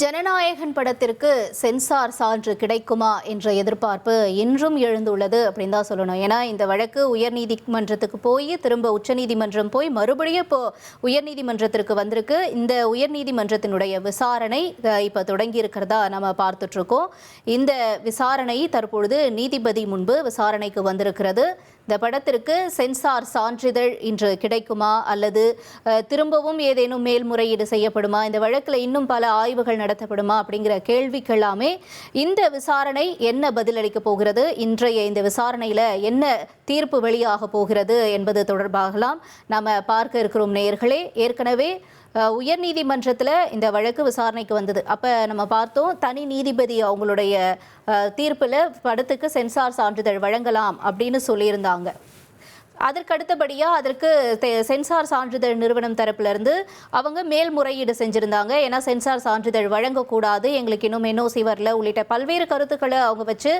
ஜனநாயகன் படத்திற்கு சென்சார் சான்று கிடைக்குமா என்ற எதிர்பார்ப்பு இன்றும் எழுந்துள்ளது அப்படின்னு தான் சொல்லணும். ஏன்னா இந்த வழக்கு உயர்நீதிமன்றத்துக்கு போய் திரும்ப உச்சநீதிமன்றம் போய் மறுபடியும் இப்போ உயர்நீதிமன்றத்திற்கு வந்திருக்கு. இந்த உயர்நீதிமன்றத்தினுடைய விசாரணை இப்போ தொடங்கி இருக்கிறதா நம்ம பார்த்துட்டு இருக்கோம். இந்த விசாரணை தற்பொழுது நீதிபதி முன்பு விசாரணைக்கு வந்திருக்கிறது. இந்த படத்திற்கு சென்சார் சான்றிதழ் இன்று கிடைக்குமா அல்லது திரும்பவும் ஏதேனும் மேல்முறையீடு செய்யப்படுமா, இந்த வழக்கில் இன்னும் பல ஆய்வுகள் நடத்தப்படுமா அப்படிங்கிற கேள்விக்கெல்லாமே இந்த விசாரணை என்ன பதிலளிக்க போகிறது, இன்றைய இந்த விசாரணையில் என்ன தீர்ப்பு வெளியாக போகிறது என்பது தொடர்பாகலாம் நாம் பார்க்க இருக்கிறோம். நேயர்களே, ஏற்கனவே உயர்நீதிமன்றத்தில் இந்த வழக்கு விசாரணைக்கு வந்தது. அப்போ நம்ம பார்த்தோம், தனி நீதிபதி அவங்களுடைய தீர்ப்பில் படத்துக்கு சென்சார் சான்றிதழ் வழங்கலாம் அப்படின்னு சொல்லியிருந்தாங்க. அதற்கு அடுத்தபடியாக அதற்கு சென்சார் சான்றிதழ் நிறுவனம் தரப்பிலிருந்து அவங்க மேல்முறையீடு செஞ்சுருந்தாங்க. ஏன்னா சென்சார் சான்றிதழ் வழங்கக்கூடாது, எங்களுக்கு இன்னும் என்ஓசி வரல உள்ளிட்ட பல்வேறு கருத்துக்களை அவங்க வச்சு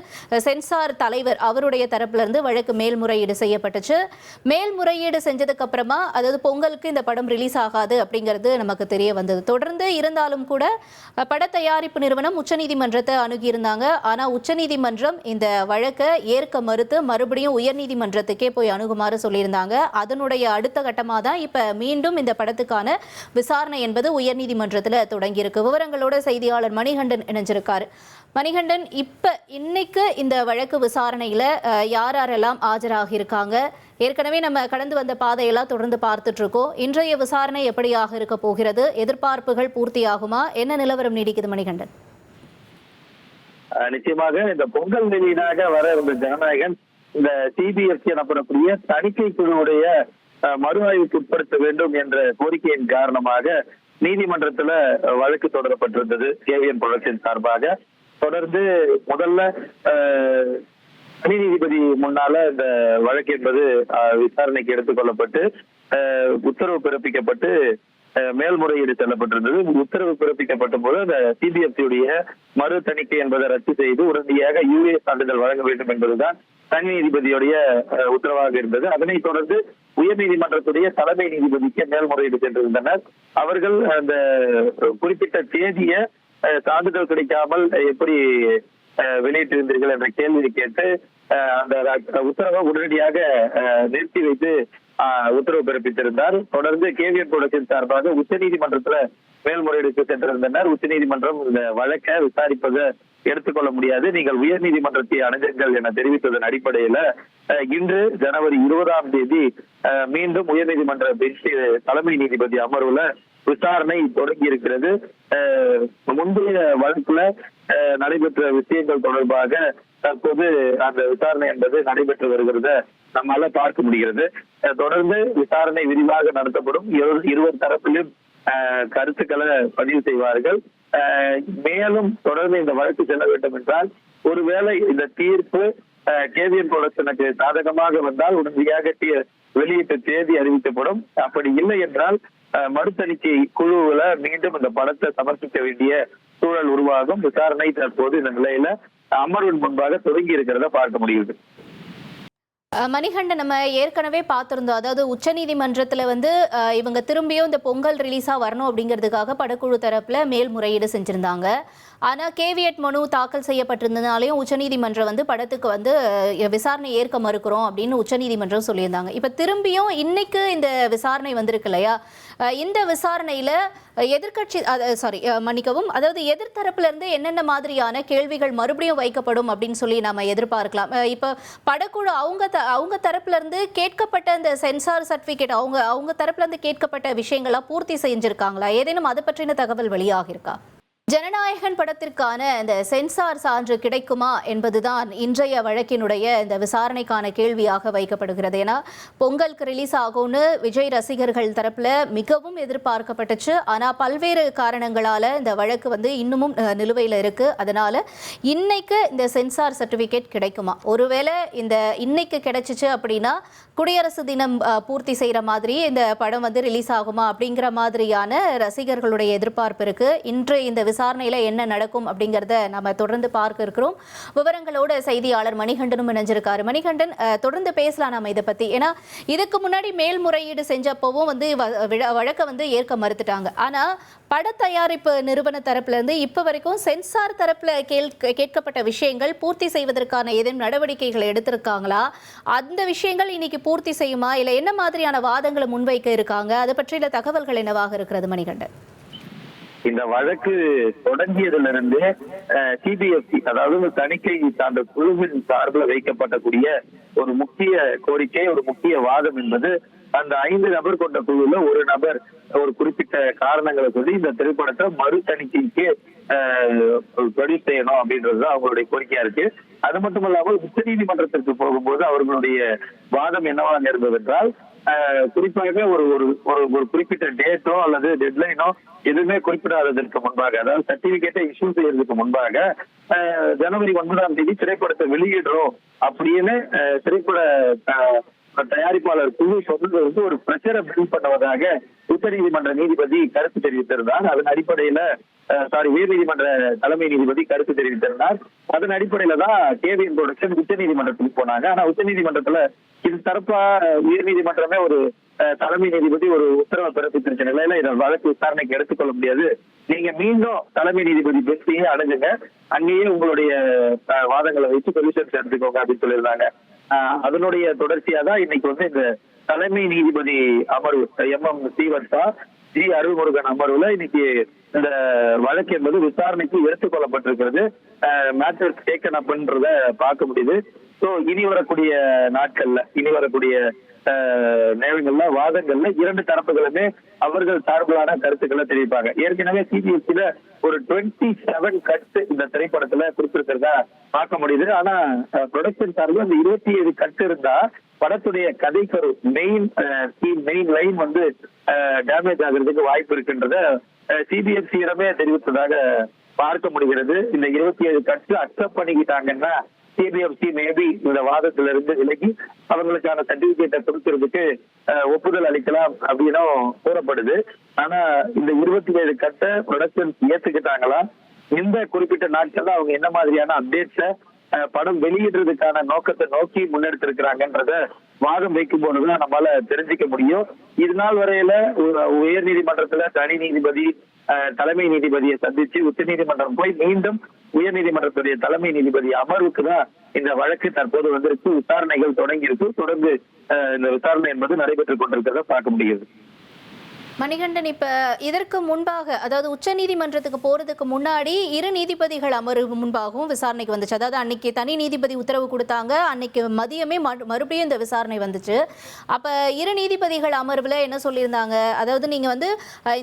சென்சார் தலைவர் அவருடைய தரப்பிலிருந்து வழக்கு மேல்முறையீடு செய்யப்பட்டுச்சு. மேல்முறையீடு செஞ்சதுக்கு அப்புறமா, அதாவது பொங்கலுக்கு இந்த படம் ரிலீஸ் ஆகாது அப்படிங்கிறது நமக்கு தெரிய வந்தது. தொடர்ந்து இருந்தாலும் கூட பட தயாரிப்பு நிறுவனம் உச்சநீதிமன்றத்தை அணுகியிருந்தாங்க. ஆனால் உச்சநீதிமன்றம் இந்த வழக்கை ஏற்க மறுத்து மறுபடியும் உயர்நீதிமன்றத்துக்கே போய் அணுகுமா சொல்லியிருந்தாங்க. அதனுடைய அடுத்த கட்டமாக தான் இப்ப மீண்டும் இந்த படத்துக்கான விசாரணை என்பது உயர்நீதிமன்றத்தில் தொடங்கி இருக்கு. விவரங்களோட செய்தியாளர் மணிகண்டன் இணைஞ்சிருக்காரு. மணிகண்டன், இன்னைக்கு இந்த வழக்கு விசாரணையில யாரெல்லாம் ஆஜராகி இருக்காங்க? ஏற்கனவே நம்ம கடந்து வந்த பாதையெல்லாம் தொடர்ந்து பார்த்துட்டு இருக்கோம். இன்றைய விசாரணை எப்படியாக இருக்க போகிறது? எதிர்பார்ப்புகள் பூர்த்தியாகுமா? என்ன நிலவரம் நீடிக்குது மணிகண்டன்? நிச்சயமாக இந்த பொங்கல் வெளியீடாக வர இருந்த ஜனநாயகன் இந்த சிபிஎஸ்சி எனப்படக்கூடிய தணிக்கை குழுவுடைய மறு ஆய்வுக்கு உட்படுத்த வேண்டும் என்ற கோரிக்கையின் காரணமாக நீதிமன்றத்துல வழக்கு தொடரப்பட்டிருந்தது. கேவிஎன் புரொடக்ஷன் சார்பாக தொடர்ந்து முதல்ல தனி நீதிபதி முன்னால இந்த வழக்கு என்பது விசாரணைக்கு எடுத்துக் கொள்ளப்பட்டு உத்தரவு பிறப்பிக்கப்பட்டு மேல்முறையீடு செல்லப்பட்டிருந்தது. உத்தரவு பிறப்பிக்கப்பட்ட போது அந்த சிபிஎஸ்சியுடைய மறு தணிக்கை என்பதை ரத்து செய்து உடனடியாக யூஏ சான்றிதழ் வழங்க வேண்டும் என்பதுதான் தனி நீதிபதியுடைய உத்தரவாக இருந்தது. அதனைத் தொடர்ந்து உயர்நீதிமன்றத்துடைய தலைமை நீதிபதிக்கு மேல்முறையீடு சென்றிருந்தனர். அவர்கள் அந்த குறிப்பிட்ட தேதியை சான்றிதழ் கிடைக்காமல் எப்படி வெளியிட்டிருந்தீர்கள் என்ற கேள்வியை கேட்டு அந்த உத்தரவை உடனடியாக நிறுத்தி வைத்து உத்தரவு பிறப்பித்திருந்தார். தொடர்ந்து கேவிஎன் புரொடக்ஷன் சார்பாக உச்சநீதிமன்றத்துல மேல்முறையீடுக்கு சென்றிருந்தனர். உச்சநீதிமன்றம் இந்த வழக்கை விசாரிப்பதை எடுத்துக்கொள்ள முடியாது, நீங்கள் உயர்நீதிமன்றத்தை அணுகுங்கள் என தெரிவித்ததன் அடிப்படையில இன்று ஜனவரி 20ஆம் தேதி மீண்டும் உயர்நீதிமன்ற பெஞ்ச் தலைமை நீதிபதி அமர்வுல விசாரணை தொடங்கி இருக்கிறது. முந்தைய வழக்குல நடைபெற்ற விஷயங்கள் தொடர்பாக தற்போது அந்த விசாரணை என்பது நடைபெற்று வருகிறத நம்மால பார்க்க முடிகிறது. தொடர்ந்து விசாரணை விரிவாக நடத்தப்படும். இருவர் தரப்பிலும் கருத்துக்களை பதிவு செய்வார்கள். மேலும் தொடர்ந்து இந்த வழக்கு செல்ல வேண்டும் என்றால், ஒருவேளை இந்த தீர்ப்பு கேவிஎன் புரொடக்ஷனுக்கு சாதகமாக வந்தால் உடனடியாக வெளியிட்ட தேதி அறிவிக்கப்படும். அப்படி இல்லை என்றால் மறுதணிக்கை குழுவுல மீண்டும் இந்த படத்தை சமர்ப்பிக்க வேண்டிய சூழல் உருவாகும். விசாரணை தற்போது இந்த நிலையில அமர்வின் முன்பாக தொடங்கி இருக்கிறத பார்க்க முடியுது. மணிகண்டன், நம்ம ஏற்கனவே பார்த்திருந்தோம், அதாவது உச்சநீதிமன்றத்தில் இவங்க திரும்பியும் இந்த பொங்கல் ரிலீஸாக வரணும் அப்படிங்கிறதுக்காக படக்குழு தரப்புல மேல்முறையீடு செஞ்சிருந்தாங்க. ஆனால் கேவியட் மனு தாக்கல் செய்யப்பட்டிருந்தனாலையும் உச்சநீதிமன்றம் படத்துக்கு விசாரணை ஏற்க மறுக்கிறோம் அப்படின்னு உச்சநீதிமன்றம் சொல்லியிருந்தாங்க. இப்போ திரும்பியும் இன்னைக்கு இந்த விசாரணை வந்திருக்கு இல்லையா? இந்த விசாரணையில அதாவது எதிர்த்தரப்புல இருந்து என்னென்ன மாதிரியான கேள்விகள் மறுபடியும் வைக்கப்படும் அப்படின்னு சொல்லி நாம எதிர்பார்க்கலாம். இப்போ படக்குழு அவங்க தரப்புல இருந்து கேட்கப்பட்ட இந்த சென்சார் சர்டிபிகேட் அவங்க தரப்புல இருந்து கேட்கப்பட்ட விஷயங்கள்லாம் பூர்த்தி செஞ்சிருக்காங்களா? ஏதேனும் அதை பற்றின தகவல் வெளியாக இருக்கா? ஜனநாயகன் படத்திற்கான இந்த சென்சார் சான்று கிடைக்குமா என்பதுதான் இன்றைய வழக்கினுடைய இந்த விசாரணைக்கான கேள்வியாக வைக்கப்படுகிறது. ஏன்னா பொங்கலுக்கு ரிலீஸ் ஆகும்னு விஜய் ரசிகர்கள் தரப்புல மிகவும் எதிர்பார்க்கப்பட்டுச்சு. ஆனால் பல்வேறு காரணங்களால இந்த வழக்கு இன்னமும் நிலுவையில் இருக்கு. அதனால இன்னைக்கு இந்த சென்சார் சர்டிபிகேட் கிடைக்குமா? ஒருவேளை இந்த இன்னைக்கு கிடைச்சிச்சு அப்படின்னா குடியரசு தினம் பூர்த்தி செய்யற மாதிரி இந்த படம் ரிலீஸ் ஆகுமா அப்படிங்கிற மாதிரியான ரசிகர்களுடைய எதிர்பார்ப்பு இருக்கு. இன்று இந்த விசாரணையில என்ன நடக்கும் அப்படிங்கறத நாம தொடர்ந்து பார்க்க இருக்கிறோம். விவரங்களோட செய்தியாளர் மணிகண்டனும் இணைஞ்சிருக்காரு. மணிகண்டன், தொடர்ந்து பேசலாம் நாம இதை பத்தி. ஏன்னா இதுக்கு முன்னாடி மேல்முறையீடு செஞ்சப்பவும் வழக்கை ஏற்க மறுத்துட்டாங்க. ஆனா பட தயாரிப்பு நிறுவன தரப்புல இருந்து இப்ப வரைக்கும் சென்சார் தரப்புல கேட்கப்பட்ட விஷயங்கள் பூர்த்தி செய்வதற்கான ஏதேனும் நடவடிக்கைகளை எடுத்திருக்காங்களா? அந்த விஷயங்கள் இன்னைக்கு பூர்த்தி செய்யுமா, இல்ல என்ன மாதிரியான வாதங்களை முன்வைக்க இருக்காங்க? அது பற்றிய தகவல்கள் என்னவாக இருக்கிறது மணிகண்டன்? இந்த வழக்கு தொடங்கியதிலிருந்து சிபிஎஸ்இ, அதாவது தணிக்கை சார்ந்த குழுவின் சார்பில் வைக்கப்படக்கூடிய ஒரு முக்கிய கோரிக்கை, ஒரு முக்கிய வாதம் என்பது, அந்த 5 நபர் கொண்ட குழுல ஒரு நபர் ஒரு குறிப்பிட்ட காரணங்களை சொல்லி இந்த திரைப்படத்தை மறு தணிக்கைக்கு ப்ரொடியூஸ் செய்யணும் அப்படின்றதுதான் அவங்களுடைய கோரிக்கையா இருக்கு. அது மட்டும் இல்லாமல் உச்ச நீதிமன்றத்திற்கு போகும்போது அவர்களுடைய வாதம் என்னவாக இருந்தது என்றால், குறிப்பாக ஒரு ஒரு குறிப்பிட்ட டேட்டோ அல்லது டெட்லைனோ எதுவுமே குறிப்பிடாததற்கு முன்பாக, அதாவது சர்டிபிகேட்டை இஷ்யூ செய்யறதுக்கு முன்பாக ஜனவரி 9ஆம் தேதி திரைப்படத்தை வெளியிடுறோம் அப்படின்னு திரைப்பட தயாரிப்பாளர் குழு சொன்னது ஒரு பிரச்சனை பில்ட் பண்ணுவதாக உச்ச நீதிமன்ற நீதிபதி கருத்து தெரிவித்திருந்தார். அதன் அடிப்படையில உயர் நீதிமன்ற தலைமை நீதிபதி கருத்து தெரிவித்திருந்தார். அதன் அடிப்படையில தான் கேவிஎன் புரொடக்ஷன் உச்ச நீதிமன்றத்துக்கு போனாங்க. ஆனா உச்ச நீதிமன்றத்துல இது தரப்பா உயர் நீதிமன்றமே ஒரு தலைமை நீதிபதி ஒரு உத்தரவை பிறப்பித்திருக்க நிலையில இதை வழக்கு விசாரணைக்கு எடுத்துக்கொள்ள முடியாது, நீங்க மீண்டும் தலைமை நீதிபதி பெஸ்டியே அணுகுங்க, அங்கேயே உங்களுடைய வாதங்களை வச்சு சொல்யூஷன்ஸ் எடுத்துக்கோங்க அப்படின்னு சொல்லியிருந்தாங்க. அதனுடைய தொடர்ச்சியா தான் இன்னைக்கு இந்த தலைமை நீதிபதி அமர்வு MM ஸ்ரீவத்சா, ஜி அருள்முருகன் அமர்வுல இன்னைக்கு இந்த வழக்கு என்பது விசாரணைக்கு எடுத்துக்கொள்ளப்பட்டிருக்கிறது. மேட்டர் டேக்கன் அப்ன்றத பார்க்க முடியுது. ஸோ இனி வரக்கூடிய நாட்கள்ல, இனி வரக்கூடிய நேரங்கள்ல, வாதங்கள்ல 2 தரப்புகளுமே அவர்கள் சார்பிலான கருத்துக்களை தெரிவிப்பாங்க. ஏற்கனவே சிபிஎஸ்சில ஒரு 27 கட்டு இந்த திரைப்படத்துல குறிப்பிட்டிருக்கிறதா பார்க்க முடியுது. ஆனா ப்ரொடக்ஷன் சார்பில் அந்த 27 கட்டு இருந்தா படத்துடைய கதைக்கரு மெயின் லைன் டேமேஜ் ஆகிறதுக்கு வாய்ப்பு இருக்குன்றத சிபிஎஸ்சியிடமே தெரிவித்ததாக பார்க்க முடிகிறது. இந்த 27 கட்டு அக்செப்ட் பண்ணிக்கிட்டாங்கன்னா சிபிஎஸ்சி மேபி இந்த வாதத்துல இருந்து விலகி அவங்களுக்கான சர்டிபிகேட்டை கொடுக்கறதுக்கு ஒப்புதல் அளிக்கலாம் அப்படின்னும் கூறப்படுது. ஆனா இந்த 27 கட்டை ப்ரொடக்ஷன் ஏத்துக்கிட்டாங்களா, இந்த குறிப்பிட்ட நாட்கள்ல அவங்க என்ன மாதிரியான அப்டேட்ஸ படம் வெளியிடுறதுக்கான நோக்கத்தை நோக்கி முன்னெடுத்திருக்கிறாங்கன்றத வாதம் வைக்கும் போதுதான் நம்மளால தெரிஞ்சுக்க முடியும். இது நாள் வரையில உயர் நீதிமன்றத்துல தனி நீதிபதி தலைமை நீதிபதியை சந்திச்சு உச்ச நீதிமன்றம் போய் மீண்டும் உயர் நீதிமன்றத்துடைய தலைமை நீதிபதி அமர்வுக்கு தான் இந்த வழக்கு தற்போது வந்திருக்கு. விசாரணைகள் தொடங்கி இருக்கு. தொடர்ந்து இந்த விசாரணை என்பது நடைபெற்றுக் கொண்டிருக்கிறத பார்க்க முடியுது. மணிகண்டன், இப்ப இதற்கு முன்பாக, அதாவது உச்ச நீதிமன்றத்துக்கு போறதுக்கு முன்னாடி 2 நீதிபதிகள் அமர்வு முன்பாகவும் விசாரணைக்கு வந்துச்சு. அதாவது அன்னைக்கு தனி நீதிபதி உத்தரவு கொடுத்தாங்க, அன்னைக்கு மதியமே மறுபடியும் இந்த விசாரணை வந்துச்சு. அப்ப 2 நீதிபதிகள் அமர்வுல என்ன சொல்லியிருந்தாங்க, அதாவது நீங்க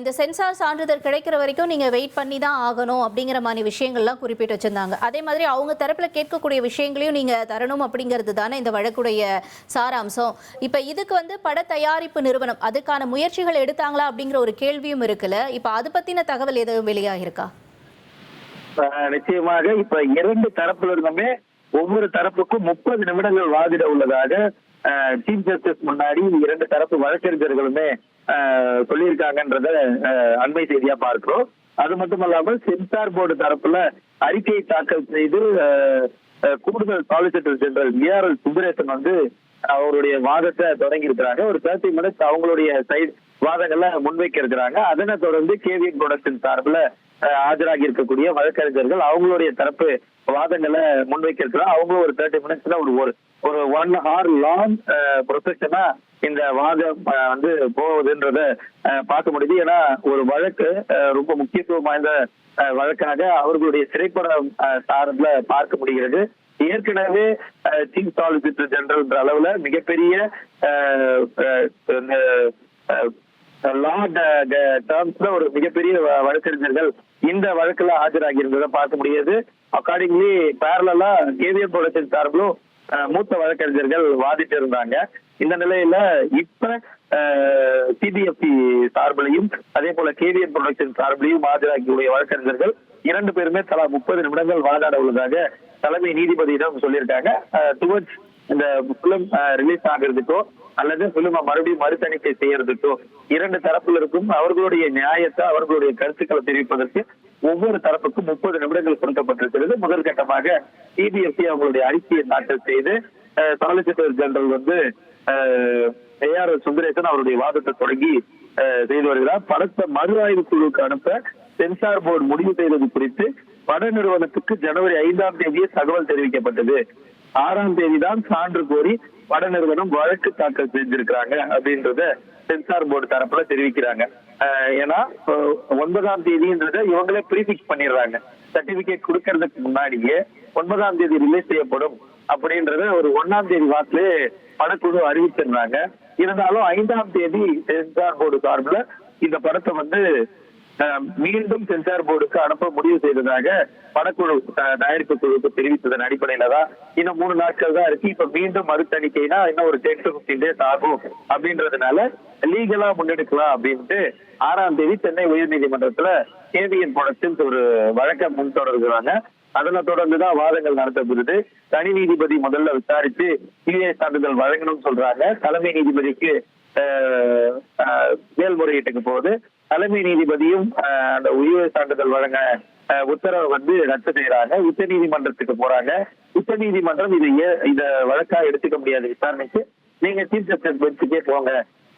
இந்த சென்சார் சான்றிதழ் கிடைக்கிற வரைக்கும் நீங்க வெயிட் பண்ணி தான் ஆகணும் அப்படிங்கிற மாதிரி விஷயங்கள்லாம் குறிப்பிட்டு வச்சிருந்தாங்க. அதே மாதிரி அவங்க தரப்புல கேட்கக்கூடிய விஷயங்களையும் நீங்க தரணும் அப்படிங்கிறது தானே இந்த வழக்குடைய சாராம்சம். இப்ப இதுக்கு பட தயாரிப்பு நிறுவனம் அதுக்கான முயற்சிகள் எடுத்தாங்களா அப்படிங்கிற ஒரு கேள்வியும் இருக்குல்ல. இப்ப அது பத்தின தகவல் எதுவும் வெளியாகிருக்கா? நிச்சயமாக இப்ப 2 தரப்புல இருந்துமே ஒவ்வொரு தரப்புக்கும் 30 நிமிடங்கள் வாதிட உள்ளதாக சீஃப் ஜஸ்டிஸ் முன்னாடி 2 தரப்பு வழக்கறிஞர்களுமே சொல்லியிருக்காங்கன்றத அண்மை செய்தியா பார்க்கிறோம். அது மட்டுமல்லாமல் சென்சார் போர்டு தரப்புல அறிக்கை தாக்கல் செய்து கூடுதல் சாலிசிட்டர் ஜெனரல் ERL சுந்தரேசன் அவருடைய வாதத்தை தொடங்கி இருக்கிறாங்க. ஒரு 30 மினிட்ஸ் அவங்களுடைய சைடு வாதங்கள்ல முன்வைக்க இருக்கிறாங்க. அதனை தொடர்ந்து கேவிஎன் புரொடக்ஷன் சார்பில் ஆஜராகி இருக்கக்கூடிய வழக்கறிஞர்கள் அவங்களுடைய தரப்பு வாதங்களை முன்வைக்க இருக்கிறாங்க. அவங்களும் ஒரு 30 மினிட்ஸ்ல ஒரு 1 hour லாங் ப்ரொசெஷனா இந்த வாதம் போகுதுன்றத பார்க்க முடியுது. ஏன்னா ஒரு வழக்கு ரொம்ப முக்கியத்துவம் வாய்ந்த வழக்காக அவர்களுடைய திரைப்படம் சார்பில் பார்க்க முடிகிறது. ஏற்கனவே சீஃப் சாலிசிட்டர் ஜெனரல் அளவுல மிகப்பெரிய லா டேர்ம்ஸ்ல ஒரு மிகப்பெரிய வழக்கறிஞர்கள் இந்த வழக்குல ஆஜராகி இருந்ததை பார்க்க முடியாது. அக்கார்டிங்லி பேரலா கேவிஎன் புரொடக்ஷன் சார்பிலும் மூத்த வழக்கறிஞர்கள் வாதிட்டு இருந்தாங்க. இந்த நிலையில இப்ப சிபிஎஸ்சி சார்பிலையும் அதே போல கேவிஎன் புரொடக்ஷன் சார்பிலையும் ஆஜராகிய வழக்கறிஞர்கள் 2 பேருமே தலா 30 நிமிடங்கள் வாதாட உள்ளதாக தலைமை நீதிபதியிடம் சொல்லியிருக்காங்க. டுவர்ட்ஸ் இந்த பிலிம் ரிலீஸ் ஆகிறதுக்கோ அல்லது பிலிமை மறுபடியும் மறுதணிக்கை செய்யறதுக்கோ 2 தரப்புல இருக்கும் அவர்களுடைய நியாயத்தை அவர்களுடைய கருத்துக்களை தெரிவிப்பதற்கு ஒவ்வொரு தரப்புக்கும் 30 நிமிடங்கள் கொடுக்கப்பட்டிருக்கிறது. முதல் கட்டமாக சிபிஎஃப்சி அவங்களுடைய அறிக்கையை தாக்கல் செய்து சாலிசிட்டர் ஜெனரல் வந்து AR சுந்தரேசன் அவருடைய வாதத்தை தொடங்கி செய்து வருகிறார். படத்தை மறு ஆய்வு குழுவுக்கு அனுப்ப சென்சார் போர்டு முடிவு செய்தது குறித்து பட நிறுவனத்துக்கு ஜனவரி 5ஆம் தேதியே தகவல் தெரிவிக்கப்பட்டது. 6ஆம் தேதி தான் சான்று கோரி பட நிறுவனம் வழக்கு தாக்கல் செஞ்சிருக்கிறாங்க அப்படின்றத சென்சார் போர்டு தரப்புல தெரிவிக்கிறாங்க. ஏன்னா 9ஆம் தேதின்றத இவங்களே ப்ரீபிக்ஸ் பண்ணிடுறாங்க. சர்டிபிகேட் கொடுக்கறதுக்கு முன்னாடியே 9ஆம் தேதி ரிலீஸ் செய்யப்படும் அப்படின்றத ஒரு 1ஆம் தேதி வாக்கிலே படக்குழு அறிவிச்சிருந்தாங்க. இருந்தாலும் 5ஆம் தேதி சென்சார் போர்டு சார்பில் இந்த படத்தை வந்து மீண்டும் சென்சார் போர்டுக்கு அனுப்ப முடிவு செய்ததாக படக்குழு தயாரிப்பு குழுவுக்கு தெரிவித்ததன் அடிப்படையில தான் இன்னும் 3 நாட்கள் தான் இருக்கு. இப்ப மீண்டும் மறுதணிக்கைனா இன்னும் ஒரு 10 to 15 days ஆகும் அப்படின்றதுனால லீகலா முன்னெடுக்கலாம் அப்படின்ட்டு 6ஆம் தேதி சென்னை உயர்நீதிமன்றத்துல கேவிஎன் ப்ரொடக்ஷன்ஸ் ஒரு வழக்கை முன் தொடர்கிறாங்க. அதனை தொடர்ந்துதான் வாதங்கள் நடத்தப்படுது. தனி நீதிபதி முதல்ல விசாரிச்சு சிபிஐ சான்றிதழ் வழங்கணும்னு சொல்றாங்க. தலைமை நீதிபதிக்கு மேல்முறையீட்டுக்கு போகுது. தலைமை நீதிபதியும் அந்த உயர் சான்றிதழ் வழங்க உத்தரவை வந்து ரத்து செய்யறாங்க. உச்ச நீதிமன்றத்துக்கு போறாங்க. உச்ச நீதிமன்றம் இத வழக்கா எடுத்துக்க முடியாது விசாரணைக்கு, நீங்க சீஃப் ஜஸ்டிஸ் பெஞ்சுக்கே போங்க,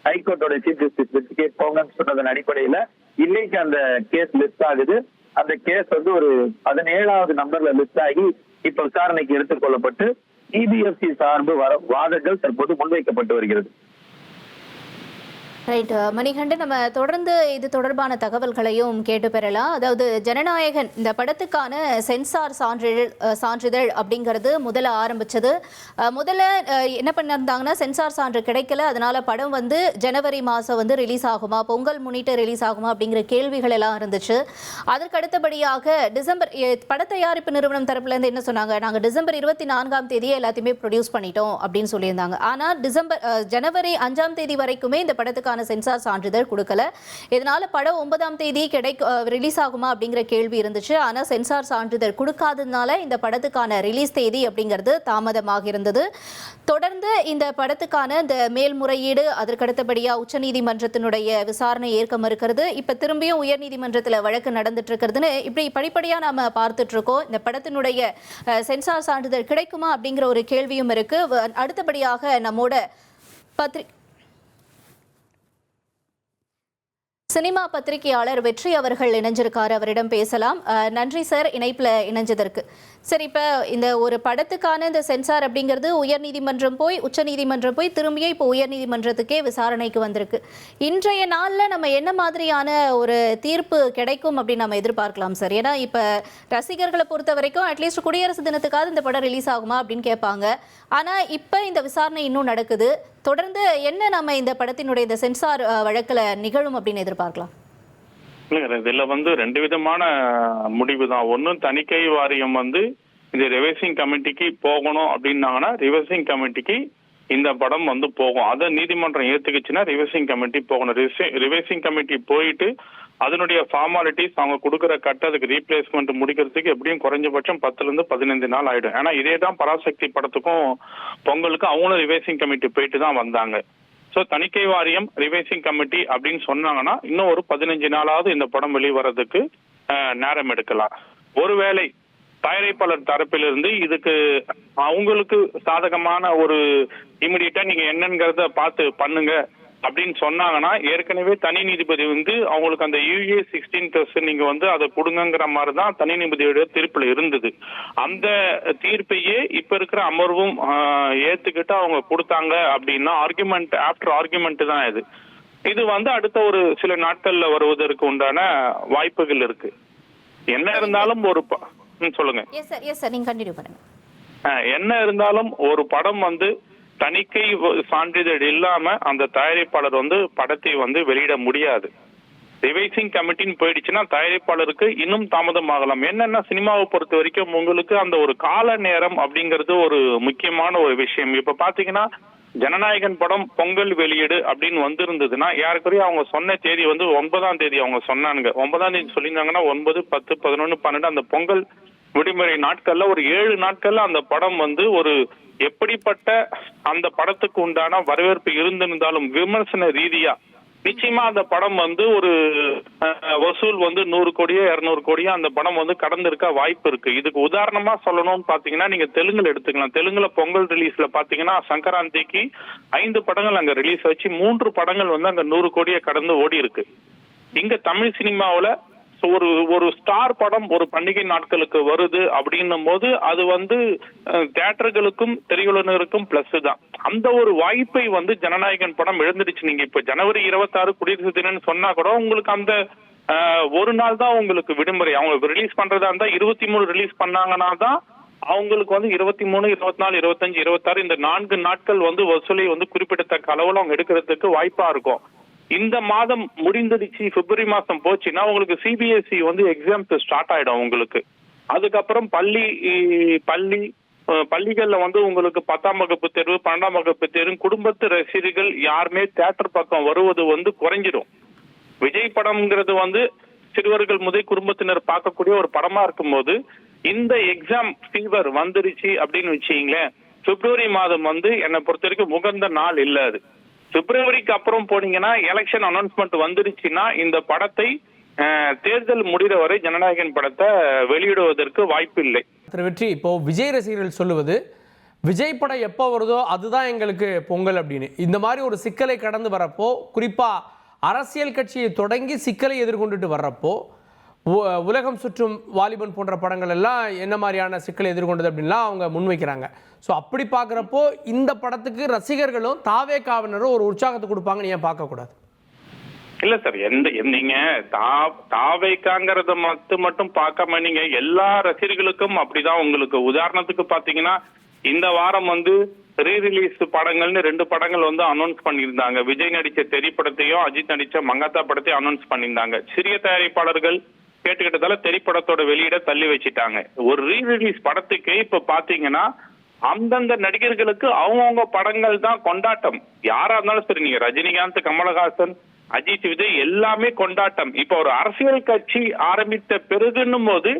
ஹைகோர்ட்டோட சீஃப் ஜஸ்டிஸ் பெஞ்சுக்கே போங்கன்னு சொன்னதன் அடிப்படையில இன்னைக்கு அந்த கேஸ் லிஸ்ட் ஆகுது. அந்த கேஸ் வந்து ஒரு 17வது நம்பர்ல லிஸ்ட் ஆகி இப்ப விசாரணைக்கு எடுத்துக் கொள்ளப்பட்டு சிபிஎஃப்சி சார்பு வாதங்கள் தற்போது முன்வைக்கப்பட்டு வருகிறது. ரைட் மணிகண்டன், நம்ம தொடர்ந்து இது தொடர்பான தகவல்களையும் கேட்டு பெறலாம். அதாவது ஜனநாயகன் இந்த படத்துக்கான சென்சார் சான்றிதழ் அப்படிங்கிறது முதல்ல ஆரம்பிச்சது. முதல்ல என்ன பண்ணிருந்தாங்கன்னா சென்சார் சான்று கிடைக்கல, அதனால படம் வந்து ஜனவரி மாதம் வந்து ரிலீஸ் ஆகுமா, பொங்கல் முன்னிட்டு ரிலீஸ் ஆகுமா அப்படிங்கிற கேள்விகள் எல்லாம் இருந்துச்சு. அதற்கு அடுத்தபடியாக டிசம்பர் பட தயாரிப்பு நிறுவனம் தரப்புலேருந்து என்ன சொன்னாங்க, நாங்கள் டிசம்பர் 24ஆம் தேதியே எல்லாத்தையுமே ப்ரொடியூஸ் பண்ணிட்டோம் அப்படின்னு சொல்லியிருந்தாங்க. ஆனால் ஜனவரி 5ஆம் தேதி வரைக்குமே இந்த படத்துக்கான சென்சார் சான்றிதழ் கொடுக்கல. இதனால படம் 9ஆம் தேதி ரிலீஸ் ஆகுமா அப்படிங்கிற கேள்வி இருந்துச்சு. ஆனா சென்சார் சான்றிதழ் கொடுக்காததுனால இந்த படத்துக்கான ரிலீஸ் தேதி அப்படிங்கிறது தாமதமாக இருந்தது. தொடர்ந்து இந்த படத்துக்கான இந்த மேல்முறையீடு, அதற்கடுத்தபடியா உச்சநீதிமன்றத்தினுடைய விசாரணை ஏற்க மறுக்கிறது. இப்ப திரும்பியும் உயர்நீதிமன்றத்தில் வழக்கு நடந்துட்டு இருக்கிறதுன்னு இப்படி படிப்படியா நாம பார்த்துட்டு இருக்கோம். இந்த படத்தினுடைய சென்சார் சான்றிதழ் கிடைக்குமா அப்படிங்கிற ஒரு கேள்வியும் இருக்கு. அடுத்தபடியாக நம்மோட சினிமா பத்திரிகையாளர் வெற்றி அவர்கள் இணைஞ்சிருக்காரு, அவரிடம் பேசலாம். நன்றி சார் இணைப்புல இணைஞ்சதற்கு. சரி, இப்ப இந்த ஒரு படத்துக்கான இந்த சென்சார் அப்படிங்கிறது உயர்நீதிமன்றம் போய் உச்சநீதிமன்றம் போய் திரும்பியே இப்போ உயர்நீதிமன்றத்துக்கே விசாரணைக்கு வந்திருக்கு. இன்றைய நாள்ல நம்ம என்ன மாதிரியான ஒரு தீர்ப்பு கிடைக்கும் அப்படின்னு நம்ம எதிர்பார்க்கலாம் சார்? ஏன்னா இப்ப ரசிகர்களை பொறுத்த வரைக்கும் அட்லீஸ்ட் குடியரசு தினத்துக்காவது இந்த படம் ரிலீஸ் ஆகுமா அப்படின்னு கேட்பாங்க. ஆனா இப்ப இந்த விசாரணை இன்னும் நடக்குது. தொடர்ந்து என்ன நம்ம இந்த படத்தினுடைய இந்த சென்சார் வழக்குல நிகழும் அப்படின்னு எதிர்பார்க்கலாம்? இதுல வந்து 2 விதமான முடிவு தான். ஒன்னும் தணிக்கை வாரியம் வந்து இந்த ரிவைசிங் கமிட்டிக்கு போகணும் அப்படின்னாங்கன்னா ரிவைசிங் கமிட்டிக்கு இந்த படம் வந்து போகும். அதை நீதிமன்றம் ஏத்துக்குச்சுன்னா ரிவைசிங் கமிட்டி போகணும். ரிவைசிங் கமிட்டி போயிட்டு அதனுடைய ஃபார்மாலிட்டிஸ் அவங்க கொடுக்குற அதுக்கு ரீப்ளேஸ்மெண்ட் முடிக்கிறதுக்கு எப்படியும் குறைஞ்சபட்சம் 10 to 15 நாள் ஆயிடும். ஏன்னா இதே தான் பராசக்தி படத்துக்கும் பொங்கலுக்கும் அவங்களும் ரிவைசிங் கமிட்டி போயிட்டு தான் வந்தாங்க. ஸோ தணிக்கை வாரியம் ரிவைசிங் கமிட்டி அப்படின்னு சொன்னாங்கன்னா இன்னும் ஒரு 15 நாளாவது இந்த படம் வெளிவரதுக்கு நேரம் எடுக்கலாம். ஒருவேளை தயாரிப்பாளர் தரப்பிலிருந்து இதுக்கு அவங்களுக்கு சாதகமான ஒரு இமிடியட்டா நீங்க என்னங்கிறத பார்த்து பண்ணுங்க அப்படின்னு சொன்னாங்கன்னா ஏற்கனவே தனி நீதிபதி வந்து அவங்களுக்கு அந்த UA 16+ நீங்க வந்து அதை கொடுங்கிற மாதிரி தான் தனி நீதிபதியோட தீர்ப்புல இருந்தது. அந்த தீர்ப்பையே இப்ப இருக்கிற அமர்வும் ஏத்துக்கிட்டு அவங்க கொடுத்தாங்க அப்படின்னா ஆஃப்டர் ஆர்குமெண்ட் தான் இது. இது வந்து அடுத்த ஒரு சில நாட்கள்ல வருவதற்கு உண்டான வாய்ப்புகள் இருக்கு. என்ன இருந்தாலும் ஒரு சொல்லுங்க. என்ன இருந்தாலும் ஒரு படம் வந்து தணிக்கை சான்றிதழ் இல்லாம அந்த தயாரிப்பாளர் வந்து படத்தை வந்து வெளியிட முடியாது. ரிவைசிங் கமிட்டின்னு போயிடுச்சுன்னா தயாரிப்பாளருக்கு இன்னும் தாமதமாகலாம். என்னன்னா சினிமாவை பொறுத்த வரைக்கும் உங்களுக்கு அந்த ஒரு கால நேரம் அப்படிங்கிறது ஒரு முக்கியமான ஒரு விஷயம். இப்ப பாத்தீங்கன்னா ஜனநாயகன் படம் பொங்கல் வெளியீடு அப்படின்னு வந்திருந்ததுன்னா யாருக்குரிய அவங்க சொன்ன தேதி வந்து 9ஆம் தேதி அவங்க சொன்னாங்க. 9ஆம் தேதி சொல்லியிருந்தாங்கன்னா 9, 10, 11, 12 அந்த பொங்கல் விடுமுறை நாட்கள்ல ஒரு 7 நாட்கள்ல அந்த படம் வந்து ஒரு எப்படிப்பட்ட அந்த படத்துக்கு உண்டான வரவேற்பு இருந்திருந்தாலும் விமர்சன ரீதியா நிச்சயமா அந்த படம் வந்து ஒரு வசூல் வந்து 100 கோடியோ 200 கோடியோ அந்த படம் வந்து கடந்திருக்க வாய்ப்பு இருக்கு. இதுக்கு உதாரணமா சொல்லணும்னு பாத்தீங்கன்னா நீங்க தெலுங்குல எடுத்துக்கலாம். தெலுங்குல பொங்கல் ரிலீஸ்ல பாத்தீங்கன்னா சங்கராந்திக்கு 5 படங்கள் அங்க ரிலீஸ் ஆச்சு. 3 படங்கள் வந்து அங்க 100 கோடியை கடந்து ஓடி இருக்கு. இங்க தமிழ் சினிமாவுல ஒரு ஒரு ஸ்டார் படம் ஒரு பண்டிகை நாட்களுக்கு வருது அப்படின்னும் போது அது வந்து தியேட்டர்களுக்கும் திரையுலகருக்கும் பிளஸ் தான். அந்த ஒரு வாய்ப்பை வந்து ஜனநாயகன் படம் இழந்துடுச்சு. நீங்க இப்ப ஜனவரி 26 குடியரசு தினம்னு சொன்னா கூட உங்களுக்கு அந்த ஒரு நாள் தான் உங்களுக்கு விடுமுறை. அவங்க ரிலீஸ் பண்றதா இருந்தா 23 ரிலீஸ் பண்ணாங்கன்னா தான் அவங்களுக்கு வந்து 23, 24, 25, 26 இந்த 4 நாட்கள் வந்து வசூலை வந்து குறிப்பிடத்தக்க அளவுல அவங்க எடுக்கிறதுக்கு வாய்ப்பா இருக்கும். இந்த மாதம் முடிந்துடுச்சு, பிப்ரவரி மாசம் போச்சுன்னா உங்களுக்கு சிபிஎஸ்இ வந்து எக்ஸாம்ஸ் ஸ்டார்ட் ஆயிடும் உங்களுக்கு. அதுக்கப்புறம் பள்ளிகள்ல வந்து உங்களுக்கு 10ஆம் வகுப்பு தேர்வு, 12ஆம் வகுப்பு தேர்வு, குடும்பத்து ரசிகர்கள் யாருமே தியேட்டர் பக்கம் வருவது வந்து குறைஞ்சிடும். விஜய் படம்ங்கிறது வந்து சிறுவர்கள் முதல் குடும்பத்தினர் பார்க்கக்கூடிய ஒரு படமா இருக்கும்போது இந்த எக்ஸாம் ஃபீவர் வந்துருச்சு அப்படின்னு வச்சீங்களேன், பிப்ரவரி மாதம் வந்து என்னை பொறுத்த வரைக்கும் உகந்த நாள் இல்ல. அது பிப்ரவரிக்கு அப்புறம் போனீங்கன்னா எலெக்ஷன் அனௌன்ஸ்மெண்ட் வந்துருச்சுன்னா இந்த படத்தை தேர்தல் முடிகிற வரை ஜனநாயகன் படத்தை வெளியிடுவதற்கு வாய்ப்பு இல்லை. திரு வெற்றி, இப்போ விஜய் ரசிகர்கள் சொல்லுவது விஜய் படம் எப்போ வருதோ அதுதான் எங்களுக்கு பொங்கல் அப்படின்னு. இந்த மாதிரி ஒரு சிக்கலை கடந்து வரப்போ, குறிப்பாக அரசியல் கட்சியை தொடங்கி சிக்கலை எதிர்கொண்டுட்டு வர்றப்போ, உலகம் சுற்றும் வாலிபன் போன்ற படங்கள் எல்லாம் என்ன மாதிரியான சிக்கலை எதிர்கொண்டது அப்படின்லாம் அவங்க முன்வைக்கிறாங்க. ஸோ அப்படி பார்க்குறப்போ இந்த படத்துக்கு ரசிகர்களும் தாவேகாவினரும் ஒரு உற்சாகத்தை கொடுப்பாங்கன்னு ஏன் பார்க்கக்கூடாது? இல்ல சார், நீங்க தாவேகாங்கிறத மட்டும் பார்க்காம நீங்க எல்லா ரசிகர்களுக்கும் அப்படிதான். உங்களுக்கு உதாரணத்துக்கு பாத்தீங்கன்னா இந்த வாரம் வந்து ரீரிலீஸ் படங்கள்னு 2 படங்கள் வந்து அனௌன்ஸ் பண்ணியிருந்தாங்க. விஜய் நடிச்ச திரைப்படத்தையும் அஜித் நடிச்ச மங்காத்தா படத்தையும் அனௌன்ஸ் பண்ணியிருந்தாங்க. சிறிய தயாரிப்பாளர்கள் கேட்டுக்கிட்டதால திரைப்படத்தோட வெளியிட தள்ளி வச்சுட்டாங்க. ஒரு ரீரிலீஸ் படத்துக்கு இப்ப பாத்தீங்கன்னா அந்தந்த நடிகர்களுக்கு அவங்கவுங்க படங்கள் தான் கொண்டாட்டம். யாரா இருந்தாலும் சரி, நீங்க ரஜினிகாந்த், கமலஹாசன், அஜித், விஜய் எல்லாமே கொண்டாட்டம். இப்ப ஒரு அரசியல் கட்சி ஆரம்பித்த பிறகுன்னும் போது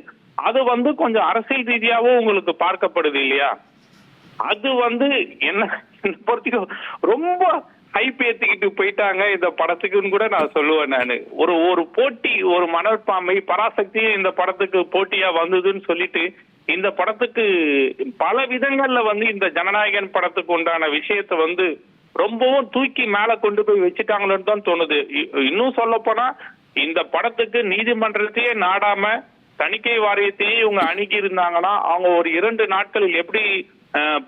அது வந்து கொஞ்சம் அரசியல் ரீதியாவும் உங்களுக்கு பார்க்கப்படுது இல்லையா? அது வந்து என்ன பொறுத்த ரொம்ப ஹைப் ஏத்திக்கிட்டு போயிட்டாங்க இந்த படத்துக்குன்னு கூட நான் சொல்லுவேன். நானு ஒரு போட்டி, ஒரு மனப்பான்மை, பராசக்தி இந்த படத்துக்கு போட்டியா வந்ததுன்னு சொல்லிட்டு இந்த படத்துக்கு பல விதங்கள்ல வந்து இந்த ஜனநாயகன் படத்துக்கு உண்டான விஷயத்தை வந்து ரொம்பவும் தூக்கி மேல கொண்டு போய் வச்சுட்டாங்களோன்னு தான் தோணுது. இன்னும் சொல்ல போனா இந்த படத்துக்கு நீதிமன்றத்தையே நாடாம தணிக்கை வாரியத்தையே இவங்க அணுகி இருந்தாங்கன்னா அவங்க ஒரு 2 நாட்களில் எப்படி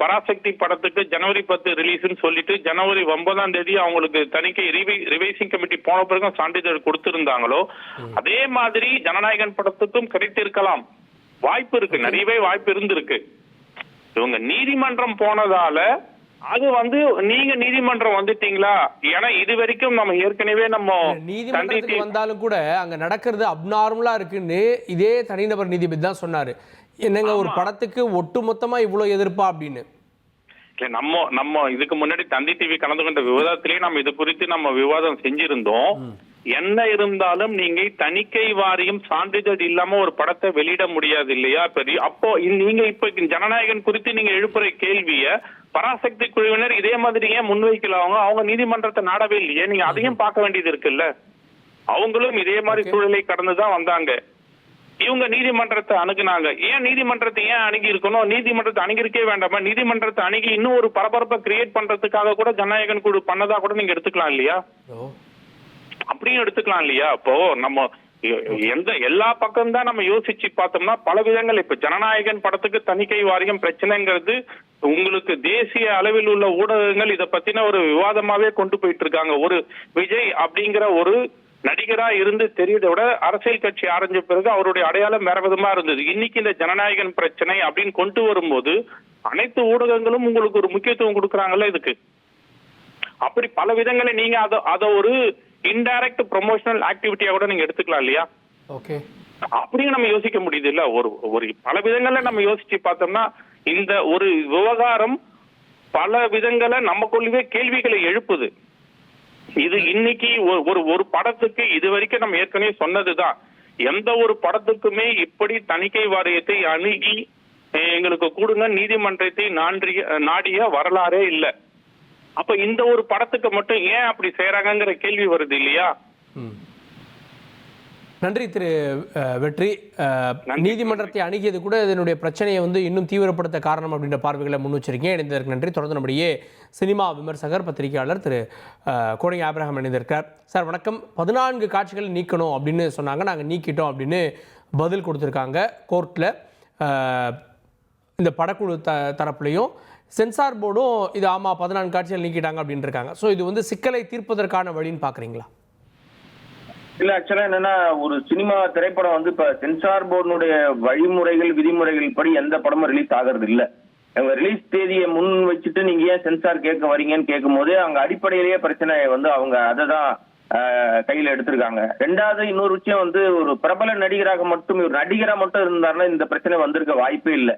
பராசக்தி படத்துக்கு ஜனவரி 10 ரிலீஸ்ன்னு சொல்லிட்டு ஜனவரி 9ஆம் தேதி அவங்களுக்கு தணிக்கை ரிவைசிங் கமிட்டி போன பிறகு சான்றிதழ் கொடுத்திருந்தாங்களோ அதே மாதிரி ஜனநாயகன் படத்துக்கும் கிடைத்திருக்கலாம். வாய்ப்பு இருக்கு, நிறையவே வாய்ப்பு இருந்திருக்கு. இவங்க நீதிமன்றம் போனதால அது வந்து நீங்க நீதிமன்றம் வந்துட்டீங்களா? ஏன்னா இது வரைக்கும் நம்ம ஏற்கனவே நம்ம நீதிமன்றத்துக்கு வந்தாலும் கூட அங்க நடக்கிறது அப்நார்மலா இருக்குன்னு இதே தனிநபர் நீதிபதி தான் சொன்னாரு. என்னங்க ஒரு படத்துக்கு ஒட்டு மொத்தமா இவ்வளவு எதிர்ப்பா அப்படின்னு. இல்ல நம்ம இதுக்கு முன்னாடி தந்தி டிவி கலந்து கொண்ட விவாதத்திலேயே நம்ம இது குறித்து நம்ம விவாதம் செஞ்சிருந்தோம். என்ன இருந்தாலும் நீங்க தணிக்கை வாரியம் சான்றிதழ் இல்லாம ஒரு படத்தை வெளியிட முடியாது இல்லையா? அப்போ நீங்க இப்ப ஜனநாயகன் குறித்து நீங்க எழுப்புற கேள்விய பராசக்தி குழுவினர் இதே மாதிரி ஏன் முன்வைக்கலாம்? அவங்க நீதிமன்றத்தை நாடவே இல்லையே, நீங்க அதையும் பார்க்க வேண்டியது இருக்குல்ல. அவங்களும் இதே மாதிரி சூழலை கடந்துதான் வந்தாங்க. இவங்க நீதிமன்றத்தை அணுகுனாங்க. ஏன் நீதிமன்றத்தை அணுகி இருக்கணும்? நீதிமன்றத்தை அணுகிருக்கே வேண்டாமா? நீதிமன்றத்தை அணுகி இன்னும் ஒரு பரபரப்பை கிரியேட் பண்றதுக்காக கூட ஜனநாயகன் குழு பண்ணதா கூட நீங்க எடுத்துக்கலாம் இல்லையா? அப்படியும் எடுத்துக்கலாம் இல்லையா? அப்போ நம்ம எல்லா பக்கம் தான் நம்ம யோசிச்சு பார்த்தோம்னா பல விதங்கள். இப்ப ஜனநாயகன் படத்துக்கு தணிக்கை வாரியம் பிரச்சனைங்கிறது உங்களுக்கு தேசிய அளவில் உள்ள ஊடகங்கள் இதை பத்தின ஒரு விவாதமாவே கொண்டு போயிட்டு இருக்காங்க. ஒரு விஜய் அப்படிங்கிற ஒரு நடிகரா இருந்து தெரியதை விட அரசியல் கட்சி ஆரம்பிச்ச பிறகு அவருடைய அடையாளம் வேற விதமா இருந்தது. இன்னைக்கு இந்த ஜனநாயகன் பிரச்சனை அப்படின்னு கொண்டு வரும்போது அனைத்து ஊடகங்களும் உங்களுக்கு ஒரு முக்கியத்துவம் கொடுக்கறாங்கல்ல இதுக்கு. அப்படி பல விதங்களை நீங்க அதை ஒரு இன்டைரக்ட் ப்ரொமோஷனல் ஆக்டிவிட்டியா கூட நீங்க எடுத்துக்கலாம் இல்லையா? அப்படியும் நம்ம யோசிக்க முடியுது இல்ல. ஒரு பல விதங்கள்ல நம்ம யோசிச்சு பார்த்தோம்னா இந்த ஒரு விவகாரம் பல விதங்களை நமக்குள்ளவே கேள்விகளை எழுப்புது. இது இன்னைக்கு ஒரு படத்துக்கு இது வரைக்கும் நம்ம ஏற்கனவே சொன்னதுதான், எந்த ஒரு படத்துக்குமே இப்படி தணிக்கை வாரியத்தை அணுகி எங்களுக்கு கூடுங்க நீதிமன்றத்தை நாடிய வரலாறே இல்லை. அப்ப இந்த ஒரு படத்துக்கு மட்டும் ஏன் அப்படி செய்யறாங்கிற கேள்வி வருது இல்லையா? நன்றி திரு வெற்றி. நீதிமன்றத்தை அணுகியது கூட இதனுடைய பிரச்சனையை வந்து இன்னும் தீவிரப்படுத்த காரணம் அப்படின்ற பார்வைகளை முன் வச்சிருக்கேன். இணைந்ததற்கு நன்றி. தொடர்ந்து நம்முடைய சினிமா விமர்சகர் பத்திரிகையாளர் திரு கோடிங் ஆபிரகாம் இணைந்திருக்கிறார். சார் வணக்கம். 14 காட்சிகள் நீக்கணும் அப்படின்னு சொன்னாங்க, நாங்கள் நீக்கிட்டோம் அப்படின்னு பதில் கொடுத்துருக்காங்க கோர்ட்டில். இந்த படக்குழு தரப்புலையும் சென்சார் போர்டும் இது ஆமாம் 14 காட்சிகள் நீக்கிட்டாங்க அப்படின்னு இருக்காங்க. ஸோ இது வந்து சிக்கலை தீர்ப்பதற்கான வழின்னு பார்க்குறீங்களா? இல்ல, ஆக்சுவலா என்னன்னா, ஒரு சினிமா திரைப்படம் வந்து இப்ப சென்சார் போர்டுடைய வழிமுறைகள் விதிமுறைகள் படி எந்த படமும் ரிலீஸ் ஆகிறது இல்ல. அவங்க ரிலீஸ் தேதியை முன் வச்சுட்டு நீங்க ஏன் சென்சார் கேட்க வரீங்கன்னு கேட்கும் போது அங்க அடிப்படையிலேயே பிரச்சனை வந்து அவங்க அதை தான் கையில எடுத்திருக்காங்க. ரெண்டாவது இன்னொரு விஷயம் வந்து, ஒரு பிரபல நடிகராக மட்டும் ஒரு நடிகரா மட்டும் இருந்தாருன்னா இந்த பிரச்சனை வந்திருக்க வாய்ப்பே இல்லை.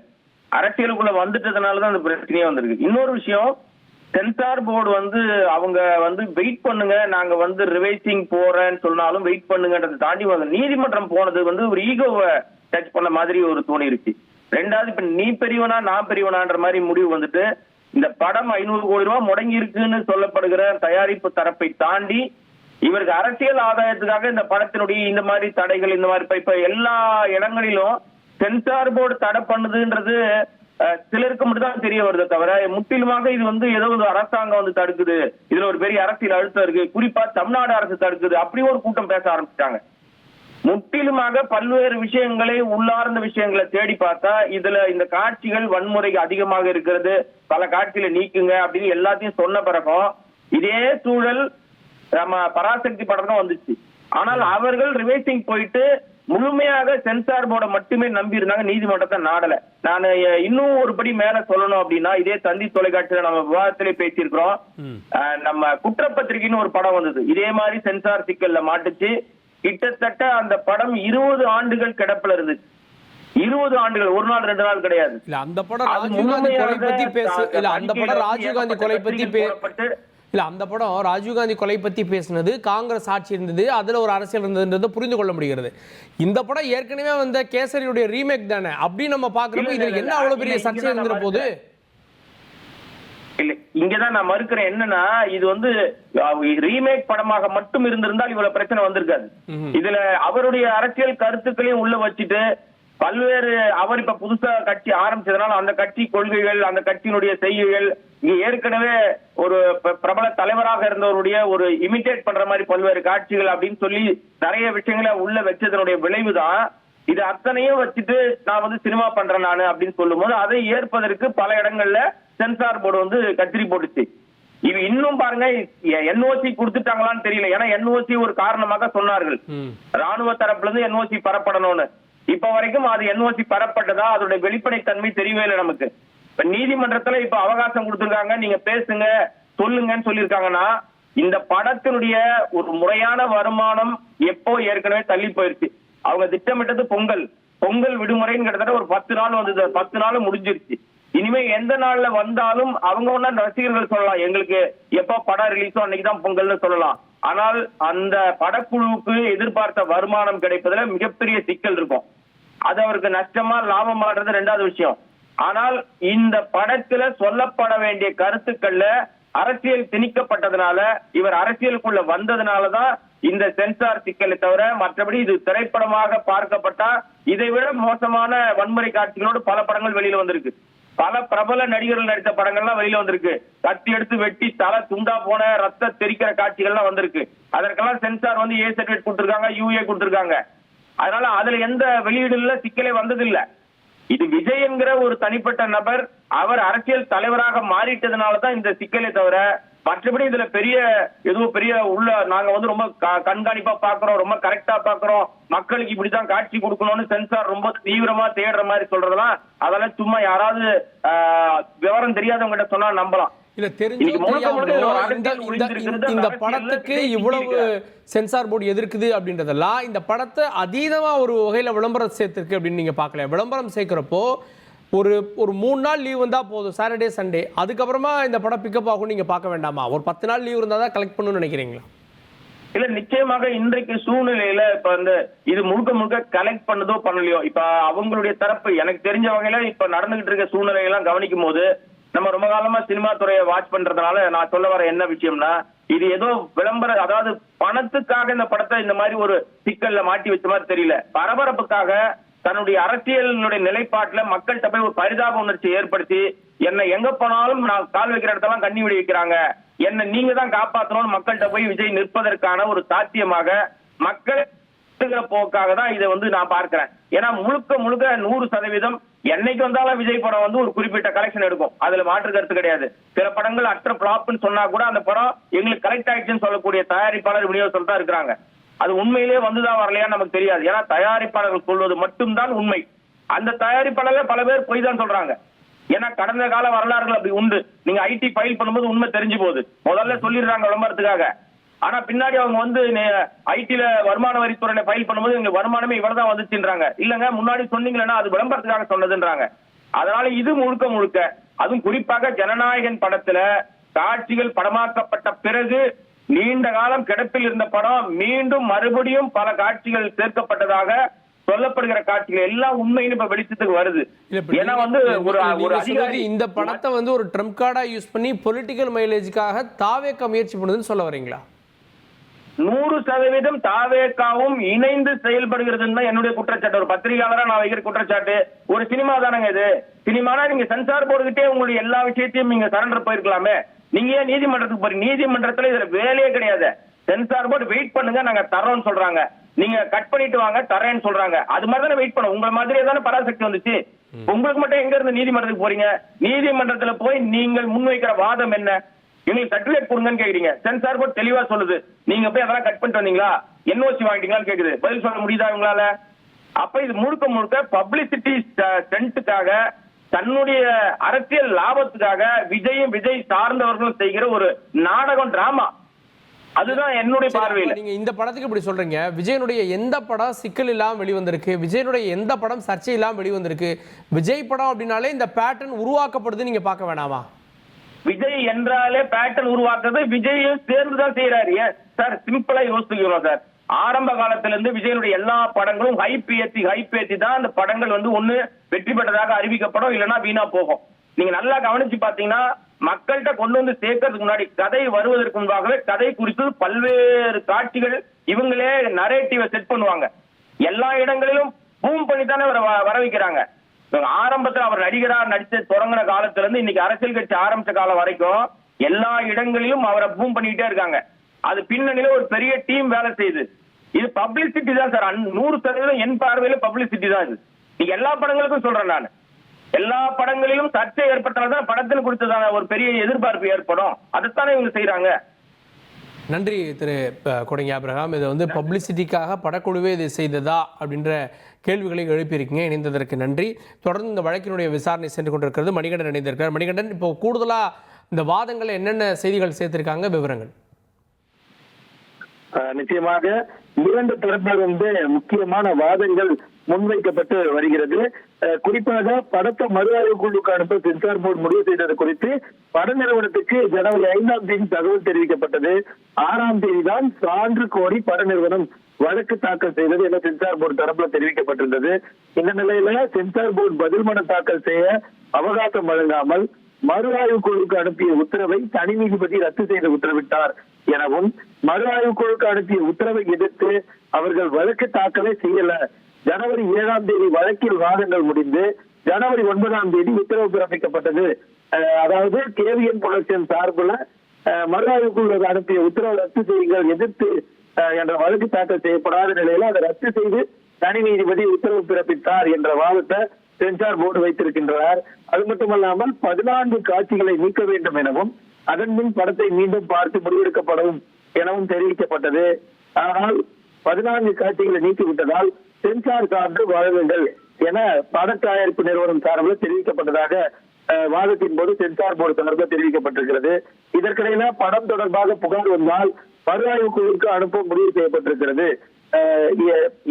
அரசியலுக்குள்ள வந்துட்டதுனாலதான் அந்த பிரச்சனையே வந்திருக்கு. இன்னொரு விஷயம், சென்சார் போர்டு வந்து அவங்க வந்து வெயிட் பண்ணுங்க, நாங்க வந்து ரிவைசிங் போறேன்னு சொன்னாலும் வெயிட் பண்ணுங்கன்றதை தாண்டி நீதிமன்றம் போனது வந்து ஒரு ஈகோவை டச் பண்ண மாதிரி ஒரு தோணிருச்சு. ரெண்டாவது, இப்ப நீ பெரியவனா நான் பெரியவனான்ற மாதிரி முடிவு வந்துட்டு இந்த படம் 500 கோடி ரூபாய் முடங்கி இருக்குன்னு சொல்லப்படுகிற தயாரிப்பு தரப்பை தாண்டி இவருக்கு அரசியல் ஆதாயத்துக்காக இந்த படத்தினுடைய இந்த மாதிரி தடைகள், இந்த மாதிரி இப்ப எல்லா இடங்களிலும் சென்சார் போர்டு தடை பண்ணுதுன்றது சிலருக்கு மட்டும் தான் தெரிய வருது தவிர முற்றிலுமாக இது வந்து ஏதோ ஒரு அரசாங்கம் வந்து தடுக்குது, இதுல ஒரு பெரிய அரசியல் அழுத்தம் இருக்கு, குறிப்பா தமிழ்நாடு அரசு தடுக்குது அப்படி ஒரு கூட்டம் பேச ஆரம்பிச்சிட்டாங்க. முற்றிலுமாக பல்வேறு விஷயங்களை உள்ளார்ந்த விஷயங்களை தேடி பார்த்தா இதுல இந்த காட்சிகள் வன்முறை அதிகமாக இருக்கிறது, பல காட்சிகளை நீக்குங்க அப்படின்னு எல்லாத்தையும் சொன்ன பிறகும் இதே சூழல் நம்ம பராசக்தி படம் தான் வந்துச்சு. ஆனால் அவர்கள் ரிவைசிங் போயிட்டு முழுமையாக சென்சார் போர்டை மட்டுமே நம்பி இருந்தாங்க, நீதிமன்றத்தை நாடல. நான் இன்னும் ஒருபடி மேல சொல்லணும் அப்படின்னா, இதே தந்தி தொலைக்காட்சியில நம்ம விவாதத்திலே பேசியிருக்கிறோம். நம்ம குற்றப்பத்திரிகைன்னு ஒரு படம் வந்தது, இதே மாதிரி சென்சார் சிக்கல்ல மாட்டுச்சு. கிட்டத்தட்ட அந்த படம் 20 ஆண்டுகள் கிடப்பில் இருந்துச்சு. 20 ஆண்டுகள், ஒரு நாள் 2 நாள் கிடையாது. அந்த படம் ராஜீவ்காந்தி கொலை பத்தி பேசுனது காங்கிரஸ் ஆட்சி இருந்தது, அதுல ஒரு அரசியல் இருந்ததுன்றதை புரிந்து கொள்ள முடிகிறது. இந்த படம் ஏற்கனவே வந்த கேசரியுடைய ரீமேக் தானே, அப்படி நம்ம பாக்குறப்ப இதுல என்ன அவ்வளவு பெரிய சர்ச்சை இருந்துற போது? இல்ல, இங்கதான் நான் மறுக்கிறேன். என்னன்னா, இது வந்து ரீமேக் படமாக மட்டும் இருந்திருந்தால் இவ்வளவு பிரச்சனை வந்திருக்காது. இதுல அவருடைய அரசியல் கருத்துக்களையும் உள்ள வச்சுட்டு பல்வேறு, அவர் இப்ப புதுசா கட்சி ஆரம்பிச்சதுனால அந்த கட்சி கொள்கைகள், அந்த கட்சியினுடைய செய்கைகள், இங்க ஏற்கனவே ஒரு பிரபல தலைவராக இருந்தவருடைய ஒரு இமிட்டேட் பண்ற மாதிரி பல்வேறு காட்சிகள் அப்படின்னு சொல்லி நிறைய விஷயங்களை உள்ள வச்சதனுடைய விளைவுதான் இது. அத்தனையும் வச்சுட்டு நான் வந்து சினிமா பண்றேன் நானு அப்படின்னு சொல்லும் போது அதை ஏற்பதற்கு பல இடங்கள்ல சென்சார் போர்டு வந்து கத்திரி போட்டுச்சு. இது இன்னும் பாருங்க, என்ஓசி கொடுத்துட்டாங்களான்னு தெரியல. ஏன்னா என்ஓசி ஒரு காரணமாக சொன்னார்கள், ராணுவ தரப்புல இருந்து என்ஓசி பெறப்படணும்னு. இப்ப வரைக்கும் அது என்ஓசி பெறப்பட்டதா அதோட வெளிப்படைத்தன்மை தெரியவே இல்லை நமக்கு. இப்ப நீதிமன்றத்துல இப்ப அவகாசம் கொடுத்திருக்காங்க, நீங்க பேசுங்க சொல்லுங்கன்னு சொல்லியிருக்காங்கன்னா இந்த படத்தினுடைய ஒரு முறையான வருமானம் எப்போ ஏற்கனவே தள்ளி போயிருச்சு. அவங்க திட்டமிட்டது பொங்கல் விடுமுறைன்னு கிட்டத்தட்ட ஒரு 10 நாள் வந்தது, 10 நாள் முடிஞ்சிருச்சு. இனிமே எந்த நாள்ல வந்தாலும் அவங்க ஒண்ணா ரசிகர்கள் சொல்லலாம், எங்களுக்கு எப்ப படம் ரிலீஸோ அன்னைக்குதான் பொங்கல்னு சொல்லலாம். ஆனால் அந்த படக்குழுவுக்கு எதிர்பார்த்த வருமானம் கிடைப்பதுல மிகப்பெரிய சிக்கல் இருக்கும். அது அவருக்கு நஷ்டமா லாபமாடுறது ரெண்டாவது விஷயம். ஆனால் இந்த படத்துல சொல்லப்பட வேண்டிய கருத்துக்கள்ல அரசியல் திணிக்கப்பட்டதுனால, இவர் அரசியலுக்குள்ள வந்ததுனாலதான் இந்த சென்சார் சிக்கலை தவிர மற்றபடி இது திரைப்படமாக பார்க்கப்பட்டா இதை விட மோசமான வன்முறை காட்சிகளோடு பல படங்கள் வெளியில வந்திருக்கு. பல பிரபல நடிகர்கள் நடித்த படங்கள்லாம் வெளியில வந்திருக்கு. கத்தி எடுத்து வெட்டி தலை துண்டா போன ரத்த தெரிக்கிற காட்சிகள்லாம் வந்திருக்கு. அதற்கெல்லாம் சென்சார் வந்து ஏ சர்டிபிகேட் கொடுத்திருக்காங்க, யூஏ கொடுத்திருக்காங்க. அதனால அதுல எந்த வெளியீடுல சிக்கலே வந்ததில்லை. இது விஜய் என்கிற ஒரு தனிப்பட்ட நபர், அவர் அரசியல் தலைவராக மாறிட்டதுனாலதான் இந்த சிக்கலை தவிர மற்றபடி இதுல பெரிய உள்ள நாங்க வந்து ரொம்ப கண்காணிப்பா பாக்குறோம், ரொம்ப கரெக்டா பாக்குறோம், மக்களுக்கு இப்படிதான் காட்சி கொடுக்கணும்னு சென்சார் ரொம்ப தீவிரமா தேடுற மாதிரி சொல்றதெல்லாம் அதெல்லாம் சும்மா யாராவது விவரம் தெரியாதவங்க கிட்ட சொன்னா நம்பலாம். இல்ல இந்த படத்துக்கு இவ்வளவு சென்சார் போர்டு எதிர்க்குது அப்படின்றதெல்லாம் இந்த படத்தை அதீதமா ஒரு வகையில விளம்பரம் சேர்த்திருக்கு அப்படின்னு நீங்க பாக்கல. விளம்பரம் சேர்க்கிறப்போ ஒரு 3 நாள் லீவ் வந்தா போதும், சாட்டர்டே சண்டே, அதுக்கப்புறமா இந்த படம் பிக்கப் ஆகும் நீங்க பார்க்க வேண்டாமா? ஒரு 10 நாள் லீவ் இருந்தா தான் கலெக்ட் பண்ணணும்னு நினைக்கிறீங்களா? இல்ல, நிச்சயமாக இன்றைக்கு சூழ்நிலையில இப்ப இந்த இது முழுக்க கலெக்ட் பண்ணதோ பண்ணலையோ, இப்ப அவங்களுடைய தரப்பு எனக்கு தெரிஞ்ச வகையில இப்ப நடந்துகிட்டு இருக்க சூழ்நிலையெல்லாம் கவனிக்கும் போது நம்ம ரொம்ப காலமா சினிமா துறையை வாட்ச் பண்றதுனால நான் சொல்ல வர என்ன விஷயம்னா, இது ஏதோ விளம்பர, அதாவது பணத்துக்காக இந்த படத்தை இந்த மாதிரி ஒரு சிக்கல்ல மாட்டி வச்ச மாதிரி தெரியல. பரபரப்புக்காக தன்னுடைய அரசியலினுடைய நிலைப்பாட்டுல மக்கள்கிட்ட போய் ஒரு பரிதாப உணர்ச்சி ஏற்படுத்தி, என்ன எங்க போனாலும் நான் கால் வைக்கிற இடத்தெல்லாம் கண்ணி விடி வைக்கிறாங்க, என்ன நீங்க தான் காப்பாற்றணும்னு மக்கள்கிட்ட போய் விஜய் நிற்பதற்கான ஒரு சாத்தியமாக மக்கள் போக்காக தான் இதை நான் பார்க்கிறேன். ஏன்னா முழுக்க 100% என்னைக்கு வந்தாலும் விஜய் படம் ஒரு குறிப்பிட்ட கலெக்ஷன் எடுக்கும், அதுல மாற்று கருத்து கிடையாது. சில படங்கள் அற்ற பிளாப்னு சொன்னா கூட அந்த படம் எங்களுக்கு கரெக்ட் ஆயிடுச்சுன்னு சொல்லக்கூடிய தயாரிப்பாளர் விநியோகத்தில் தான் இருக்கிறாங்க. அது உண்மையிலேயே வந்துதான் வரலையான்னு நமக்கு தெரியாது. ஏன்னா தயாரிப்பாளர்கள் சொல்வது மட்டும்தான் உண்மை. அந்த தயாரிப்பாளர்கள் பல பேர் பொய் தான் சொல்றாங்க. ஏன்னா கடந்த கால வரலாறுகள் அப்படி உண்டு. நீங்க ஐடி ஃபைல் பண்ணும்போது உண்மை தெரிஞ்சு போகுது. முதல்ல சொல்லிடுறாங்க விளம்பரத்துக்காக, ஆனா பின்னாடி அவங்க ஐடில வருமான வரித்துறையில ஃபைல் பண்ணும்போது எங்க வருமானமே இவ்வளவுதான் வந்துச்சுன்றாங்க. இல்லங்க முன்னாடி சொன்னீங்கன்னா அது விளம்பரத்துக்காக சொன்னதுன்றாங்க. அதனால இது முழுக்க அதுவும் குறிப்பாக ஜனநாயகன் படத்துல காட்சிகள் படமாக்கப்பட்ட பிறகு நீண்ட காலம் கிடப்பில் இருந்த படம் மீண்டும் மறுபடியும் பல காட்சிகள் சேர்க்கப்பட்டதாக சொல்லப்படுகிற காட்சிகள் எல்லாம் உண்மைன்னு இப்ப வெளிச்சத்துக்கு வருது. ஏன்னா ஒரு அதிகாரி இந்த படத்தை ஒரு ட்ரம்ப் கார்டா யூஸ் பண்ணி பொலிட்டிக்கல் மைலேஜுக்காக தாவேக்க முயற்சி பண்ணுதுன்னு சொல்ல வரீங்களா? 100% தாவேக்காவும் இணைந்து செயல்படுகிறதுன்னு தான் என்னுடைய குற்றச்சாட்டு. ஒரு பத்திரிகையாளரா நான் வைக்கிற குற்றச்சாட்டு. ஒரு சினிமா தானங்க இது. சினிமானா நீங்க சென்சார் போர்டுகிட்டே உங்களுடைய எல்லா விஷயத்தையும் நீங்க சரண்டர் போயிருக்கலாமே. நீங்க ஏன் நீதிமன்றத்துக்கு போறீங்க? நீதிமன்றத்துல இதுல வேலையே கிடையாது. சென்சார் போர்டு வெயிட் பண்ணுங்க, நாங்க தரோம்னு சொல்றாங்க. நீங்க கட் பண்ணிட்டு வாங்க தரேன்னு சொல்றாங்க. அது மாதிரி தானே வெயிட் பண்ணும். உங்களை மாதிரியே தானே பராசக்தி வந்துச்சு. உங்களுக்கு மட்டும் எங்க இருந்து நீதிமன்றத்துக்கு போறீங்க? நீதிமன்றத்துல போய் நீங்கள் முன்வைக்கிற வாதம் என்ன? எங்களுக்கு சர்டிபிகேட் கொடுங்கன்னு கேக்குறீங்க. சென்சார் போர்டு தெளிவா சொல்லுது, நீங்க போய் அதெல்லாம் கட் பண்ணிட்டு வந்தீங்களா, என்ஓசி வாங்கிட்டீங்களான்னு கேக்குது. பதில் சொல்ல முடியுதா உங்களால? அப்ப இது முழுக்க பப்ளிசிட்டி ஸ்டண்ட்டுக்காக, தன்னுடைய அரசியல் லாபத்துக்காக விஜயும் விஜய் சார்ந்தவர்களும் செய்கிற ஒரு நாடகம், டிராமா. அதுதான் என்னுடைய பார்வையில். நீங்க இந்த படத்துக்கு இப்படி சொல்றீங்க, விஜயனுடைய எந்த படம் சிக்கல் இல்லாம வெளிவந்திருக்கு, விஜயனுடைய எந்த படம் சர்ச்சை இல்லாம வெளிவந்திருக்கு, விஜய் படம் அப்படின்னாலே இந்த பேட்டர்ன் உருவாக்கப்படுது நீங்க பார்க்க வேணாமா? விஜய் என்றாலே பேட்டர்ன் உருவாக்குறது விஜயும் சேர்ந்துதான் செய்யறாரு. சார் சிம்பிளா யோசிக்கிறோம் சார். ஆரம்ப காலத்துல இருந்து விஜயனுடைய எல்லா படங்களும் ஹைப் ஏத்தி தான் அந்த படங்கள் ஒண்ணு வெற்றி பெற்றதாக அறிவிக்கப்படும், இல்லைன்னா வீணா போகும். நீங்க நல்லா கவனிச்சு பாத்தீங்கன்னா மக்கள்கிட்ட கொண்டு வந்து சேர்க்கறதுக்கு முன்னாடி, கதை வருவதற்கு முன்பாகவே கதை குறித்து பல்வேறு காட்சிகள் இவங்களே நரேட்டிவ செட் பண்ணுவாங்க. எல்லா இடங்களிலும் பூம் பண்ணித்தானே வர வைக்கிறாங்க. ஆரம்பத்தில் அவர் நடிகரா நடிச்ச தொடங்கின காலத்துல இருந்து இன்னைக்கு அரசியல் கட்சி ஆரம்பிச்ச காலம் வரைக்கும் எல்லா இடங்களிலும் அவரை பூம் பண்ணிக்கிட்டே இருக்காங்க. அது பின்னணியில ஒரு பெரிய டீம் வேலை செய்யுது. இது பப்ளிசிட்டி தான் சார். 100% என் பார்வையில பப்ளிசிட்டி தான் இது. நீங்க எல்லா படங்களுக்கும் சொல்றேன் நான். எல்லா படங்களிலும் சர்ச்சை ஏற்பட்டால்தான் படத்தில் குறித்ததான ஒரு பெரிய எதிர்பார்ப்பு ஏற்படும். அதைத்தானே இவங்க செய்யறாங்க. நன்றி திரு கொடங்கி ஆபிரகாம். இதை பப்ளிசிட்டிக்காக படக்குழுவே இதை செய்ததா அப்படின்ற கேள்விகளை எழுப்பியிருக்கீங்க. இணைந்ததற்கு நன்றி. தொடர்ந்து இந்த வழக்கினுடைய விசாரணை சென்று கொண்டிருக்கிறது. மணிகண்டன் இணைந்திருக்கிறார். மணிகண்டன், இப்போ கூடுதலா இந்த வாதங்களை என்னென்ன செய்திகள் சேர்த்திருக்காங்க, விவரங்கள்? நிச்சயமாக 2 தரப்பிலிருந்து முக்கியமான வாதங்கள் முன்வைக்கப்பட்டு வருகிறது. குறிப்பாக படத்தை மறு ஆய்வு குழுக்கு அனுப்ப சென்சார் போர்டு முடிவு செய்தது குறித்து பட நிறுவனத்துக்கு ஜனவரி 5ஆம் தேதி தகவல் தெரிவிக்கப்பட்டது. 6ஆம் தேதி தான் சான்று கோரி பட நிறுவனம் வழக்கு தாக்கல் செய்தது என சென்சார் போர்டு தரப்புல தெரிவிக்கப்பட்டிருந்தது. இந்த நிலையில சென்சார் போர்டு பதில் மனு தாக்கல் செய்ய அவகாசம் வழங்காமல் மறு ஆய்வு குழுக்கு அனுப்பிய உத்தரவை தனி நீதிபதி ரத்து செய்து உத்தரவிட்டார் எனவும், மறு ஆய்வு குழுக்கு அனுப்பிய உத்தரவை எதிர்த்து அவர்கள் வழக்கு தாக்கலே செய்யல. ஜனவரி 7ஆம் தேதி வழக்கில் வாதங்கள் முடிந்து ஜனவரி 9ஆம் தேதி உத்தரவு பிறப்பிக்கப்பட்டது. அதாவது கேவிஎன் புரொடக்ஷன் சார்புல மறு ஆய்வு குழு அனுப்பிய உத்தரவை ரத்து செய்யுங்கள் எதிர்த்து என்ற வழக்கு தாக்கல் செய்யப்படாத நிலையில அதை ரத்து செய்து தனி நீதிபதி உத்தரவு பிறப்பித்தார் என்ற வாதத்தை சென்சார் போர்டு வைத்திருக்கின்றனர். அது மட்டுமல்லாமல் 14 காட்சிகளை நீக்க வேண்டும் எனவும், அதன் பின் படத்தை மீண்டும் பார்த்து முடிவெடுக்கப்படும் எனவும் தெரிவிக்கப்பட்டது. ஆனால் 14 காட்சிகளை நீக்கிவிட்டதால் சென்சார் சார்ந்து வழங்குங்கள் என பட தயாரிப்பு நிறுவனம் சார்பில் தெரிவிக்கப்பட்டதாக வாதத்தின் போது சென்சார் போர்டு சார்பில் தெரிவிக்கப்பட்டிருக்கிறது. இதற்கிடையில படம் தொடர்பாக புகார் வந்தால் மறு ஆய்வு குழுவுக்கு அனுப்ப முடிவு செய்யப்பட்டிருக்கிறது.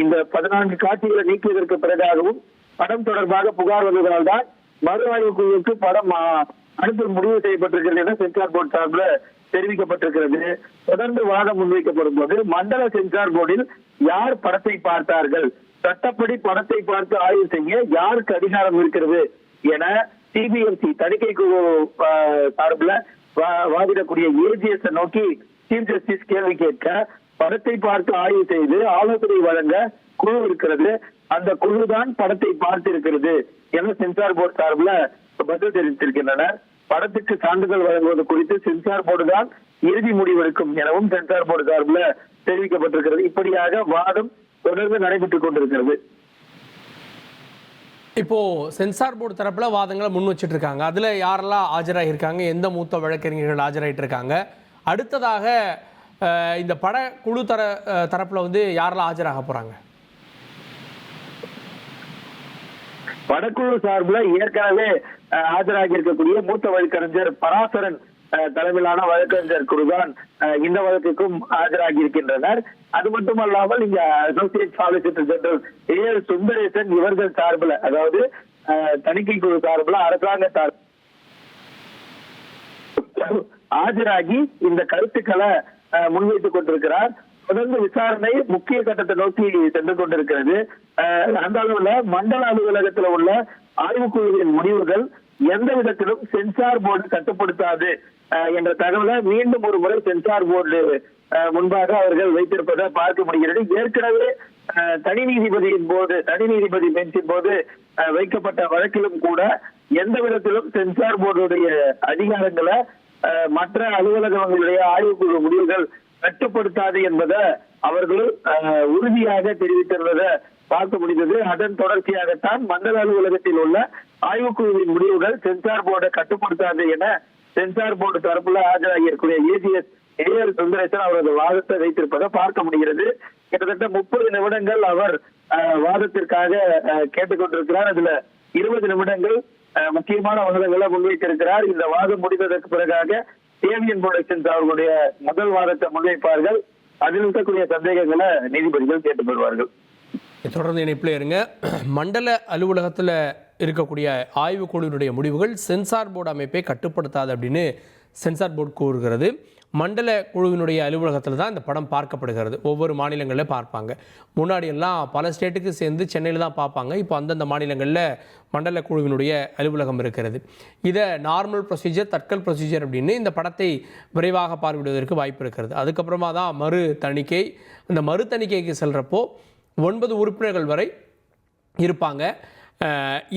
இந்த 14 காட்சிகளை நீக்கியதற்கு பிறகாகவும் படம் தொடர்பாக புகார் வந்ததால் தான் மறு ஆய்வு குழுவுக்கு படம் அனுப்ப முடிவு செய்யப்பட்டிருக்கிறது என சென்சார் போர்டு சார்பில் தெரிவிக்கப்பட்டிருக்கிறது. தொடர்ந்து வாதம் முன்வைக்கப்படும் போது மண்டல சென்சார் போர்டில் யார் படத்தை பார்த்தார்கள், சட்டப்படி படத்தை பார்த்து ஆய்வு செய்ய யாருக்கு அதிகாரம் இருக்கிறது என சிபிஎஸ்இ தணிக்கை குழு சார்பில் வாதிடக்கூடிய ஏஜிஎஸ் நோக்கி சீஃப் ஜஸ்டிஸ் கேள்வி கேட்க, படத்தை பார்த்து ஆய்வு செய்து ஆலோசனை வழங்க குழு இருக்கிறது, அந்த குழு தான் படத்தை பார்த்திருக்கிறது என சென்சார் போர்டு சார்பில் பதில் தெரிவித்திருக்கின்றனர். படத்துக்கு சான்றிதழ் வழங்குவது குறித்து சென்சார் போர்டு தான் இறுதி முடிவெடுக்கும் எனவும் சென்சார் போர்டு சார்பில் தெரிவிக்கப்பட்டிருக்கிறது. இப்படியாக வாதம் தொடர்ந்து நடைபெற்றுக் கொண்டிருக்கிறது. இப்போ சென்சார் போர்டு தரப்புல வாதங்களை முன் வச்சுட்டு இருக்காங்க. அதுல யாரெல்லாம் ஆஜராகியிருக்காங்க, எந்த மூத்த வழக்கறிஞர்கள் ஆஜராகிட்டு இருக்காங்க, அடுத்ததாக இந்த பட குழு தரப்புல வந்து யாரெல்லாம் ஆஜராக போறாங்க? வடக்குழு சார்பில் ஏற்கனவே ஆஜராகி இருக்கக்கூடிய மூத்த வழக்கறிஞர் பராசரன் தலைமையிலான வழக்கறிஞர் குழுதான் இந்த வழக்குக்கும் ஆஜராகி இருக்கின்றனர். அது மட்டுமல்லாமல் இங்க associate solicitor general A L Sundaresan இவர்கள் சார்பில், அதாவது தணிக்கை குழு சார்பில் அரசாங்க ஆஜராகி இந்த கருத்துக்களை முன்வைத்துக் கொண்டிருக்கிறார். தொடர்ந்து விசாரணை முக்கிய கட்டத்தை நோக்கி சென்று கொண்டிருக்கிறது. அந்த அளவுல மண்டல அலுவலகத்தில் உள்ள ஆய்வுக்குழுவின் முடிவுகள் எந்த விதத்திலும் சென்சார் போர்டு கட்டுப்படுத்தாது என்ற தகவலை மீண்டும் ஒரு முறை சென்சார் போர்டு முன்பாக அவர்கள் வைத்திருப்பதை பார்க்க முடிகிறது. ஏற்கனவே தனி நீதிபதி பெஞ்சின் போது வைக்கப்பட்ட வழக்கிலும் கூட எந்த விதத்திலும் சென்சார் போர்டுடைய அதிகாரங்களை மற்ற அலுவலகங்களுடைய ஆய்வுக்குழு முடிவுகள் கட்டுப்படுத்தாது என்பதை அவர்கள் உறுதியாக தெரிவித்திருந்ததை பார்க்க முடிந்தது. அதன் தொடர்ச்சியாகத்தான் மண்டல அலுவலகத்தில் உள்ள ஆய்வுக்குழுவின் முடிவுகள் சென்சார் போர்டை கட்டுப்படுத்தாது என சென்சார் போர்டு தரப்புல ஆஜராகியிருக்கூடிய ஏஜிஎஸ் ஏஎல் சுந்தரேசன் அவரது வாதத்தை வைத்திருப்பதை பார்க்க முடிகிறது. கிட்டத்தட்ட 30 நிமிடங்கள் அவர் வாதத்திற்காக கேட்டுக்கொண்டிருக்கிறார். அதுல 20 நிமிடங்கள் முக்கியமான வாதங்களை முன்வைத்திருக்கிறார். இந்த வாதம் முடிந்ததற்கு பிறகாக ஏவிஎன் புரொடக்ஷன்ஸ் அவர்களுடைய முதல் வாதத்தை முன்வைப்பார்கள். அதில் இருக்கக்கூடிய சந்தேகங்களை நீதிபதிகள் கேட்டுக் கொள்வார்கள். தொடர்ந்து இணைப்பில் இருங்க. மண்டல அலுவலகத்தில் இருக்கக்கூடிய ஆய்வுக்குழுவினுடைய முடிவுகள் சென்சார் போர்டு அமைப்பை கட்டுப்படுத்தாது அப்படின்னு சென்சார் போர்டு கூறுகிறது. மண்டல குழுவினுடைய அலுவலகத்தில் தான் இந்த படம் பார்க்கப்படுகிறது. ஒவ்வொரு மாநிலங்களில் பார்ப்பாங்க. முன்னாடியெல்லாம் பல ஸ்டேட்டுக்கு சேர்ந்து சென்னையில் தான் பார்ப்பாங்க. இப்போ அந்தந்த மாநிலங்களில் மண்டல குழுவினுடைய அலுவலகம் இருக்கிறது. இதை நார்மல் ப்ரொசீஜர், தட்கல் ப்ரொசீஜர் அப்படின்னு இந்த படத்தை விரைவாக பார்வையிடுவதற்கு வாய்ப்பு இருக்கிறது. அதுக்கப்புறமா தான் மறு தணிக்கை. அந்த மறு தணிக்கைக்கு செல்கிறப்போ 9 உறுப்பினர்கள் வரை இருப்பாங்க.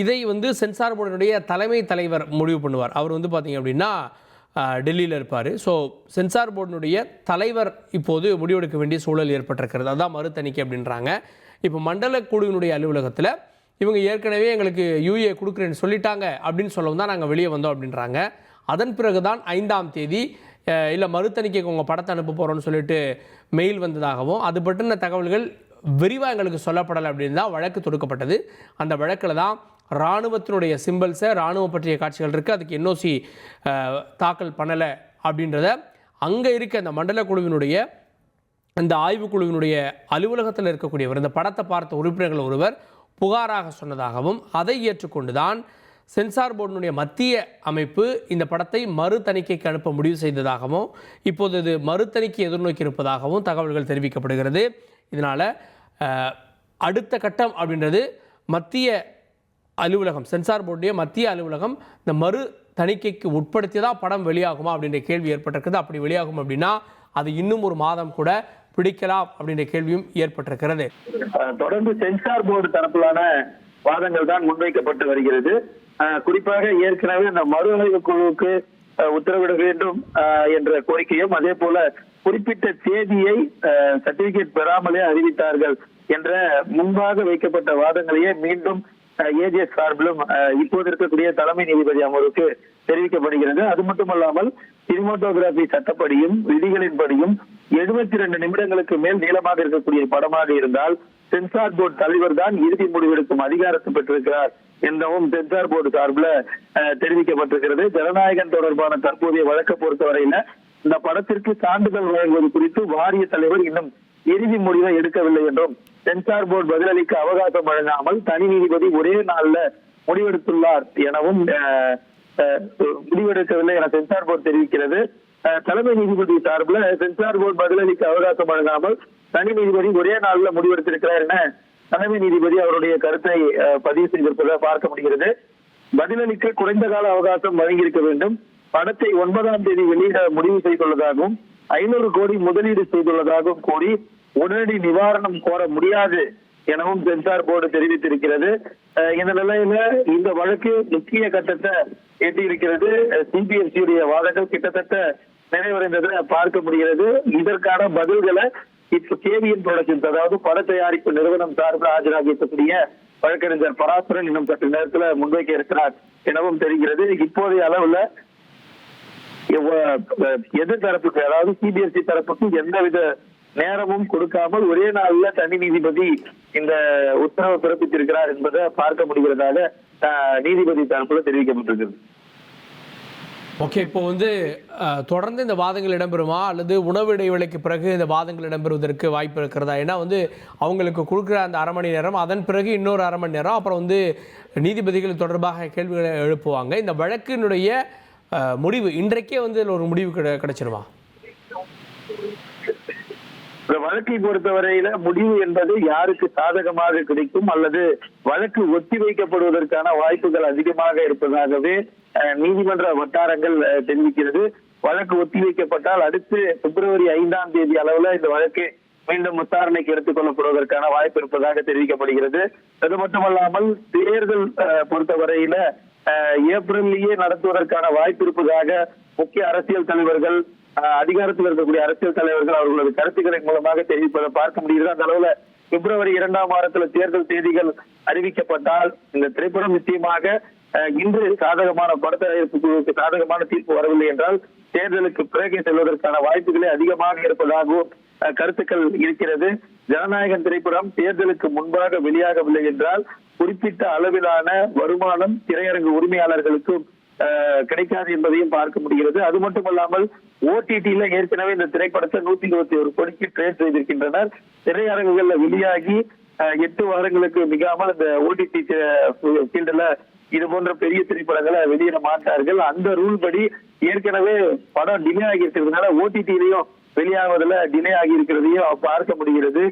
இதை வந்து சென்சார் போர்டினுடைய தலைவர் முடிவு பண்ணுவார். அவர் வந்து பார்த்திங்க அப்படின்னா டெல்லியில் இருப்பார். ஸோ சென்சார் போர்டினுடைய தலைவர் இப்போது முடிவெடுக்க வேண்டிய சூழல் ஏற்பட்டிருக்கிறது. அதுதான் மறு தணிக்கை அப்படின்றாங்க. இப்போ மண்டல குழுவினுடைய அலுவலகத்தில் இவங்க ஏற்கனவே எங்களுக்கு யூஏ கொடுக்குறேன்னு சொல்லிட்டாங்க அப்படின்னு சொல்லவும் தான் நாங்கள் வெளியே வந்தோம் அப்படின்றாங்க. அதன் பிறகு தான் 5ஆம் தேதி இல்லை மறு தணிக்கைக்கு உங்கள் படத்தை அனுப்ப போகிறோன்னு சொல்லிட்டு மெயில் வந்ததாகவும் அது பற்றின தகவல்கள் விரிவாக எங்களுக்கு சொல்லப்படலை அப்படின்னு தான் வழக்கு தொடுக்கப்பட்டது. அந்த வழக்கில் தான் இராணுவத்தினுடைய சிம்பிள்ஸை, இராணுவம் பற்றிய காட்சிகள் இருக்குது, அதுக்கு என்ஓசி தாக்கல் பண்ணலை அப்படின்றத அங்கே இருக்க அந்த மண்டல குழுவினுடைய அந்த ஆய்வுக்குழுவினுடைய அலுவலகத்தில் இருக்கக்கூடியவர், இந்த படத்தை பார்த்த உறுப்பினர்கள் ஒருவர் புகாராக சொன்னதாகவும் அதை ஏற்றுக்கொண்டு தான் சென்சார் போர்டினுடைய மத்திய அமைப்பு இந்த படத்தை மறு தணிக்கைக்கு அனுப்ப முடிவு செய்ததாகவும் இப்போது இது மறு தணிக்கை எதிர்நோக்கி இருப்பதாகவும் தகவல்கள் தெரிவிக்கப்படுகிறது. இதனால் அடுத்த கட்டம் அப்படின்றது மத்திய அலுவலகம், சென்சார் போர்டுடைய மத்திய அலுவலகம் இந்த மறு தணிக்கைக்கு உட்படுத்தி தான் படம் வெளியாகுமா அப்படின்ற கேள்வி ஏற்பட்டிருக்குது. அப்படி வெளியாகும் அப்படின்னா அது இன்னும் ஒரு மாதம் கூட பிடிக்கலாம் அப்படின்ற கேள்வியும் ஏற்பட்டிருக்கிறது. தொடர்ந்து சென்சார் போர்டு தரப்பிலான வாதங்கள் தான் முன்வைக்கப்பட்டு வருகிறது. குறிப்பாக ஏற்கனவே இந்த மறு ஆய்வு குழுவுக்கு உத்தரவிட வேண்டும் என்ற கோரிக்கையும், அதே போல குறிப்பிட்ட தேதியை சர்டிபிகேட் பெறாமலே அறிவித்தார்கள் என்ற முன்பாக வைக்கப்பட்ட வாதங்களையே மீண்டும் ஏஜிஎஸ் சார்பிலும் இப்போது இருக்கக்கூடிய தலைமை நீதிபதி அமர்வுக்கு தெரிவிக்கப்படுகிறது. அது மட்டுமல்லாமல் சினிமாட்டோகிராபி சட்டப்படியும் விதிகளின்படியும் 72 நிமிடங்களுக்கு மேல் நீளமாக இருக்கக்கூடிய படமாக இருந்தால் சென்சார் போர்டு தலைவர் தான் இறுதி முடிவெடுக்கும் அதிகாரத்தை பெற்றிருக்கிறார் எனவும் சென்சார் போர்டு சார்பில் தெரிவிக்கப்பட்டிருக்கிறது. ஜனநாயகம் தொடர்பான தற்போதைய வழக்கை பொறுத்தவரையில இந்த படத்திற்கு சான்றிதழ் வழங்குவது குறித்து வாரிய தலைவர் இன்னும் இறுதி முடிவை எடுக்கவில்லை என்றும் சென்சார் போர்டு பதிலளிக்க அவகாசம் வழங்காமல் தனி நீதிபதி ஒரே நாள்ல முடிவெடுத்துள்ளார் எனவும் முடிவெடுக்கவில்லை என சென்சார் போர்டு தெரிவிக்கிறது. தலைமை நீதிபதி சார்பில் சென்சார் போர்டு பதிலளிக்க அவகாசம் வழங்காமல் தனி நீதிபதி ஒரே நாள்ல முடிவெடுத்திருக்கிறார் என தலைமை நீதிபதி அவருடைய கருத்தை பதிவு செய்திருப்பதை பார்க்க முடிகிறது. பதிலளிக்க குறைந்த கால அவகாசம் வழங்கியிருக்க வேண்டும். படத்தை 9ஆம் தேதி வெளியிட முடிவு செய்துள்ளதாகவும் 500 கோடி முதலீடு செய்துள்ளதாகவும் கூறி உடனடி நிவாரணம் கோர முடியாது எனவும் சென்சார் போர்டு தெரிவித்திருக்கிறது. இந்த நிலையில இந்த வழக்கு முக்கிய கட்டத்தை எட்டியிருக்கிறது. சிபிஎஸ்சியுடைய வாதங்கள் கிட்டத்தட்ட நிறைவடைந்ததை பார்க்க முடிகிறது. இதற்கான பதில்களை இப்ப கேவிஎன் புரொடக்ஷன்ஸ், அதாவது பட தயாரிப்பு நிறுவனம் சார்பில் ஆஜராகக்கூடிய வழக்கறிஞர் பராசரன் இன்னும் சற்று நேரத்துல முன்வைக்க இருக்கிறார் எனவும் தெரிகிறது. இப்போதைய அளவுல எதிர்தரப்புக்கு, அதாவது சிபிஎஸ்சி தரப்புக்கு எந்தவித நேரமும் கொடுக்காமல் ஒரே நாள்ல தனி நீதிபதி இந்த உத்தரவை பிறப்பித்திருக்கிறார் என்பதை பார்க்க முடிகிறதாக நீதிபதி தரப்புல தெரிவிக்கப்பட்டிருக்கிறது. ஓகே, இப்போ தொடர்ந்து இந்த வாதங்கள் இடம்பெறுமா அல்லது உணவு இடைவேளைக்கு பிறகு இந்த வாதங்கள் இடம்பெறுவதற்கு வாய்ப்பு இருக்கிறதா? ஏன்னா அவங்களுக்கு கொடுக்குற அந்த அரை மணி நேரம், அதன் பிறகு இன்னொரு அரை மணி நேரம், அப்புறம் நீதிபதிகள் தொடர்பாக கேள்விகளை எழுப்புவாங்க. இந்த வழக்கினுடைய முடிவு இன்றைக்கே இதில் ஒரு முடிவு கிடைச்சிருமா? இந்த வழக்கை பொறுத்தவரையில முடிவு என்பது யாருக்கு சாதகமாக கிடைக்கும் அல்லது வழக்கு ஒத்திவைக்கப்படுவதற்கான வாய்ப்புகள் அதிகமாக இருப்பதாகவே நீதிமன்ற வட்டாரங்கள் தெரிவிக்கிறது. வழக்கு ஒத்திவைக்கப்பட்டால் அடுத்து பிப்ரவரி 5ஆம் தேதி அளவுல இந்த வழக்கு மீண்டும் விசாரணைக்கு எடுத்துக் கொள்ளப்படுவதற்கான வாய்ப்பு இருப்பதாக தெரிவிக்கப்படுகிறது. அது மட்டுமல்லாமல் தேர்தல் பொறுத்தவரையில ஏப்ரல்லேயே நடத்துவதற்கான வாய்ப்பு இருப்பதாக முக்கிய அரசியல் தலைவர்கள், அதிகாரத்தில் இருக்கக்கூடிய அரசியல் தலைவர்கள் அவர்களது கருத்துக்களின் மூலமாக தெரிவிப்பதை பார்க்க முடிகிறது. அந்த அளவுல பிப்ரவரி 2ஆம் வாரத்துல தேர்தல் தேதிகள் அறிவிக்கப்பட்டால் இந்த திரைப்படம் நிச்சயமாக இன்று சாதகமான பட தயாரிப்பு குழுவுக்கு சாதகமான தீர்ப்பு வரவில்லை என்றால் தேர்தலுக்கு பிறகு செல்வதற்கான வாய்ப்புகளே அதிகமாக இருப்பதாகவும் கருத்துக்கள் இருக்கிறது. ஜனநாயகன் திரைப்படம் தேர்தலுக்கு முன்பாக வெளியாகவில்லை என்றால் குறிப்பிட்ட அளவிலான வருமானம் திரையரங்கு உரிமையாளர்களுக்கும் கிடைக்காது என்பதையும் பார்க்க முடிகிறது. அது மட்டுமல்லாமல் ஓடிடியில ஏற்கனவே இந்த திரைப்படத்தை 121 கோடிக்கு ட்ரேட் செய்திருக்கின்றனர். திரையரங்குகள்ல வெளியாகி 8 வாரங்களுக்கு மிகாமல் இந்த ஓடிடி ஃபீல்டுல இது போன்ற பெரிய திரைப்படங்களை வெளியிட மாட்டார்கள். அந்த ரூல் படி ஏற்கனவே படம் டிலே ஆகி இருக்கிறதுனால ஓடிடியிலையும் வெளியாகுவதில் டிலே ஆகி இருக்கிறதையும் பார்க்க முடிகிறது.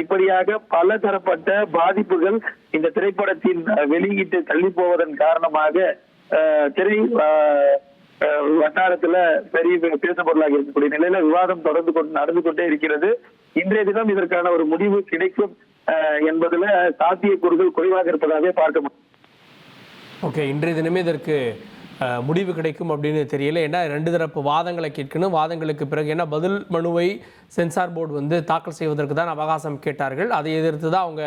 இப்படியாக பல தரப்பட்ட பாதிப்புகள் இந்த திரைப்படத்தின் வெளியீட்டு தள்ளி போவதன் காரணமாக திரை வட்டாரத்துல பெரிய பேச பொருளாக இருக்கக்கூடிய நிலையில விவாதம் நடந்து கொண்டே இருக்கிறது. இன்றைய தினம் இதற்கான ஒரு முடிவு கிடைக்கும் என்பதுல சாத்தியக்கூறுகள் குறைவாக இருப்பதாகவே பார்க்க முடியும். ஓகே, இன்றைய தினமே இதற்கு முடிவு கிடைக்கும் அப்படின்னு தெரியல. ஏன்னா 2 தரப்பு வாதங்களை கேட்கணும். வாதங்களுக்கு பிறகு ஏன்னா பதில் மனுவை சென்சார் போர்டு தாக்கல் செய்வதற்கு தான் அவகாசம் கேட்டார்கள். அதை எதிர்த்து தான் அவங்க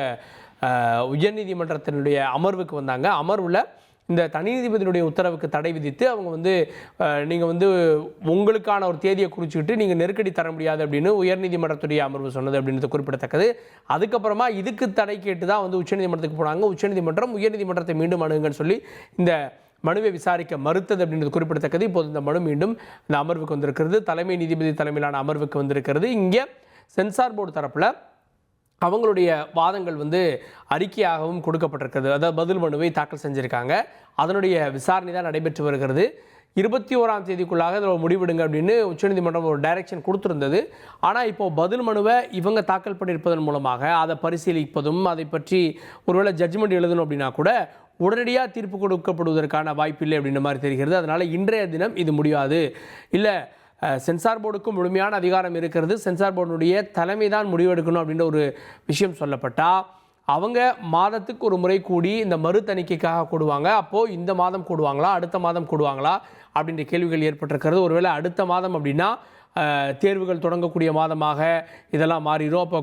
உயர்நீதிமன்றத்தினுடைய அமர்வுக்கு வந்தாங்க. அமர்வில் இந்த தனி நீதிபதியினுடைய உத்தரவுக்கு தடை விதித்து அவங்க நீங்கள் உங்களுக்கான ஒரு தேதியை குறிச்சுக்கிட்டு நீங்கள் நெருக்கடி தர முடியாது அப்படின்னு உயர்நீதிமன்றத்துடைய அமர்வு சொன்னது அப்படின்றது குறிப்பிடத்தக்கது. அதுக்கப்புறமா இதுக்கு தடை கேட்டு தான் உச்சநீதிமன்றத்துக்கு போனாங்க. உச்சநீதிமன்றம் உயர்நீதிமன்றத்தை மீண்டும் அணுகுங்கன்னு சொல்லி இந்த மனுவை விசாரிக்க மறுத்தது அப்படின்றது குறிப்பிடத்தக்கது. இப்போது இந்த மனு மீண்டும் இந்த அமர்வுக்கு வந்திருக்கிறது. தலைமை நீதிபதி தலைமையிலான அமர்வுக்கு வந்திருக்கிறது. இங்கே சென்சார் போர்டு தரப்பில் அவங்களுடைய வாதங்கள் அறிக்கையாகவும் கொடுக்கப்பட்டிருக்கிறது. அதாவது பதில் மனுவை தாக்கல் செஞ்சுருக்காங்க. அதனுடைய விசாரணை தான் நடைபெற்று வருகிறது. 21ஆம் தேதிக்குள்ளாக இதில் முடிவெடுங்க அப்படின்னு உச்சநீதிமன்றம் ஒரு டைரக்ஷன் கொடுத்துருந்தது. ஆனால் இப்போது பதில் மனுவை இவங்க தாக்கல் பண்ணியிருப்பதன் மூலமாக அதை பரிசீலிப்பதும் அதை பற்றி ஒருவேளை ஜட்ஜ்மெண்ட் எழுதணும் அப்படின்னா கூட உடனடியாக தீர்ப்பு கொடுக்கப்படுவதற்கான வாய்ப்பில்லை அப்படின்ற மாதிரி தெரிகிறது. அதனால் இன்றைய தினம் இது முடியாது. இல்லை, சென்சார் போர்டுக்கும் முழுமையான அதிகாரம் இருக்கிறது, சென்சார் போர்டுடைய தலைமை தான் முடிவெடுக்கணும் அப்படின்ற ஒரு விஷயம் சொல்லப்பட்டால் அவங்க மாதத்துக்கு ஒரு முறை கூடி இந்த மறு தணிக்கைக்காக கூடுவாங்க. அப்போது இந்த மாதம் கூடுவாங்களா, அடுத்த மாதம் கூடுவாங்களா அப்படின்ற கேள்விகள் ஏற்பட்டிருக்கிறது. ஒருவேளை அடுத்த மாதம் அப்படின்னா தேர்வுகள் தொடங்கக்கூடிய மாதமாக இதெல்லாம் மாறிடும். அப்போ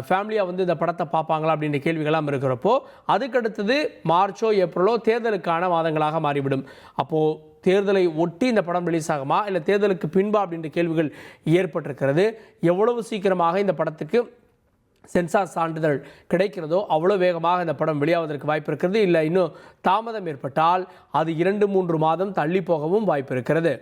ஃபேமிலியாக இந்த படத்தை பார்ப்பாங்களா அப்படின்ற கேள்விகள்லாம் இருக்கிறப்போ அதுக்கடுத்தது மார்ச்சோ ஏப்ரலோ தேர்தலுக்கான மாதங்களாக மாறிவிடும். அப்போது தேர்தலை ஒட்டி இந்த படம் ரிலீஸ் ஆகுமா இல்லை தேர்தலுக்கு பின்பா அப்படின்ற கேள்விகள் ஏற்பட்டிருக்கிறது. எவ்வளவு சீக்கிரமாக இந்த படத்துக்கு சென்சார் சான்றிதழ் கிடைக்கிறதோ அவ்வளோ வேகமாக இந்த படம் வெளியாவதற்கு வாய்ப்பு இருக்கிறது. இல்லை இன்னும் தாமதம் ஏற்பட்டால் அது 2-3 மாதம் தள்ளி போகவும் வாய்ப்பு இருக்கிறது.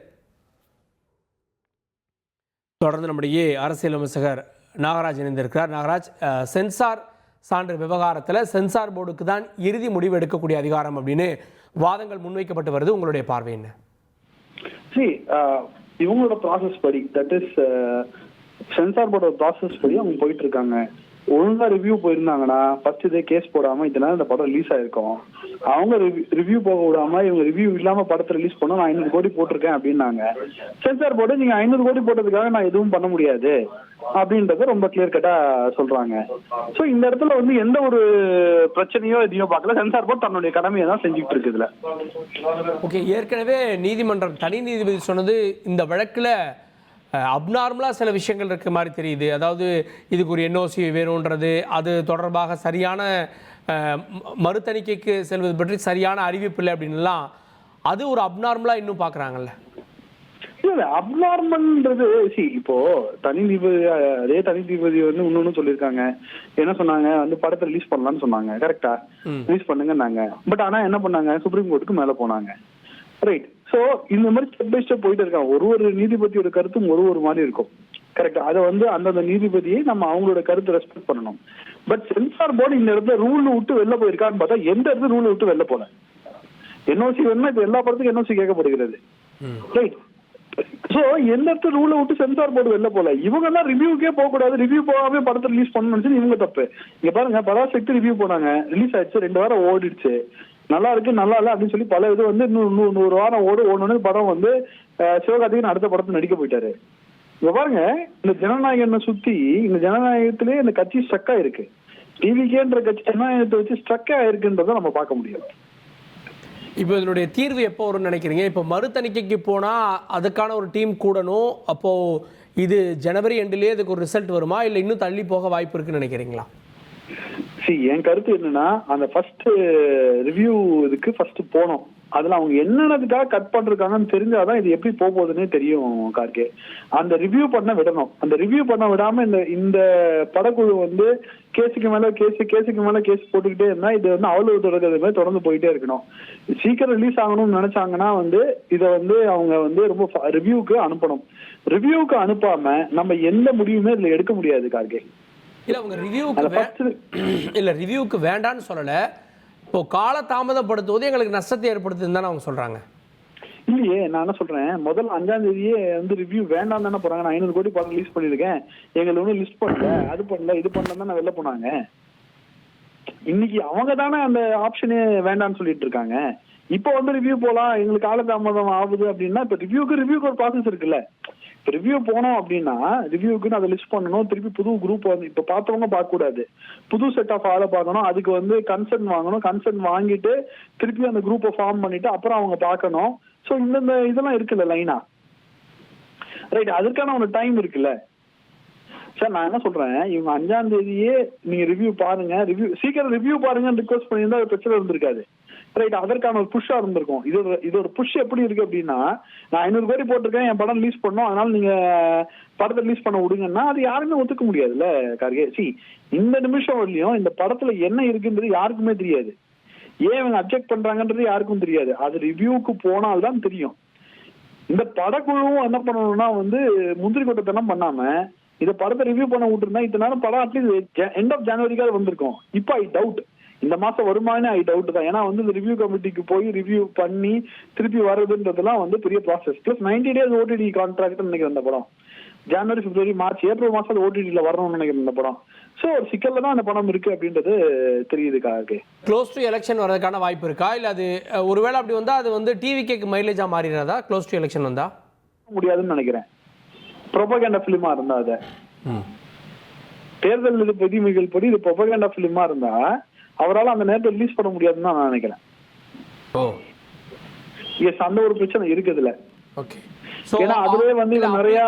தொடர்ந்து நம்முடைய அரசியல் விமர்சகர் நாகராஜ் இணைந்திருக்கிறார். நாகராஜ், சென்சார் சான்று விவகாரத்தில் சென்சார் போர்டுக்கு தான் இறுதி முடிவு எடுக்கக்கூடிய அதிகாரம் அப்படின்னு வாதங்கள் முன்வைக்கப்பட்டு வருது. உங்களுடைய பார்வை என்ன? இவங்களோட ப்ராசஸ் படி, தட் இஸ் சென்சார் போர்டோட ப்ராசஸ் படி அவங்க போயிட்டு இருக்காங்க. ஒழுங்கா ரிவ்யூ போயிருந்தாங்கன்னா ஃபர்ஸ்ட் இதே கேஸ் போடாம இதனால இந்த படம் ரிலீஸ் ஆயிருக்கும். அவங்க ரிவ்யூ போக விடாம இவங்க ரிவ்யூ இல்லாம படத்தை ரிலீஸ் பண்ண நான் 500 கோடி போட்டிருக்கேன் அப்படின்னாங்க. சென்சார் போர்டு நீங்க 500 கோடி போட்டதுக்காக நான் எதுவும் பண்ண முடியாது அப்படின்றத ரொம்ப கிளியர் கட்டா சொல்றாங்க. சோ இந்த இடத்துல வந்து எந்த ஒரு பிரச்சனையோ எதையோ பார்க்கல, சென்சார் போர்டு தன்னுடைய கடமையை தான் செஞ்சுட்டு இருக்கு இதுல. ஓகே, ஏற்கனவே நீதிமன்றம் தனி நீதிபதி சொன்னது இந்த வழக்கில் அப்நார்மலாக சில விஷயங்கள் இருக்க மாதிரி தெரியுது. அதாவது இதுக்கு ஒரு என்ஓசி வேணுன்றது, அது தொடர்பாக சரியான மறுதணிக்கைக்கு செல்வது பற்றி சரியான அறிவிப்பு இல்லை அப்படின்லாம், அது ஒரு அப்நார்மலாக இன்னும் பார்க்குறாங்கல்ல. இல்ல அப்நார்மல்ன்றது இப்போ தனி நீதிபதி, அதே தனி நீதிபதி வந்து இன்னொன்னு சொல்லியிருக்காங்க. என்ன சொன்னாங்க, வந்து படத்தை ரிலீஸ் பண்ணலாம்னு சொன்னாங்க. கரெக்டா, ரிலீஸ் பண்ணுங்கன்னாங்க. பட் ஆனா என்ன பண்ணாங்க, சுப்ரீம் கோர்ட்டுக்கு மேல போனாங்க. ரைட். சோ இந்த மாதிரி ஸ்டெப் பை ஸ்டெப் போயிட்டு இருக்காங்க. ஒரு நீதிபதியோட கருத்தும் ஒரு மாதிரி இருக்கும். கரெக்டா, அதை வந்து அந்தந்த நீதிபதியை நம்ம அவங்களோட கருத்தை ரெஸ்பெக்ட் பண்ணணும். பட் சென்சார் போர்டு இந்த இடத்துல ரூல் விட்டு வெளில போயிருக்கான்னு பார்த்தா எந்த இடத்துல ரூல் விட்டு வெளில போல. என்ஓசி வேணும்னா இப்ப எல்லா படத்துக்கும் என்ஓசி கேட்கப்படுகிறது. ரைட். சோ எந்த இடத்துல ரூலை விட்டு சென்சார் போர்டு வெளில போல. இவங்க எல்லாம் ரிவ்யூக்கே போக கூடாது, ரிவ்யூ போகாம படத்தை ரிலீஸ் பண்ணணும்னு இவங்க தப்பு. இங்க பாருங்க, பராசக்தி ரிவ்யூ போனாங்க, ரிலீஸ் ஆயிடுச்சு, 2 வாரம் ஓடிடுச்சு, நல்லா இருக்கு நல்லா இல்ல அப்படின்னு சொல்லி பல இது வந்து 100 வாரம் ஓடணும்னு படம் வந்து சிவகார்த்திகேயன் அடுத்த படத்தை நடிக்க போயிட்டாரு. இங்க பாருங்க, இந்த ஜனநாயகனை சுத்தி இந்த ஜனநாயகத்திலே இந்த கட்சி ஸ்ட்ரக் ஆயிருக்கு. டிவிகேன்ற கட்சி ஜனநாயகத்தை வச்சு ஸ்ட்ரக் ஆயிருக்குன்றதை நம்ம பார்க்க முடியும். இப்போ இதனுடைய தீர்வு எப்போ வரும்னு நினைக்கிறீங்க? இப்போ மறுதணிக்கைக்கு போனால் அதுக்கான ஒரு டீம் கூடணும். அப்போது இது ஜனவரி எண்டுலேயே இதுக்கு ஒரு ரிசல்ட் வருமா, இல்லை இன்னும் தள்ளி போக வாய்ப்பு இருக்குன்னு நினைக்கிறீங்களா? என் கருத்து என்னன்னா, அந்த ஃபர்ஸ்ட் ரிவ்யூ இதுக்கு ஃபர்ஸ்ட் போனோம். அதுல அவங்க என்னென்னதுக்காக கட் பண்றாங்கன்னு தெரிஞ்சாதான் இது எப்படி போகுதுன்னே தெரியும். கார்கே அந்த ரிவ்யூ பண்ண விடணும். அந்த ரிவ்யூ பண்ண விடாம இந்த படக்குழு வந்து கேஸுக்கு மேல கேஸ் போட்டுக்கிட்டே இருந்தா இது வந்து அவ்வளவு தொடர்றது தொடர்ந்து போயிட்டே இருக்கணும். சீக்கிரம் ரிலீஸ் ஆகணும்னு நினைச்சாங்கன்னா வந்து இதை வந்து அவங்க வந்து ரொம்ப ரிவ்யூக்கு அனுப்பணும். ரிவ்யூக்கு அனுப்பாம நம்ம எந்த முடிவுமே இதுல எடுக்க முடியாது கார்கே. இல்லை அவங்க ரிவ்யூக்கு வேண்டான்னு சொல்லலை, இப்போ கால தாமதப்படுத்துவது எங்களுக்கு நஷ்டத்தை ஏற்படுத்துதுன்னு தானே அவங்க சொல்றாங்க. இல்லையே, நான் என்ன சொல்றேன், முதல்ல 5ஆம் தேதியே வந்து ரிவ்யூ வேண்டாம் தானே போறாங்க. நான் 500 கோடி படம் ரிலீஸ் பண்ணிருக்கேன், எங்களுக்கு ஒன்றும் லிஸ்ட் பண்ணல, அது பண்ணல இது பண்ணல தான் வெளில போனாங்க. இன்னைக்கு அவங்க தானே அந்த ஆப்ஷனே வேண்டாம்னு சொல்லிட்டு இருக்காங்க. இப்போ வந்து ரிவ்யூ போலாம், எங்களுக்கு காலதாமதம் ஆகுது அப்படின்னா இப்ப ரிவ்யூக்கு ஒரு ப்ராசஸ் இருக்குல்ல. இப்போ ரிவ்யூ போனோம் அப்படின்னா ரிவ்யூக்குன்னு அதை லிஸ்ட் பண்ணணும். திருப்பி புது குரூப் வந்து இப்போ பார்த்தவங்க பார்க்க கூடாது, புது செட் ஆஃப் ஆளை பார்க்கணும். அதுக்கு வந்து கன்சென்ட் வாங்கணும். கன்சென்ட் வாங்கிட்டு திருப்பி அந்த குரூப்பை ஃபார்ம் பண்ணிட்டு அப்புறம் அவங்க பார்க்கணும். ஸோ இந்த இதெல்லாம் இருக்குல்ல லைனா. ரைட், அதுக்கான ஒரு டைம் இருக்குல்ல சார். நான் என்ன சொல்றேன், இவங்க 5ஆம் தேதியே நீங்க ரிவ்யூ பாருங்க, சீக்கிரம் ரிவ்யூ பாருங்கன்னு ரிக்வஸ்ட் பண்ணியிருந்தா பிரச்சனை இருந்திருக்காது. ரைட், அதற்கான ஒரு புஷ்ஷா இருந்திருக்கும். இது ஒரு புஷ் எப்படி இருக்கு அப்படின்னா, நான் 500 கோடி போட்டிருக்கேன், என் படம் ரிலீஸ் பண்ணோம், அதனால நீங்க படத்தை ரிலீஸ் பண்ண விடுங்கன்னா அது யாருமே ஒத்துக்க முடியாதுல்ல கார்கே. இந்த நிமிஷம் வரலையும் இந்த படத்துல என்ன இருக்குன்றது யாருக்குமே தெரியாது. ஏன் இவங்க அப்செக்ட் பண்றாங்கன்றது யாருக்கும் தெரியாது. அது ரிவ்யூக்கு போனால்தான் தெரியும். இந்த படக்குழுவும் என்ன பண்ணணும்னா வந்து முந்திரி கொட்டத்தனம் பண்ணாம இந்த படத்தை ரிவ்யூ பண்ண விட்டுருந்தா இத்தனை படம் அட்லீஸ்ட் எண்ட் ஆஃப் ஜனவரிக்காவது வந்திருக்கும். இப்போ ஐ டவுட் இந்த மாசம் வருமானே ஐ டவுட் தான். ஏன்னா வந்து இந்த ரிவ்யூ கமிட்டிக்கு போய் ரிவ்யூ பண்ணி திருப்பி வர்றதுன்றதுலாம் வந்து பெரிய process. Plus 90 days OTT contract நினைக்கிறேன் இந்த படம். ஜனவரி, பிப்ரவரி, மார்ச், ஏப்ரல் மாசம் அது ஓடிடியில் வரணும்னு நினைக்கிறேன் இந்த படம். ஸோ ஒரு சிக்கல்ல தான் அந்த படம் இருக்கு அப்படின்றது தெரியுதுக்காக. க்ளோஸ் டு எலெக்ஷன் வரதுக்கான வாய்ப்பு இருக்கா, இல்லை அது ஒருவேளை அப்படி வந்தா அது வந்து டிவிகேக்கு மைலேஜா மாறிடுறதா? க்ளோஸ் டு எலெக்ஷன் வந்தா முடியாதுன்னு நினைக்கிறேன். ப்ரொபகண்டா ஃபிலிமா இருந்தா அது தேர்தல் இது விதிமுறைகள் படி இது ப்ரொபகண்டா ஃபிலிமா இருந்தா அவரால் அந்த நேரத்தை ரிலீஸ் பண்ண முடியாதுன்னு தான் நான் நினைக்கிறேன். எஸ், அந்த ஒரு பிரச்சனை இருக்குதுல. ஓகே, ஏன்னா அதுவே வந்து நிறைய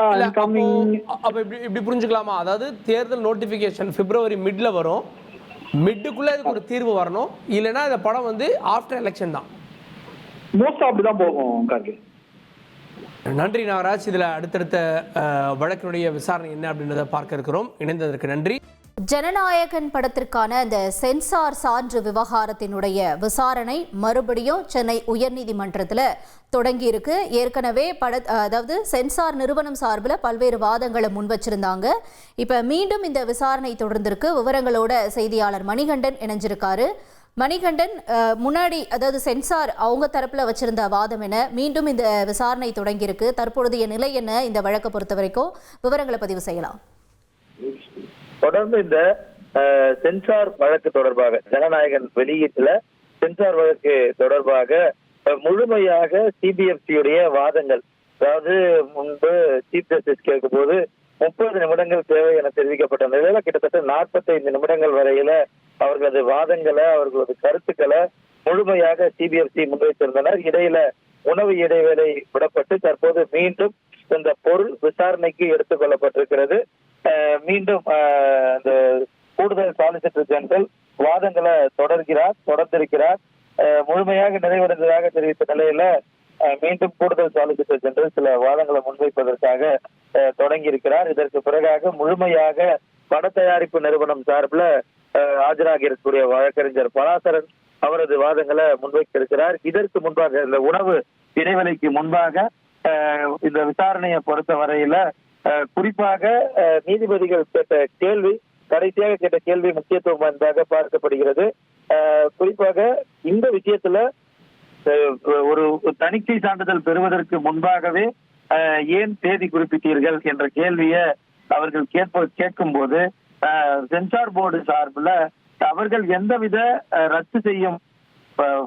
அப்ப இப்படி புரிஞ்சுக்கலாமா? அதாவது தேர்தல் நோட்டிபிகேஷன் பிப்ரவரி மிட்ல வரும், மிட்டுக்குள்ள இதுக்கு ஒரு தீர்வு வரணும், இல்லைன்னா இந்த படம் வந்து ஆஃப்டர் எலெக்ஷன் தான் மோஸ்டா அப்படிதான் போகும் கார்கே. நன்றி நாகராஜ். இதுல அடுத்தடுத்த வழக்கினுடைய விசாரணை என்ன அப்படின்றத பார்க்க இருக்கிறோம். இணைந்ததற்கு நன்றி. ஜனநாயகன் படத்திற்கான இந்த சென்சார் சான்று விவகாரத்தினுடைய விசாரணை மறுபடியும் சென்னை உயர்நீதிமன்றத்தில் தொடங்கி இருக்கு. ஏற்கனவே அதாவது சென்சார் நிறுவனம் சார்பில் பல்வேறு வாதங்களை முன் வச்சிருந்தாங்க. இப்போ மீண்டும் இந்த விசாரணை தொடர்ந்திருக்கு. விவரங்களோட செய்தியாளர் மணிகண்டன் இணைஞ்சிருக்காரு. மணிகண்டன், முன்னாடி அதாவது சென்சார் அவங்க தரப்பில் வச்சிருந்த வாதம் என்ன, மீண்டும் இந்த விசாரணை தொடங்கியிருக்கு, தற்பொழுதைய நிலை என்ன, இந்த வழக்கை பொறுத்த வரைக்கும் விவரங்களை பதிவு செய்யலாம். தொடர்ந்து இந்த சென்சார் வழக்கு தொடர்பாக ஜனநாயகன் வெளியீட்டுல சென்சார் வழக்கு தொடர்பாக முழுமையாக சிபிஎஃப்சியுடைய வாதங்கள், அதாவது முன்பு சீஃப் ஜஸ்டிஸ் கேட்கும் போது 30 நிமிடங்கள் தேவை என தெரிவிக்கப்பட்ட நிலையில கிட்டத்தட்ட 45 நிமிடங்கள் வரையில அவர்களது வாதங்களை, அவர்களது கருத்துக்களை முழுமையாக சிபிஎஃப்சி முன்வைத்திருந்தனர். இடையில உணவு இடைவேளை விடப்பட்டு தற்போது மீண்டும் இந்த பொருள் விசாரணைக்கு எடுத்துக் கொள்ளப்பட்டிருக்கிறது. மீண்டும் இந்த கூடுதல் சாலிசிட்டர் ஜெனரல் வாதங்களை தொடர்ந்திருக்கிறார். முழுமையாக நிறைவடைந்ததாக தெரிவித்த நிலையில மீண்டும் கூடுதல் சாலிசிட்டர் ஜெனரல் சில வாதங்களை முன்வைப்பதற்காக தொடங்கி இருக்கிறார். இதற்கு பிறகாக முழுமையாக பட தயாரிப்பு நிறுவனம் சார்பில் ஆஜராகி இருக்கக்கூடிய வழக்கறிஞர் பராசரன் அவரது வாதங்களை முன்வைத்திருக்கிறார். இதற்கு முன்பாக இந்த உணவு இடைவெளிக்கு முன்பாக இந்த விசாரணையை பொறுத்த வரையில குறிப்பாக நீதிபதிகள் கடைசியாக கேட்ட கேள்வி முக்கியத்துவம் வாய்ந்ததாக பார்க்கப்படுகிறது. குறிப்பாக இந்த விஷயத்துல ஒரு தணிக்கை சான்றிதழ் பெறுவதற்கு முன்பாகவே ஏன் தேதி குறிப்பிட்டீர்கள் என்ற கேள்வியை அவர்கள் கேட்கும் போது சென்சார் போர்டு சார்பில் அவர்கள் எந்தவித ரத்து செய்யும்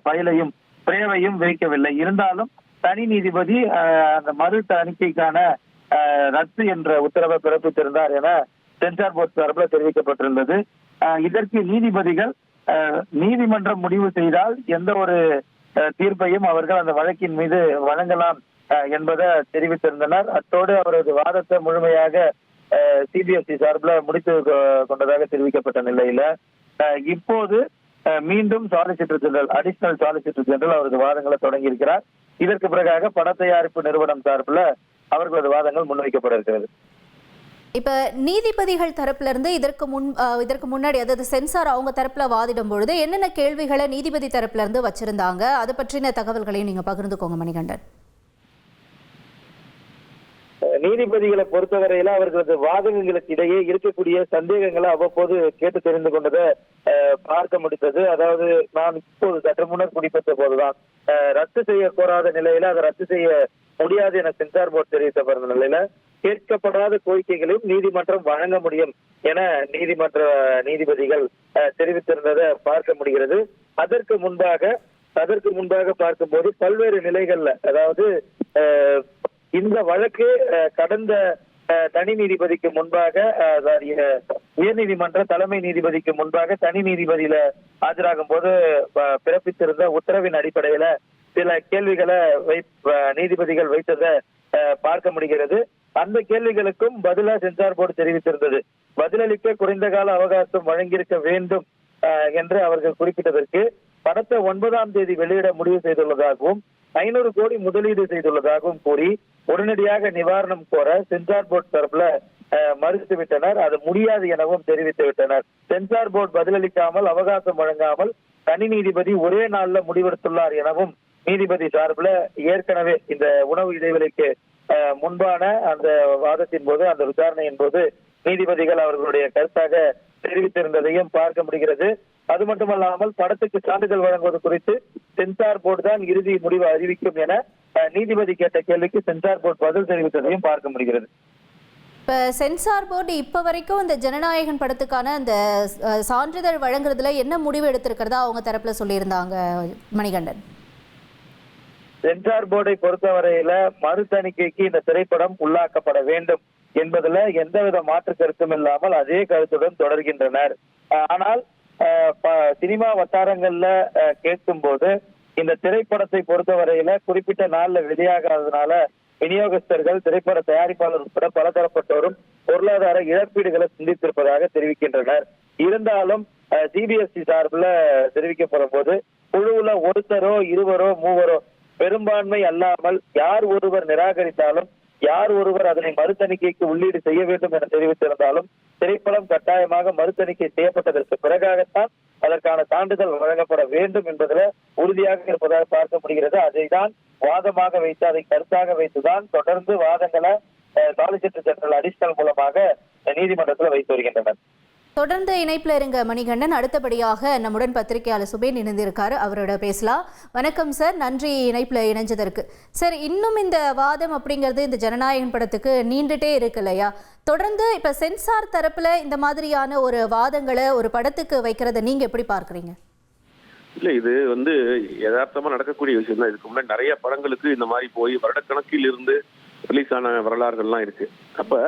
ஃபைலையும் பிரேவையும் வைக்கவில்லை. இருந்தாலும் தனி நீதிபதி அந்த மறு தணிக்கைக்கான ரத்து என்ற உத்தரவை பிறப்பித்திருந்தார் என சென்சார் போர்டு சார்பில் தெரிவிக்கப்பட்டிருந்தது. இதற்கு நீதிபதிகள் நீதிமன்றம் முடிவு செய்தால் எந்த ஒரு தீர்ப்பையும் அவர்கள் அந்த வழக்கின் மீது வழங்கலாம் என்பதை தெரிவித்திருந்தனர். அத்தோடு அவரது வாதத்தை முழுமையாக சிபிஎஃப்சி சார்பில் முடித்து கொண்டதாக தெரிவிக்கப்பட்ட நிலையில இப்போது மீண்டும் solicitor general, additional solicitor general அவரது வாதங்களை தொடங்கி இருக்கிறார். இதற்கு பிறகாக பட தயாரிப்பு நிறுவனம் சார்பில் அவர்களது வாதங்கள் முன்வைக்கப்பட இருக்கிறது. இப்ப நீதிபதிகள் தரப்புல இருந்து இதற்கு முன்னாடி, அதாவது சென்சார் அவங்க தரப்புல வாதிடும் பொழுது என்னென்ன கேள்விகளை நீதிபதி தரப்புல இருந்து வச்சிருந்தாங்க, அதை பற்றின தகவல்களையும் நீங்க பகிர்ந்துக்கோங்க மணிகண்டன். நீதிபதிகளை பொறுத்தவரையில அவர்களது வாதங்களுக்கு இடையே இருக்கக்கூடிய சந்தேகங்களை அவ்வப்போது கேட்டு தெரிந்து கொண்டதை பார்க்க முடிந்தது. அதாவது நான் இப்போது சற்று முன்னர் குறிப்பிட்ட போதுதான் ரத்து செய்ய கோராத நிலையில அதை ரத்து செய்ய முடியாது என சென்சார் போர்டு தெரிவிக்கப்பட்ட நிலையில கேட்கப்படாத கோரிக்கைகளையும் நீதிமன்றம் வழங்க முடியும் என நீதிபதிகள் தெரிவித்திருந்ததை பார்க்க முடிகிறது. அதற்கு முன்பாக பார்க்கும்போது பல்வேறு நிலைகள்ல, அதாவது இந்த வழக்கு கடந்த தனி நீதிபதிக்கு முன்பாக, உயர்நீதிமன்ற தலைமை நீதிபதிக்கு முன்பாக தனி நீதிபதியில ஆஜராகும் போது பிறப்பித்திருந்த உத்தரவின் அடிப்படையில சில கேள்விகளை நீதிபதிகள் வைத்ததை பார்க்க முடிகிறது. அந்த கேள்விகளுக்கும் பதிலா சென்சார் போர்டு தெரிவித்திருந்தது. பதிலளிக்க குறைந்த கால அவகாசம் வழங்கியிருக்க வேண்டும் என்று அவர்கள் குறிப்பிட்டதற்கு படத்தை 9ஆம் தேதி வெளியிட முடிவு செய்துள்ளதாகவும் 500 கோடி முதலீடு செய்துள்ளதாகவும் கூறி உடனடியாக நிவாரணம் கோர சென்சார் போர்டு தரப்புல மறுத்துவிட்டனர். அது முடியாது எனவும் தெரிவித்து விட்டனர். சென்சார் போர்டு பதிலளிக்காமல் அவகாசம் வழங்காமல் தனி நீதிபதி ஒரே நாள்ல முடிவெடுத்துள்ளார் எனவும் நீதிபதி சார்பில் ஏற்கனவே இந்த உணவு இடைவெளிக்கு முன்பான அந்த வாதத்தின் போது, அந்த விசாரணையின் போது நீதிபதிகள் அவர்களுடைய கருத்தாக தெரிவித்திருந்ததையும் பார்க்க முடிகிறது. அது மட்டுமல்லாமல் படத்துக்கு சான்றிதழ் வழங்குவது குறித்து சென்சார் போர்டு தான் இறுதி முடிவு அறிவிக்கும் என நீதிபதி கேட்ட கேள்விக்கு சென்சார் போர்டு பதில் தெரிவித்ததையும் பார்க்க முடிகிறது. இப்போ சென்சார் போர்டு இப்போ வரைக்கும் இந்த ஜனநாயகன் படத்துக்கான அந்த சான்றிதழ் வழங்குறதுல என்ன முடிவு எடுத்திருக்கிறதா அவங்க தரப்புல சொல்லியிருந்தாங்க மணிகண்டன்? சென்சார் போர்டை பொறுத்தவரையில மறு தணிக்கைக்கு இந்த திரைப்படம் உள்ளாக்கப்பட வேண்டும் என்பதுல எந்தவித மாற்று கருத்தும் இல்லாமல் அதே கருத்துடன் தொடர்கின்றனர். ஆனால் சினிமா வட்டாரங்கள்ல கேட்கும் போது இந்த திரைப்படத்தை பொறுத்தவரையில குறிப்பிட்ட நாள்ல வெளியாகாததுனால விநியோகஸ்தர்கள், திரைப்பட தயாரிப்பாளர் உட்பட பலதரப்பட்டோரும் பொருளாதார இழப்பீடுகளை சிந்தித்திருப்பதாக தெரிவிக்கின்றனர். இருந்தாலும் சிபிஎஃப்சி சார்பில் தெரிவிக்கப்படும் போது குழுவுல ஒருத்தரோ இருவரோ மூவரோ பெரும்பான்மை அல்லாமல் யார் ஒருவர் நிராகரித்தாலும், யார் ஒருவர் அதனை மறுதணிக்கைக்கு உள்ளீடு செய்ய வேண்டும் என தெரிவித்திருந்தாலும் திரைப்படம் கட்டாயமாக மறுதணிக்கை செய்யப்பட்டதற்கு பிறகாகத்தான் அதற்கான சான்றிதழ் வழங்கப்பட வேண்டும் என்பதில் உறுதியாக இருப்பதாக பார்க்க முடிகிறது. அதைதான் வாதமாக வைத்து, அதை கருத்தாக வைத்துதான் தொடர்ந்து வாதங்களை சாலிசிட்டர் ஜெனரல் அடிஷனல் மூலமாக நீதிமன்றத்தில் வைத்து வருகின்றனர். தொடர்ந்து இணைப்பில் இருங்க மணிகண்டன். அடுத்தபடியாக நம்முடன் பத்திரிகையாளர் சுபேன் இணைந்திருக்காரு, அவரோட பேசலாம். வணக்கம் சார், நன்றி இணைப்பில் இணைஞ்சதற்கு. சார், இன்னும் இந்த வாதம் அப்படிங்கிறது இந்த ஜனநாயகன் படத்துக்கு நீண்டுட்டே இருக்கு இல்லையா? தொடர்ந்து இப்போ சென்சார் தரப்புல இந்த மாதிரியான ஒரு வாதங்களை ஒரு படத்துக்கு வைக்கிறத நீங்க எப்படி பார்க்குறீங்க? இல்ல, இது யதார்த்தமா நடக்கக்கூடிய விஷயம் தான். இதுக்கு முன்னாடி நிறைய படங்களுக்கு இந்த மாதிரி போய் வருடக்கணக்கில் இருந்து ரிலீஸ் ஆன வரலாறுகள்லாம் இருக்கு. அப்ப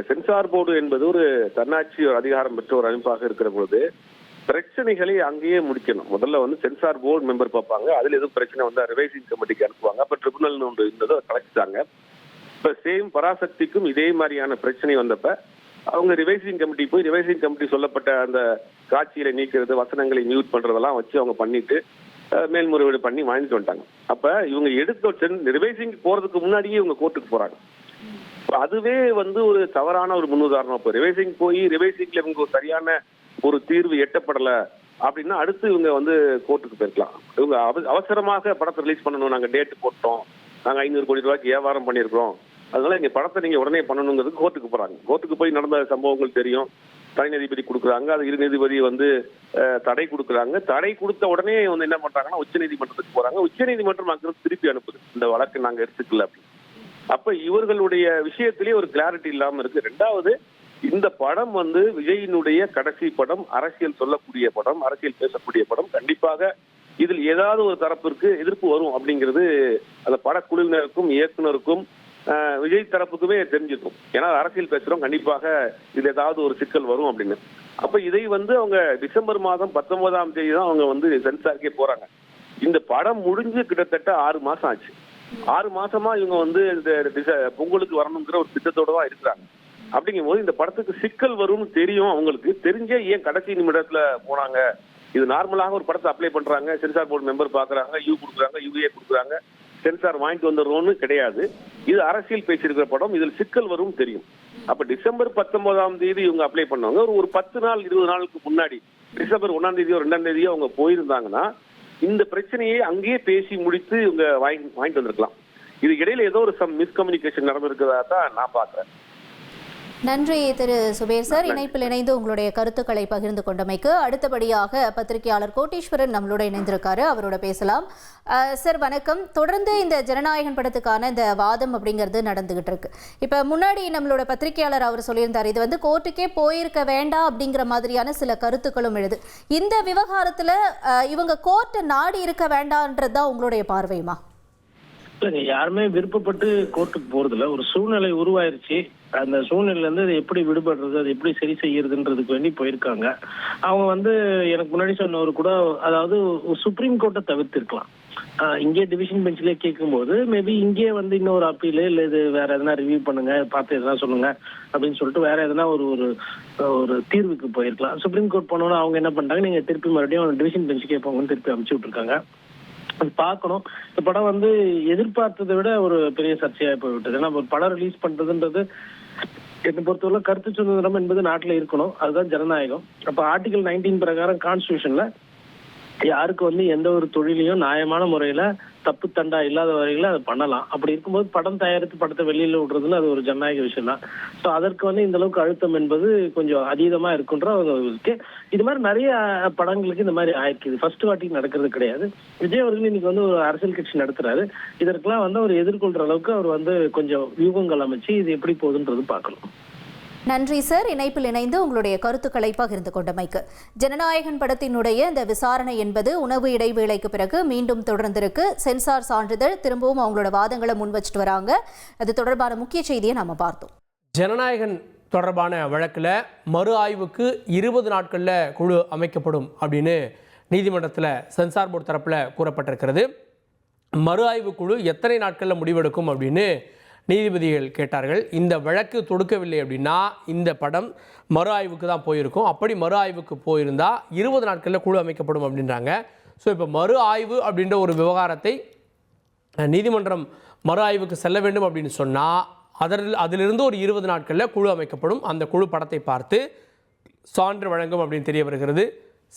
சென்சார் போர்டு என்பது ஒரு தன்னாட்சி ஒரு அதிகாரம் பெற்ற ஒரு அமைப்பாக இருக்கிற பொழுது பிரச்சனைகளை அங்கேயே முடிக்கணும். முதல்ல சென்சார் போர்டு மெம்பர் பார்ப்பாங்க, அதுல எதுவும் பிரச்சனை ரிவைசிங் கமிட்டிக்கு அனுப்புவாங்க. அப்ப ட்ரிபுனல் ஒன்று இருந்ததோ கலைச்சிட்டாங்க. இப்ப சேம் பராசக்திக்கும் இதே மாதிரியான பிரச்சனை வந்தப்ப அவங்க ரிவைசிங் கமிட்டி போய் ரிவைசிங் கமிட்டி சொல்லப்பட்ட அந்த காட்சிகளை நீக்கிறது, வசனங்களை மியூட் பண்றதெல்லாம் வச்சு அவங்க பண்ணிட்டு மேல்முறையீடு பண்ணி வாங்கிட்டு வந்துட்டாங்க. அப்ப இவங்க எடுத்த ரிவைசிங் போறதுக்கு முன்னாடியே இவங்க கோர்ட்டுக்கு போறாங்க. அதுவே ஒரு தவறான ஒரு முன்னுதாரணம். இப்போ ரிவைசிங் போய் ரிவைசிங்ல இவங்க ஒரு சரியான ஒரு தீர்வு எட்டப்படல அப்படின்னா அடுத்து இவங்க கோர்ட்டுக்கு போயிருக்கலாம். இவங்க அவசரமாக படத்தை ரிலீஸ் பண்ணணும், நாங்க டேட் போட்டோம், நாங்க 500 கோடி ரூபாய்க்கு வியாபாரம் பண்ணியிருக்கிறோம், அதனால இங்க படத்தை நீங்க உடனே பண்ணணுங்கிறது கோர்ட்டுக்கு போறாங்க. கோர்ட்டுக்கு போய் நடந்த சம்பவங்கள் தெரியும். தனி நீதிபதி கொடுக்குறாங்க, அது இரு நீதிபதி தடை கொடுக்குறாங்க. தடை கொடுத்த உடனே என்ன பண்றாங்கன்னா உச்ச நீதிமன்றத்துக்கு போறாங்க. உச்ச நீதிமன்றம் அங்கிருந்து திருப்பி அனுப்புது, இந்த வழக்கு நாங்க எடுத்துக்கல அப்படின்னு. அப்ப இவர்களுடைய விஷயத்திலேயே ஒரு கிளாரிட்டி இல்லாம இருக்கு. ரெண்டாவது, இந்த படம் விஜயினுடைய கடைசி படம், அரசியல் சொல்லக்கூடிய படம், அரசியல் பேசக்கூடிய படம். கண்டிப்பாக இதில் ஏதாவது ஒரு தரப்பிற்கு எதிர்ப்பு வரும் அப்படிங்கிறது அந்த படக்குழுவினருக்கும் இயக்குனருக்கும் விஜய் தரப்புக்குமே தெரிஞ்சிருக்கும். ஏன்னா அரசியல் பேசுறோம், கண்டிப்பாக இதுல ஏதாவது ஒரு சிக்கல் வரும் அப்படின்னு. அப்ப இதை அவங்க டிசம்பர் மாதம் 19ஆம் தேதி தான் அவங்க சென்சாருக்கே போறாங்க. இந்த படம் முடிஞ்சு கிட்டத்தட்ட 6 மாசம் ஆச்சு. 6 மாசமா இவங்க இந்த பொங்கலுக்கு வரணுங்கிற ஒரு திட்டத்தோட தான் இருக்கிறாங்க. அப்படிங்கும் போது இந்த படத்துக்கு சிக்கல் வரும்னு தெரியும். அவங்களுக்கு தெரிஞ்சே ஏன் கடைசி நிமிடத்துல போனாங்க? இது நார்மலாக ஒரு படத்தை அப்ளை பண்றாங்க, சென்சார் போர்டு மெம்பர் பாக்குறாங்க, யூ கொடுக்குறாங்க, யூஏ கொடுக்குறாங்க, சென்சார் வாங்கிட்டு வந்துடுறோம்னு கிடையாது. இது அரசியல் பேசியிருக்கிற படம், இதில் சிக்கல் வரும் தெரியும். அப்ப டிசம்பர் 19ஆம் தேதி இவங்க அப்ளை பண்ணவங்க ஒரு 10 நாள் 20 நாளுக்கு முன்னாடி டிசம்பர் 1ஆம் தேதியோ 2ஆம் தேதியோ அவங்க போயிருந்தாங்கன்னா இந்த பிரச்சனையை அங்கேயே பேசி முடித்து இவங்க வாங்கிட்டு வந்திருக்கலாம். இது இடையில ஏதோ ஒரு மிஸ்கம்யூனிகேஷன் நடந்திருக்கிறதா தான் நான் பாக்குறேன். நன்றி திரு சுபேர் சார், இணைப்பில் இணைந்து உங்களுடைய கருத்துக்களை பகிர்ந்து கொண்டமைக்கு. அடுத்தபடியாக பத்திரிகையாளர் கோட்டீஸ்வரன் நம்மளோட இணைந்திருக்காரு, அவரோட பேசலாம். சார் வணக்கம். தொடர்ந்து இந்த ஜனநாயகன் படத்துக்கான இந்த வாதம் அப்படிங்கிறது நடந்துகிட்டு இருக்கு. இப்போ முன்னாடி நம்மளோட பத்திரிகையாளர் அவர் சொல்லியிருந்தார், இது கோர்ட்டுக்கே போயிருக்க வேண்டாம் அப்படிங்கிற மாதிரியான சில கருத்துக்களும் எழுது. இந்த விவகாரத்தில் இவங்க கோர்ட்டை நாடி இருக்க வேண்டாம்ன்றது தான் உங்களுடைய பார்வையுமா? இல்லைங்க, யாருமே விருப்பப்பட்டு கோர்ட்டுக்கு போறதில்ல. ஒரு சூழ்நிலை உருவாயிருச்சு, அந்த சூழ்நிலையில இருந்து அது எப்படி விடுபடுறது, அது எப்படி சரி செய்யறதுன்றதுக்கு வேண்டி போயிருக்காங்க. அவங்க எனக்கு முன்னாடி சொன்னவர் கூட, அதாவது சுப்ரீம் கோர்ட்டை தவிர்த்திருக்கலாம். இங்கே டிவிஷன் பெஞ்சிலே கேட்கும்போது மேபி இங்கே இன்னொரு அப்பீல் இல்லை, இது வேற எதனா ரிவ்யூ பண்ணுங்க, பார்த்து எதனா சொல்லுங்க அப்படின்னு சொல்லிட்டு வேற எதனா ஒரு ஒரு தீர்வுக்கு போயிருக்கலாம். சுப்ரீம் கோர்ட் போனோன்னா அவங்க என்ன பண்ணிட்டாங்க, நீங்க திருப்பி மறுபடியும் டிவிஷன் பெஞ்சுக்கே போங்கன்னு திருப்பி அனுப்பிச்சு விட்டுருக்காங்க. அது பார்க்கணும். இந்த படம் எதிர்பார்த்ததை விட ஒரு பெரிய சர்ச்சையாக போய்விட்டது. ஏன்னா ஒரு படம் ரிலீஸ் பண்றதுன்றது என்னை பொறுத்தவரை கருத்து சுதந்திரம் என்பது நாட்டில் இருக்கணும், அதுதான் ஜனநாயகம். அப்ப ஆர்டிகல் 19 பிரகாரம் கான்ஸ்டிடியூஷன்ல யாருக்கு எந்த ஒரு தொழிலையும் நியாயமான முறையில தப்பு தண்டா இல்லாத வரையில அதை பண்ணலாம். அப்படி இருக்கும்போது படம் தயாரித்து படத்தை வெளியில விடுறதுல அது ஒரு ஜனநாயக விஷயம் தான். ஸோ அதற்கு இந்த அளவுக்கு அழுத்தம் என்பது கொஞ்சம் அதீதமா இருக்குன்ற இருக்கு. இது மாதிரி நிறைய படங்களுக்கு இந்த மாதிரி ஆயிருக்கு. ஃபர்ஸ்ட் வாட்டிக்கு நடக்கிறது கிடையாது. விஜய் அவர்கள் இன்னைக்கு ஒரு அரசியல் கட்சி நடத்துறாரு. இதற்கெல்லாம் அவர் எதிர்கொள்ற அளவுக்கு அவர் கொஞ்சம் வியூகங்கள் அமைச்சு இது எப்படி போகுதுன்றது பார்க்கணும். நன்றி சார், இணைப்பில் இணைந்து உங்களுடைய கருத்துக்களை பகிர்ந்து கொண்டமைக்கு. ஜனநாயகன் படத்தினுடைய இந்த விசாரணை என்பது உணவு இடைவேளைக்கு பிறகு மீண்டும் தொடர்ந்திருக்கு. சென்சார் சான்றிதழ் திரும்பவும் அவங்களோட வாதங்களை முன் வச்சுட்டு வராங்க. அது தொடர்பான முக்கிய செய்தியை நாம பார்த்தோம். ஜனநாயகன் தொடர்பான வழக்கில் மறு ஆய்வுக்கு 20 நாட்களில் குழு அமைக்கப்படும் அப்படின்னு நீதிமன்றத்தில் சென்சார் போர்டு தரப்பில் கூறப்பட்டிருக்கிறது. மறு ஆய்வு குழு எத்தனை நாட்களில் முடிவெடுக்கும் அப்படின்னு நீதிபதிகள் கேட்டார்கள். இந்த வழக்கு தொடுக்கவில்லை அப்படின்னா இந்த படம் மறு ஆய்வுக்கு தான் போயிருக்கும். அப்படி மறு ஆய்வுக்கு போயிருந்தால் 20 நாட்களில் குழு அமைக்கப்படும் அப்படின்றாங்க. ஸோ இப்போ மறு ஆய்வு அப்படின்ற ஒரு விவகாரத்தை நீதிமன்றம் மறு ஆய்வுக்கு செல்ல வேண்டும் அப்படின்னு சொன்னால் அதிலிருந்து ஒரு 20 நாட்களில் குழு அமைக்கப்படும். அந்த குழு படத்தை பார்த்து சான்று வழங்கும் அப்படின்னு தெரிய வருகிறது.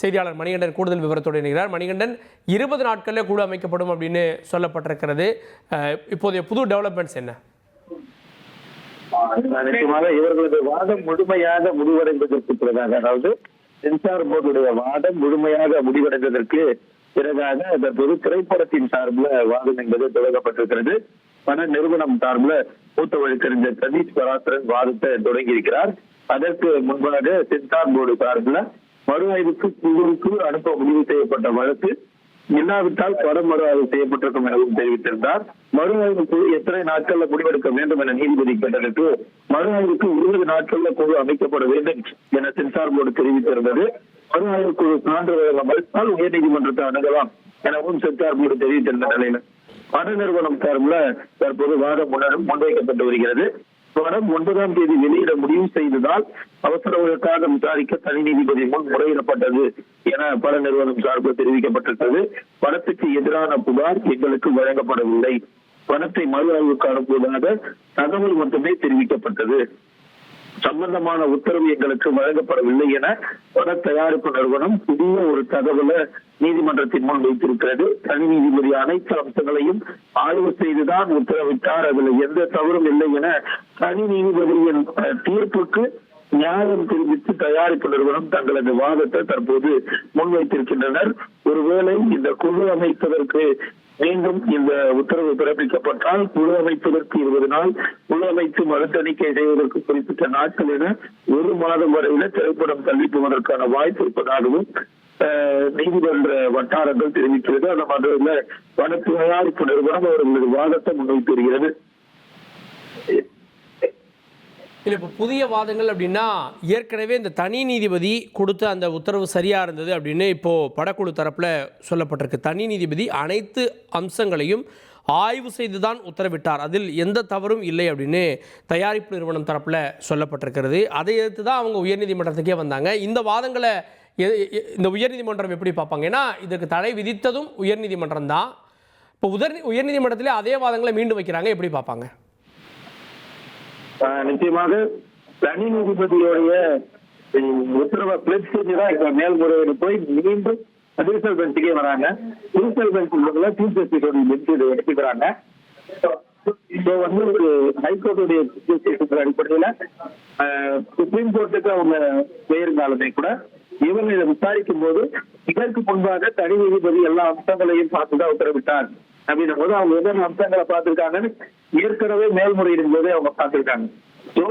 செய்தியாளர் மணிகண்டன் கூடுதல் விவரத்தோடு இணைகிறார். மணிகண்டன், 20 நாட்களில் குழு அமைக்கப்படும் அப்படின்னு சொல்லப்பட்டிருக்கிறது. இப்போதைய புது டெவலப்மெண்ட்ஸ் என்ன? நிச்சயமாக இவர்களது வாதம் முழுமையாக முடிவடைந்ததற்கு பிறகாக, அதாவது சென்சார் போர்டுடைய வாதம் முழுமையாக முடிவடைந்ததற்கு பிறகாக தற்போது திரைப்படத்தின் சார்பில் வாதம் என்பது தொடங்கப்பட்டிருக்கிறது. பண நிறுவனம் சார்பில் மூத்த வழக்கறிஞர் சதீஷ் பராசரன் வாதத்தை தொடங்கி இருக்கிறார். அதற்கு முன்பாக சென்சார் போர்டு சார்பில் மறு ஆய்வுக்கு குழுவுக்கு அனுப்ப முடிவு செய்யப்பட்ட வழக்கு இல்லாவிட்டால் படம் மறு ஆய்வு செய்யப்பட்டிருக்கும் எனவும் தெரிவித்திருந்தார். மறு ஆய்வுக்கு எத்தனை நாட்கள்ல முடிவெடுக்க வேண்டும் என நீதிபதி கேட்டதற்கு மறு ஆய்வுக்கு 20 நாட்கள்ல குழு அமைக்கப்பட வேண்டும் என சென்சார் போர்டு தெரிவித்திருந்தது. மறு ஆய்வு குழு சான்று வழங்க மறுத்தால் உயர்நீதிமன்றத்தை அணுகலாம் எனவும் சென்சார் போர்டு தெரிவித்திருந்த நிலையில பண நிறுவனம் சார்பில் தற்போது வாதம் முன்வைக்கப்பட்டு வருகிறது. வரும் 9ஆம் தேதி வெளியிட முடிவு செய்ததால் அவசர வழக்காக விசாரிக்க தனி நீதிபதி முன் முறையிடப்பட்டது என பல நிறுவனம் சார்பில் தெரிவிக்கப்பட்டிருக்கிறது. பணத்துக்கு எதிரான புகார் எங்களுக்கு வழங்கப்படவில்லை, பணத்தை மறு ஆய்வுக்கு அனுப்புவதாக தகவல் மட்டுமே தெரிவிக்கப்பட்டது, சம்பந்தமான உத்தரவு எங்களுக்கு வழங்கப்படவில்லை என பட தயாரிப்பு நிறுவனம் புதிய ஒரு தகவலை நீதிமன்றத்தின் முன் வைத்திருக்கிறது. தனி நீதிபதி அனைத்து அம்சங்களையும் ஆய்வு செய்துதான் உத்தரவிட்டார், அதுல எந்த தவறும் இல்லை என தனி நீதிபதியின் தீர்ப்புக்கு நியாயம் தெரிவித்து தயாரிப்பு நிறுவனம் தங்களது வாதத்தை தற்போது முன்வைத்திருக்கின்றனர். ஒருவேளை இந்த குழு அமைப்பதற்கு மீண்டும் இந்த உத்தரவு பிறப்பிக்கப்பட்டால் குழு அமைப்பதற்கு 20 நாள், குழு அமைத்து மறு தணிக்கை செய்வதற்கு குறிப்பிட்ட நாட்கள் என 1 மாதம் வரையில திரைப்படம் தள்ளி போவதற்கான வாய்ப்பு இருப்பதாகவும் நீதிமன்ற வட்டாரங்கள் தெரிவிக்கிறது. அந்த மாதிரில பண தயாரிப்பு நிறுவனம் அவர்களது வாதத்தை முன்வைத்து வருகிறது. இல்லை, இப்போ புதிய வாதங்கள் அப்படின்னா ஏற்கனவே இந்த தனி நீதிபதி கொடுத்த அந்த உத்தரவு சரியாக இருந்தது அப்படின்னு இப்போது படக்குழு தரப்பில் சொல்லப்பட்டிருக்கு. தனி நீதிபதி அனைத்து அம்சங்களையும் ஆய்வு செய்து தான் உத்தரவிட்டார், அதில் எந்த தவறும் இல்லை அப்படின்னு தயாரிப்பு நிறுவனம் தரப்பில் சொல்லப்பட்டிருக்கிறது. அதை எதிர்த்து தான் அவங்க உயர்நீதிமன்றத்துக்கே வந்தாங்க. இந்த வாதங்களை இந்த உயர்நீதிமன்றம் எப்படி பார்ப்பாங்க? ஏன்னா இதற்கு தடை விதித்ததும் உயர்நீதிமன்றம் தான். இப்போ உயர்நீதிமன்றத்திலே அதே வாதங்களை மீண்டும் வைக்கிறாங்க, எப்படி பார்ப்பாங்க? நிச்சயமாக தனி நீதிபதியோடைய உத்தரவை பிளட் செஞ்சுதான் இப்ப மேல்முறையீடு போய் மீண்டும் அடிஷனல் பெஞ்சுக்கே வராங்க. அடிஷனல் பெஞ்ச் சீஃப் ஜஸ்டிஸோட பெஞ்ச் இதை எடுத்துக்கிறாங்க. இப்போ வந்து ஹைகோர்ட்டுடைய அடிப்படையில சுப்ரீம் கோர்ட்டுக்கு அவங்க போயிருந்தாலுமே கூட இவங்க இதை விசாரிக்கும் போது இதற்கு முன்பாக தனி நீதிபதி எல்லா அம்சங்களையும் பார்த்துதான் உத்தரவிட்டார் அப்படின்னும் போது அவங்க எதன அம்சங்களை பார்த்திருக்காங்கன்னு ஏற்கனவே மேல்முறையிடும் போதே அவங்க பார்த்திருக்காங்க. ஸோ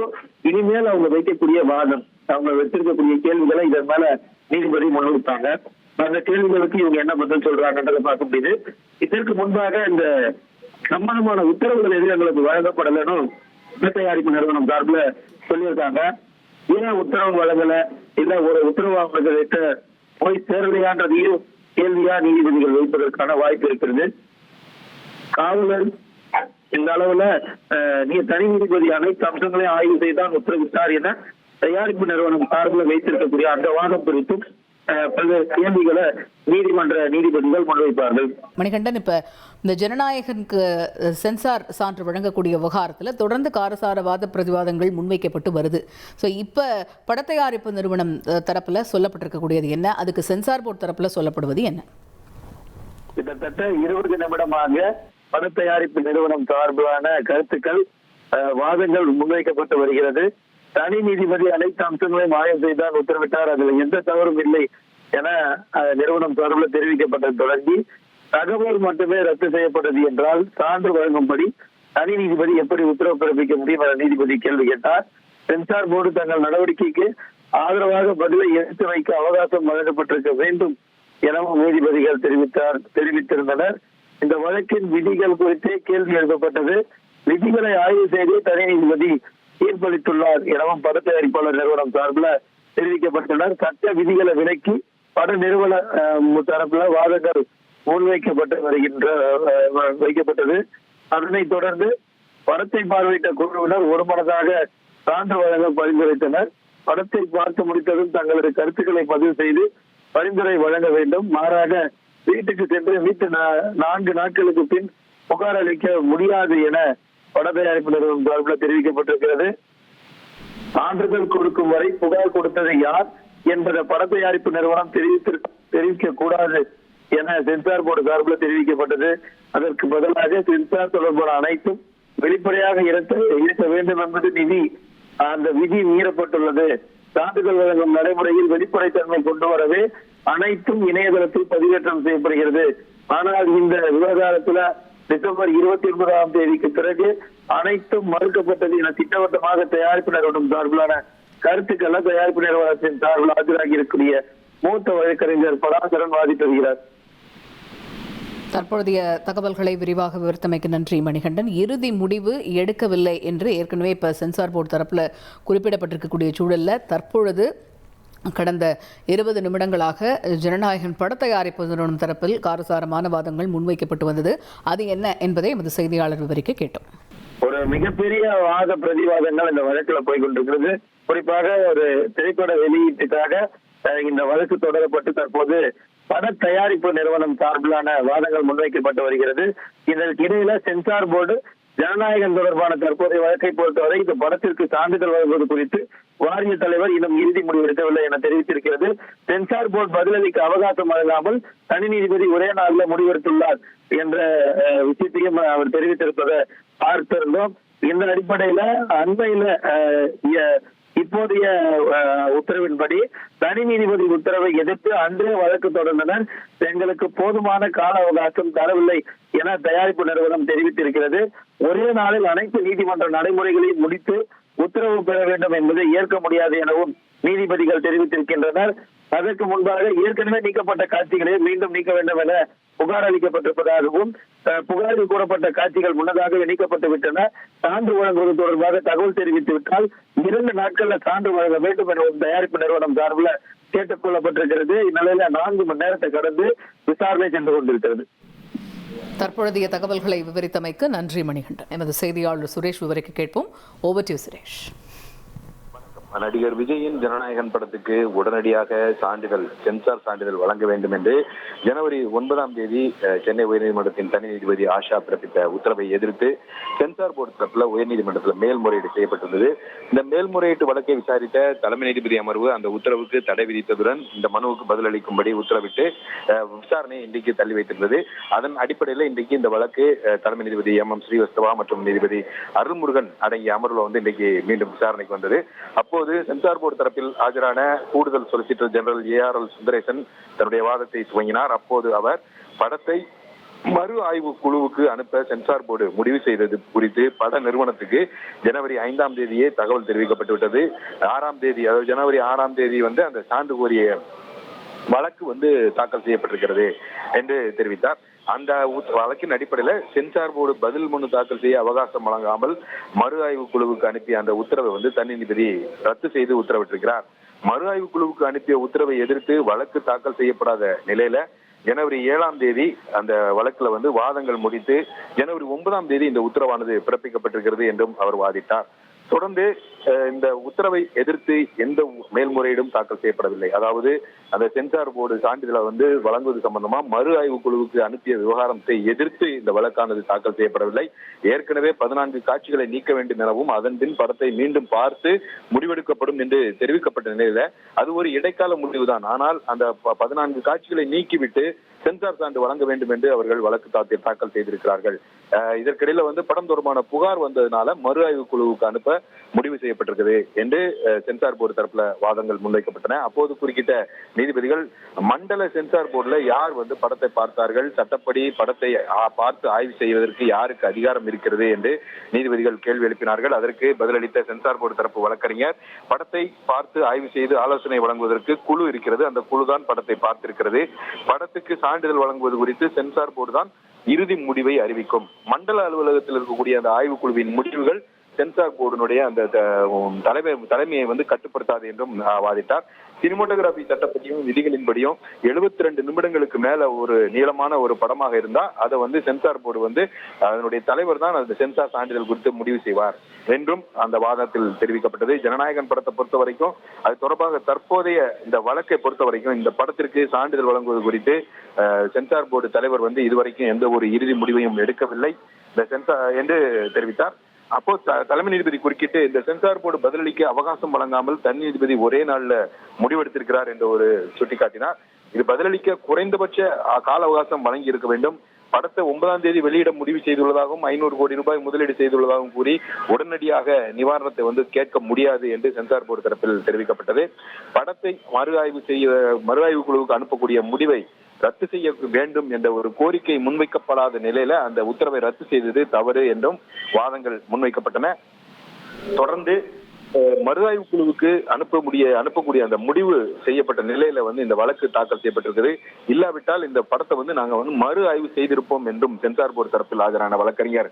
இனிமேல் அவங்க வைக்கக்கூடிய வாதம், அவங்க வச்சிருக்கக்கூடிய கேள்விகளை இதன் மேல நீதிபதி முன்னிறுத்தாங்க. அந்த கேள்விகளுக்கு இவங்க என்ன பதில் சொல்றாங்கன்றதை பார்க்க முடியுது. இதற்கு முன்பாக இந்த சம்பந்தமான உத்தரவுகள் எதிரும் எங்களுக்கு வழங்கப்படலன்னு தயாரிப்பு நிறுவனம் சார்பில் சொல்லியிருக்காங்க. ஏன் உத்தரவு வழங்கல, இல்ல ஒரு உத்தரவு அவங்களுக்கு போய் சேரலையான்றதையும் கேள்வியா நீதிபதிகள் வைப்பதற்கான வாய்ப்பு இருக்கிறது. காவலர் இந்த அளவுல தனி நீதிபதி அனைத்து அம்சங்களையும் ஆய்வு செய்தான் உத்தரவிட்டார் என தயாரிப்பு நிறுவனம் சார்பில் வைத்திருக்கக்கூடிய அந்த வாதம் குறித்தும் பல்வேறு கேள்விகளை நீதிமன்ற நீதிபதிகள் முன்வைப்பார்கள். மணிகண்டன், இப்ப இந்த ஜனநாயகனுக்கு சென்சார் சான்று வழங்கக்கூடிய விவகாரத்தில் தொடர்ந்து காரசார வாத பிரதிவாதங்கள் முன்வைக்கப்பட்டு வருது. ஸோ இப்போ படத்தயாரிப்பு நிறுவனம் தரப்புல சொல்லப்பட்டிருக்கக்கூடியது என்ன, அதுக்கு சென்சார் போர்டு தரப்புல சொல்லப்படுவது என்ன? கிட்டத்தட்ட 20 நிமிடமாக பட தயாரிப்பு நிறுவனம் சார்பிலான கருத்துக்கள் வாதங்கள் முன்வைக்கப்பட்டு வருகிறது. தனி நீதிபதி அனைத்து அம்சங்களையும் ஆய்வு செய்தால் உத்தரவிட்டார், அதுல எந்த தவறும் இல்லை என நிறுவனம் சார்பில் தெரிவிக்கப்பட்டது தொடங்கி தகவல் மட்டுமே ரத்து செய்யப்பட்டது என்றால் சான்று வழங்கும்படி தனி நீதிபதி எப்படி உத்தரவு பிறப்பிக்க முடியும் என நீதிபதி கேள்வி கேட்டார். சென்சார் போர்டு தங்கள் நடவடிக்கைக்கு ஆதரவாக பதிலை எடுத்து வைக்க அவகாசம் வழங்கப்பட்டிருக்க வேண்டும் எனவும் நீதிபதிகள் தெரிவித்திருந்தனர். இந்த வழக்கின் விதிகள் குறித்தே கேள்வி எழுப்பப்பட்டது. விதிகளை ஆய்வு செய்து தனி நீதிபதி தீர்ப்பளித்துள்ளார் எனவும் பட தயாரிப்பாளர் நிறுவனம் சார்பில் தெரிவிக்கப்பட்டுள்ளனர். சட்ட விதிகளை விலக்கி பட நிறுவன தரப்புல வாதங்கள் வைக்கப்பட்டது. அதனைத் தொடர்ந்து படத்தை பார்வையிட்ட குழுவினர் ஒருமனதாக சான்று வழங்க பரிந்துரைத்தனர். படத்தை பார்த்து முடித்ததும் தங்களது கருத்துக்களை பதிவு செய்து பரிந்துரை வழங்க வேண்டும், மாறாக வீட்டுக்கு சென்று 4 நாட்களுக்கு பின் புகார் அளிக்க முடியாது என பட தயாரிப்பு நிறுவனம் சார்பில் தெரிவிக்கப்பட்டிருக்கிறது. சான்றிதழ் கொடுக்கும் வரை புகார் கொடுத்தது யார் என்பதை பட தயாரிப்பு நிறுவனம் தெரிவிக்க கூடாது என சென்சார் போர்டு சார்பில் தெரிவிக்கப்பட்டது. அதற்கு பதிலாக சென்சார் தொடர்பான அனைத்தும் வெளிப்படையாக இருக்க வேண்டும் என்பது அந்த விதி மீறப்பட்டுள்ளது. சான்றிதழ் வழங்கும் நடைமுறையில் வெளிப்படைத்தன்மை கொண்டு வரவே அனைத்தும் இணையதளத்தில் பதிவேற்றம் செய்யப்படுகிறது. ஆனால் இந்த விவகாரத்துல டிசம்பர் 29ஆம் தேதிக்கு பிறகு அனைத்தும் மறுக்கப்பட்டது என திட்டவட்டமாக தயாரிப்பு நிறுவனம் சார்பிலான கருத்துக்களை தயாரிப்பு நிறுவனத்தின் சார்பில் ஆஜராகி இருக்கக்கூடிய மூத்த வழக்கறிஞர் பராசரன் வாதிட்டு வருகிறார். தற்போதைய தகவல்களை விரிவாக விவரித்தமைக்கு நன்றி மணிகண்டன். இறுதி முடிவு எடுக்கவில்லை என்று ஏற்கனவே இப்போ சென்சார் போர்டு தரப்பில் குறிப்பிடப்பட்டிருக்கக்கூடிய சூழலில் தற்பொழுது கடந்த 20 நிமிடங்களாக ஜனநாயகன் பட தயாரிப்பு நிறுவனம் தரப்பில் காரசாரமான வாதங்கள் முன்வைக்கப்பட்டு வந்தது. அது என்ன என்பதை எமது செய்தியாளர் விவரிக்க கேட்டோம். ஒரு மிகப்பெரிய வாத பிரதிவாதங்கள் இந்த வழக்குல போய்கொண்டிருக்கிறது. குறிப்பாக ஒரு திரைப்பட வெளியீட்டுக்காக இந்த வழக்கு தொடரப்பட்டு தற்போது பட தயாரிப்பு நிறுவனம் சார்பிலான வாதங்கள் முன்வைக்கப்பட்டு வருகிறது. இதற்கு இடையில சென்சார் போர்டு ஜனநாயகம் தொடர்பான தற்போதைய வழக்கை பொறுத்தவரை இந்த படத்திற்கு சான்றிதழ் வழங்குவது குறித்து வாரிய தலைவர் இன்னும் இறுதி முடிவு எடுக்கவில்லை என தெரிவித்திருக்கிறது. சென்சார் போர்டு பதிலளிக்க அவகாசம் வழங்காமல் தனி நீதிபதி ஒரே நாளில் முடிவெடுத்துள்ளார் என்ற விஷயத்தையும் அவர் தெரிவித்திருப்பதை பார்த்திருந்தோம். இந்த அடிப்படையில அண்மையில இப்போதைய உத்தரவின்படி தனி நீதிபதி உத்தரவை எதிர்த்து அன்றே வழக்கு தொடர்ந்தனர். எங்களுக்கு போதுமான கால அவகாசம் தரவில்லை என தயாரிப்பு நிறுவனம் தெரிவித்திருக்கிறது. ஒரே நாளில் அனைத்து நீதிமன்ற நடைமுறைகளையும் முடித்து உத்தரவு பெற வேண்டும் என்பதை ஏற்க முடியாது எனவும் நீதிபதிகள் தெரிவித்திருக்கின்றனர். அதற்கு முன்பாக ஏற்கனவே நீக்கப்பட்ட காட்சிகளை மீண்டும் நீக்க வேண்டும் என புகார் அளிக்கப்பட்டிருப்பதாகவும் புகாரில் கூறப்பட்ட காட்சிகள் முன்னதாகவே நீக்கப்பட்டு விட்டன. சான்று வழங்குவது தொடர்பாக தகவல் தெரிவித்து விட்டால் 2 நாட்கள்ல சான்று வழங்க வேண்டும் எனவும் தயாரிப்பு நிறுவனம் சார்பில் கேட்டுக் கொள்ளப்பட்டிருக்கிறது. இந்நிலையில 4 மணி நேரத்தை கடந்து விசாரணை சென்று கொண்டிருக்கிறது. தற்பொழுதைய தகவல்களை விவரித்தமைக்கு நன்றி மணிகண்டன். எமது செய்தியாளர் சுரேஷ் விவரிக்க கேட்போம். Over to Suresh. நடிகர் விஜயின் ஜனநாயகன் படத்துக்கு உடனடியாக சென்சார் சான்றிதழ் வழங்க வேண்டும் என்று ஜனவரி 9ஆம் தேதி சென்னை உயர்நீதிமன்றத்தின் தனி நீதிபதி ஆஷா பிறப்பித்த உத்தரவை எதிர்த்து சென்சார் போர்டு தரப்புல உயர்நீதிமன்றத்தில் மேல்முறையீடு செய்யப்பட்டுள்ளது. இந்த மேல்முறையீட்டு வழக்கை விசாரித்த தலைமை நீதிபதி அமர்வு அந்த உத்தரவுக்கு தடை விதித்ததுடன் இந்த மனுவுக்கு பதிலளிக்கும்படி உத்தரவிட்டு விசாரணையை இன்றைக்கு தள்ளி வைத்திருந்தது. அதன் அடிப்படையில் இன்றைக்கு இந்த வழக்கு தலைமை நீதிபதி MM ஸ்ரீவஸ்தவா மற்றும் நீதிபதி அருள்முருகன் அடங்கிய அமர்வுல இன்றைக்கு மீண்டும் விசாரணைக்கு வந்தது. அப்போது சென்சார் போர்டு தரப்பில் ஆஜரான கூடுதல் சொலிசிட்டர் ஜெனரல் ARL சுந்தரேசன் தன்னுடைய வாதத்தை துவங்கினார். அப்போது அவர் படத்தை மறு ஆய்வு குழுவுக்கு அனுப்ப சென்சார் போர்டு முடிவு செய்தது குறித்து பட நிறுவனத்துக்கு ஜனவரி 5ஆம் தேதியே தகவல் தெரிவிக்கப்பட்டுவிட்டது. 6ஆம் தேதி, அதாவது ஜனவரி 6ஆம் தேதி அந்த சான்று கோரிய வழக்கு தாக்கல் செய்யப்பட்டிருக்கிறது என்று தெரிவித்தார். அந்த வழக்கின் அடிப்படையில் சென்சார் போர்டு பதில் மனு தாக்கல் செய்ய அவகாசம் வழங்காமல் மறு ஆய்வு குழுவுக்கு அனுப்பிய அந்த உத்தரவை தனி நீதிபதி ரத்து செய்து உத்தரவிட்டிருக்கிறார். மறு ஆய்வு குழுவுக்கு அனுப்பிய உத்தரவை எதிர்த்து வழக்கு தாக்கல் செய்யப்படாத நிலையில ஜனவரி 7ஆம் தேதி அந்த வழக்குல வாதங்கள் முடித்து ஜனவரி 9ஆம் தேதி இந்த உத்தரவானது பிறப்பிக்கப்பட்டிருக்கிறது என்றும் அவர் வாதிட்டார். தொடர்ந்து இந்த உத்தரவை எதிர்த்து எந்த மேல்முறையீடும் தாக்கல் செய்யப்படவில்லை. அதாவது அந்த சென்சார் போர்டு சான்றிதழை வழங்குவது சம்பந்தமா மறு ஆய்வு குழுவுக்கு அனுப்பிய விவகாரத்தை எதிர்த்து இந்த வழக்கானது தாக்கல் செய்யப்படவில்லை. ஏற்கனவே 14 காட்சிகளை நீக்க வேண்டும் எனவும் அதன் பின் படத்தை மீண்டும் பார்த்து முடிவெடுக்கப்படும் என்று தெரிவிக்கப்பட்ட நிலையில அது ஒரு இடைக்கால முடிவுதான். ஆனால் அந்த 14 காட்சிகளை நீக்கிவிட்டு சென்சார் சான்று வழங்க வேண்டும் என்று அவர்கள் வழக்கு தாக்கல் செய்திருக்கிறார்கள். இதற்கிடையில படம் தொடர்பான புகார் வந்ததுனால மறு ஆய்வு குழுவுக்கு அனுப்ப முடிவு செய்யப்பட்டிருக்கிறது என்று சென்சார் போர்டு தரப்புல வாதங்கள் முன்வைக்கப்பட்டன. அப்போது குறுக்கிட்ட நீதிபதிகள் மண்டல சென்சார் போர்டுல யார் படத்தை பார்த்தார்கள், சட்டப்படி படத்தை பார்த்து ஆய்வு செய்வதற்கு யாருக்கு அதிகாரம் இருக்கிறது என்று நீதிபதிகள் கேள்வி எழுப்பினார்கள். அதற்கு பதிலளித்த சென்சார் போர்டு தரப்பு வழக்கறிஞர் படத்தை பார்த்து ஆய்வு செய்து ஆலோசனை வழங்குவதற்கு குழு இருக்கிறது, அந்த குழு தான் படத்தை பார்த்திருக்கிறது. படத்துக்கு சான்றிதழ் வழங்குவது குறித்து சென்சார் போர்டு தான் இறுதி முடிவை அறிவிக்கும். மண்டல அலுவலகத்தில் இருக்கக்கூடிய அந்த ஆய்வுக்குழுவின் முடிவுகள் சென்சார் போர்டினுடைய அந்த தலைமையை கட்டுப்படுத்தாது என்றும் வாதிட்டார். சினிமோட்டோகிராபி சட்டப்படியும் விதிகளின்படியும் 72 நிமிடங்களுக்கு மேல ஒரு நீளமான ஒரு படமாக இருந்தா அதை சென்சார் போர்டு அதனுடைய தலைவர் தான் அந்த சென்சார் சான்றிதழ் குறித்து முடிவு செய்வார் என்றும் அந்த வாதத்தில் தெரிவிக்கப்பட்டது. ஜனநாயகன் படத்தை பொறுத்த வரைக்கும் அது தொடர்பாக தற்போதைய இந்த வழக்கை பொறுத்த வரைக்கும் இந்த படத்திற்கு சான்றிதழ் வழங்குவது குறித்து சென்சார் போர்டு தலைவர் இதுவரைக்கும் எந்த ஒரு இறுதி முடிவையும் எடுக்கவில்லை என்று தெரிவித்தார். அப்போ தலைமை நீதிபதி குறுக்கிட்டு இந்த சென்சார் போர்டு பதிலளிக்க அவகாசம் வழங்காமல் தனி நீதிபதி ஒரே நாள்ல முடிவெடுத்திருக்கிறார் என்று ஒரு சுட்டிக்காட்டினார். இது பதிலளிக்க குறைந்தபட்ச கால அவகாசம் வழங்கி இருக்க வேண்டும். படத்தை 9ஆம் தேதி வெளியிட முடிவு செய்துள்ளதாகவும் 500 கோடி ரூபாய் முதலீடு செய்துள்ளதாகவும் கூறி உடனடியாக நிவாரணத்தை வந்து கேட்க முடியாது என்று சென்சார் போர்டு தரப்பில் தெரிவிக்கப்பட்டது. படத்தை மறுஆய்வு குழுவுக்கு அனுப்பக்கூடிய முடிவை ரத்து செய்ய வேண்டும் என்ற ஒரு கோரிக்கை முன்வைக்கப்படாத நிலையில அந்த உத்தரவை ரத்து செய்தது தவறு என்றும் வாதங்கள் முன்வைக்கப்பட்டன. தொடர்ந்து மறுஆய்வு குழுவுக்கு அனுப்பக்கூடிய அந்த முடிவு செய்யப்பட்ட நிலையில வந்து இந்த வழக்கு தாக்கல் செய்யப்பட்டிருக்கிறது. இல்லாவிட்டால் இந்த படத்தை வந்து நாங்க வந்து மறு ஆய்வு செய்திருப்போம் என்றும் சென்சார் போர்டு தரப்பில் ஆஜரான வழக்கறிஞர்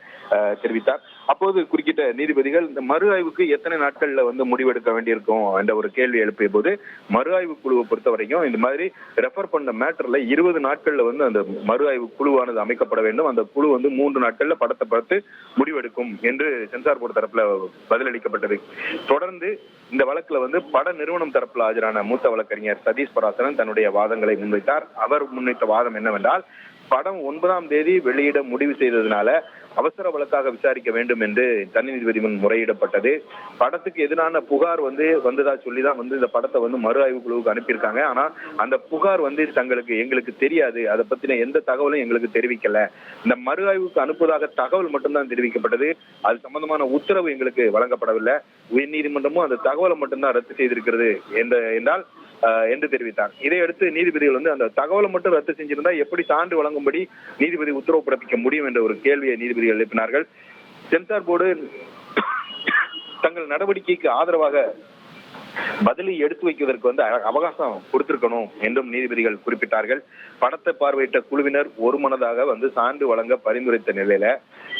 தெரிவித்தார். அப்போது குறுக்கிட்ட நீதிபதிகள் இந்த மறு ஆய்வுக்கு எத்தனை நாட்கள்ல வந்து முடிவெடுக்க வேண்டியிருக்கும் என்ற ஒரு கேள்வி எழுப்பிய போது மறு ஆய்வு குழுவை பொறுத்த வரைக்கும் இந்த மாதிரி ரெஃபர் பண்ண மேட்டர்ல 20 நாட்கள்ல வந்து அந்த மறு ஆய்வு குழுவானது அமைக்கப்பட வேண்டும். அந்த குழு வந்து 3 நாட்கள்ல படத்தை பார்த்து முடிவெடுக்கும் என்று சென்சார் போர்டு தரப்புல பதிலளிக்கப்பட்டது. தொடர்ந்து இந்த வழக்குல வந்து பட நிறுவனம் தரப்பில் ஆஜரான மூத்த வழக்கறிஞர் சதீஷ் பராசரன் தன்னுடைய வாதங்களை முன்வைத்தார். அவர் முன்வைத்த வாதம் என்னவென்றால், படம் 9ஆம் தேதி வெளியிட முடிவு செய்ததுனால அவசர வழக்காக விசாரிக்க வேண்டும் என்று தனி நீதிபதி முன் முறையிடப்பட்டது. படத்துக்கு எதிரான புகார் வந்ததா சொல்லிதான் வந்து இந்த படத்தை வந்து மறு ஆய்வு குழுவுக்கு அனுப்பியிருக்காங்க. ஆனா அந்த புகார் வந்து எங்களுக்கு தெரியாது, அதை பத்தின எந்த தகவலும் எங்களுக்கு தெரிவிக்கல. இந்த மறு ஆய்வுக்கு அனுப்புவதாக தகவல் மட்டும்தான் தெரிவிக்கப்பட்டது. அது சம்பந்தமான உத்தரவு எங்களுக்கு வழங்கப்படவில்லை. உயர் நீதிமன்றமும் அந்த தகவலை மட்டும்தான் ரத்து செய்திருக்கிறது என்று தெரிவித்தார். இதையடுத்து நீதிபதிகள் வந்து அந்த தகவலை மட்டும் ரத்து செஞ்சிருந்தா எப்படி சான்று வழங்கும்படி நீதிபதி உத்தரவு பிறப்பிக்க முடியும் என்ற ஒரு கேள்வியை நீதிபதிகள் எழுப்பினார்கள். சென்சார் போர்டு தங்கள் நடவடிக்கைக்கு ஆதரவாக பதிலை எடுத்து வைக்குவதற்கு வந்து அவகாசம் கொடுத்திருக்கணும் என்றும் நீதிபதிகள் குறிப்பிட்டார்கள். படத்தை பார்வையிட்ட குழுவினர் ஒருமனதாக வந்து சான்று வழங்க பரிந்துரைத்த நிலையில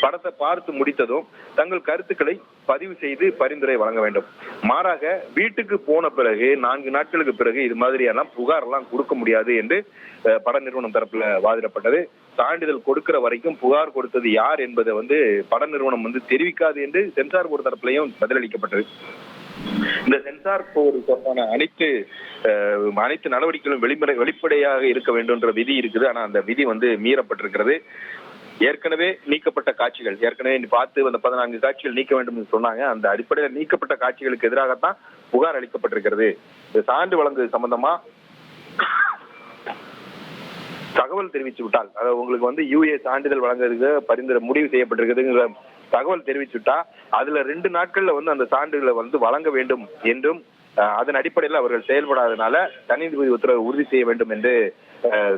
படத்தை பார்த்து முடித்ததும் தங்கள் கருத்துக்களை பதிவு செய்து பரிந்துரை வழங்க வேண்டும். மாறாக வீட்டுக்கு போன பிறகு 4 நாட்களுக்கு பிறகு இது மாதிரியான புகார் எல்லாம் கொடுக்க முடியாது என்று பட நிறுவனம் தரப்புல வாதிடப்பட்டது. சான்றிதழ் கொடுக்கிற வரைக்கும் புகார் கொடுத்தது யார் என்பதை வந்து பட நிறுவனம் வந்து தெரிவிக்காது என்று சென்சார் போர்டு தரப்புலையும் பதிலளிக்கப்பட்டது. இந்த சென்சார் போர்டு தொடர்பான அனைத்து நடவடிக்கைகளும் வெளிப்படையாக இருக்க வேண்டும் என்ற விதி இருக்குது. ஆனா அந்த விதி வந்து மீறப்பட்டிருக்கிறது. ஏற்கனவே நீக்கப்பட்ட காட்சிகள் பார்த்து அந்த 14 காட்சிகள் நீக்க வேண்டும் என்று சொன்னாங்க. அந்த அடிப்படையில் நீக்கப்பட்ட காட்சிகளுக்கு எதிராகத்தான் புகார் அளிக்கப்பட்டிருக்கிறது. சான்று வழங்குவது சம்பந்தமா தகவல் தெரிவிச்சு விட்டால், அதாவது உங்களுக்கு வந்து யூஏ சான்றிதழ் வழங்குறதுக்கு பரிந்துரை முடிவு செய்யப்பட்டிருக்குதுங்கிற தகவல் தெரிவிச்சுட்டா அதுல 2 நாட்கள்ல வந்து அந்த சான்றிதழை வந்து வழங்க வேண்டும் என்றும் அதன் அடிப்படையில் அவர்கள் செயல்படாதனால தனி நீதிபதி உத்தரவு உறுதி செய்ய வேண்டும் என்று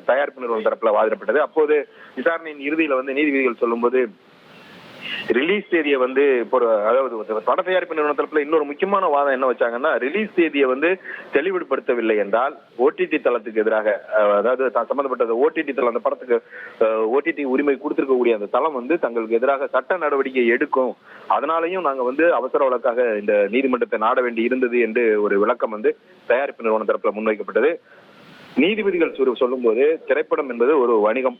தயாரிப்பு நிறுவனம் தரப்புல வாதிடப்பட்டது. அப்போது விசாரணையின் இறுதியில வந்து நீதிபதிகள் சொல்லும்போது ரிலீஸ் தேதியை வந்து அதாவது பட தயாரிப்பு நிறுவன தரப்புல இன்னொரு முக்கியமான வாதம் என்ன வச்சாங்கன்னா, ரிலீஸ் தேதியை வந்து தெளிவுபடுத்தவில்லை என்றால் ஓடிடி தளத்துக்கு எதிராக, அதாவது சம்பந்தப்பட்ட ஓடிடி தளம், அந்த படத்துக்கு ஓடிடி உரிமை கொடுத்திருக்கக்கூடிய அந்த தளம் வந்து தங்களுக்கு எதிராக சட்ட நடவடிக்கை எடுக்கும், அதனாலையும் நாங்க வந்து அவசர வழக்காக இந்த நீதிமன்றத்தை நாட வேண்டி இருந்தது என்று ஒரு விளக்கம் வந்து தயாரிப்பு நிறுவன தரப்புல முன்வைக்கப்பட்டது. நீதிபதிகள் சொல்லும் போது திரைப்படம் என்பது ஒரு வணிகம்,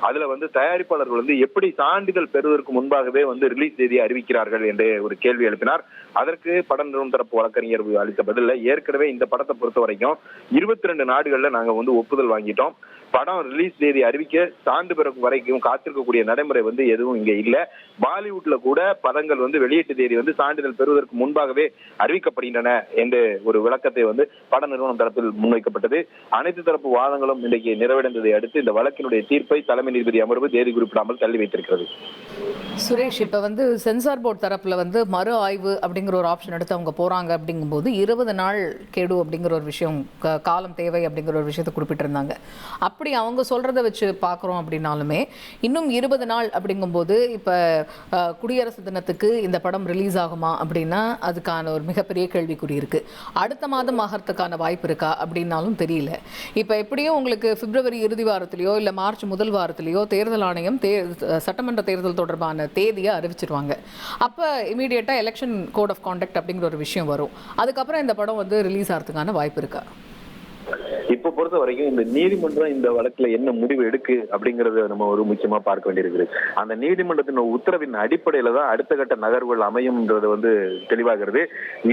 அதுல வந்து தயாரிப்பாளர்கள் வந்து எப்படி சான்றிதழ் பெறுவதற்கு முன்பாகவே வந்து ரிலீஸ் தேதியை அறிவிக்கிறார்கள் என்று ஒரு கேள்வி எழுப்பினார். அதற்கு பட நிறுவனம் தரப்பு வழக்கறிஞர் அளித்த பதில, ஏற்கனவே இந்த படத்தை பொறுத்த வரைக்கும் 22 நாடுகள்ல நாங்க வந்து ஒப்புதல் வாங்கிட்டோம். படம் ரிலீஸ் தேதி அறிவிக்க சான்று பிறகு வரைக்கும் காத்திருக்கக்கூடிய நடைமுறை வந்து எதுவும் இங்க இல்ல. பாலிவுட்ல கூட படங்கள் வந்து வெளியீட்டு தேதி வந்து சான்றிதழ் பெறுவதற்கு முன்பாகவே அறிவிக்கப்படுகின்றன என்று ஒரு விளக்கத்தை வந்து பட நிறுவனம் தரப்பில் முன்வைக்கப்பட்டது. அனைத்து தரப்பு வாதங்களும் இன்றைக்கு நிறைவடைந்ததை அடுத்து இந்த வழக்கினுடைய தீர்ப்பை தலைமை நீதிபதி அமர்வு தேதி குறிப்பிடாமல் தள்ளி வைத்திருக்கிறது. சுரேஷ், இப்ப வந்து சென்சார் போர்டு தரப்புல வந்து மறு ஆய்வு அப்படிங்கிற ஒரு ஆப்ஷன் எடுத்து அவங்க போறாங்க. அப்படிங்கும்போது 20 நாள் கெடு அப்படிங்கிற ஒரு விஷயம், காலம் தேவை அப்படிங்கிற ஒரு விஷயத்தை குறிப்பிட்டிருந்தாங்க. அப்படி அவங்க சொல்றதை வச்சு பார்க்குறோம் அப்படின்னாலுமே இன்னும் 20 நாள் அப்படிங்கும்போது இப்போ குடியரசு தினத்துக்கு இந்த படம் ரிலீஸ் ஆகுமா அப்படின்னா அதுக்கான ஒரு மிகப்பெரிய கேள்விக்குறி இருக்கு. அடுத்த மாதம் ஆகிறதுக்கான வாய்ப்பு இருக்கா அப்படின்னாலும் தெரியல. இப்போ எப்படியும் உங்களுக்கு பிப்ரவரி இறுதி வாரத்திலேயோ இல்லை மார்ச் முதல் வாரத்திலேயோ தேர்தல் ஆணையம் சட்டமன்ற தேர்தல் தொடர்பான தேதியை அறிவிச்சிருவாங்க. அப்போ இமீடியட்டாக எலெக்ஷன் கோட் ஆஃப் கான்டக்ட் அப்படிங்கிற ஒரு விஷயம் வரும். அதுக்கப்புறம் இந்த படம் வந்து ரிலீஸ் ஆகிறதுக்கான வாய்ப்பு இருக்கா? இப்ப பொறுத்த வரைக்கும் இந்த நீதிமன்றம் இந்த வழக்குல என்ன முடிவு எடுக்கு அப்படிங்கறத நம்ம ஒரு முக்கியமா பார்க்க வேண்டியிருக்குது. அந்த நீதிமன்றத்தின் உத்தரவின் அடிப்படையில தான் அடுத்த கட்ட நகர்வுகள் அமையும்ன்றது வந்து தெளிவாகிறது.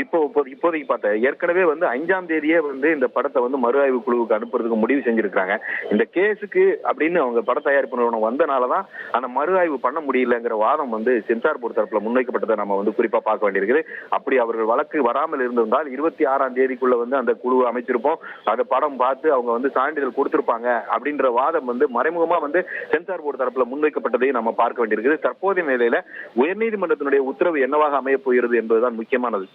இப்போதைக்கு பார்த்த ஏற்கனவே வந்து 5ஆம் தேதியே வந்து இந்த படத்தை வந்து மறு ஆய்வு குழுவுக்கு அனுப்புறதுக்கு முடிவு செஞ்சிருக்காங்க. இந்த கேஸுக்கு அப்படின்னு அவங்க பட தயாரிப்பு நிறுவனம் வந்தனாலதான் அந்த மறு ஆய்வு பண்ண முடியலங்கிற வாதம் வந்து சென்சார் போர்டு தரப்புல முன்வைக்கப்பட்டதை நம்ம வந்து குறிப்பா பார்க்க வேண்டியிருக்குது. அப்படி அவர்கள் வழக்கு வராமல் இருந்திருந்தால் 26ஆம் தேதிக்குள்ள வந்து அந்த குழு அமைச்சிருப்போம். அந்த படம் பார்த்து அவங்க வந்து சான்றிதழ் கொடுத்திருப்பாங்க அப்படின்ற வாதம் வந்து மறைமுகமா வந்து சென்சார் போர்டு தரப்புல முன்வைக்கப்பட்டதையும் நம்ம பார்க்க வேண்டியிருக்குது. தற்போதைய நிலையில உயர்நீதிமன்றத்தினுடைய உத்தரவு என்னவாக அமைய போகிறது என்பதுதான் முக்கியமானது.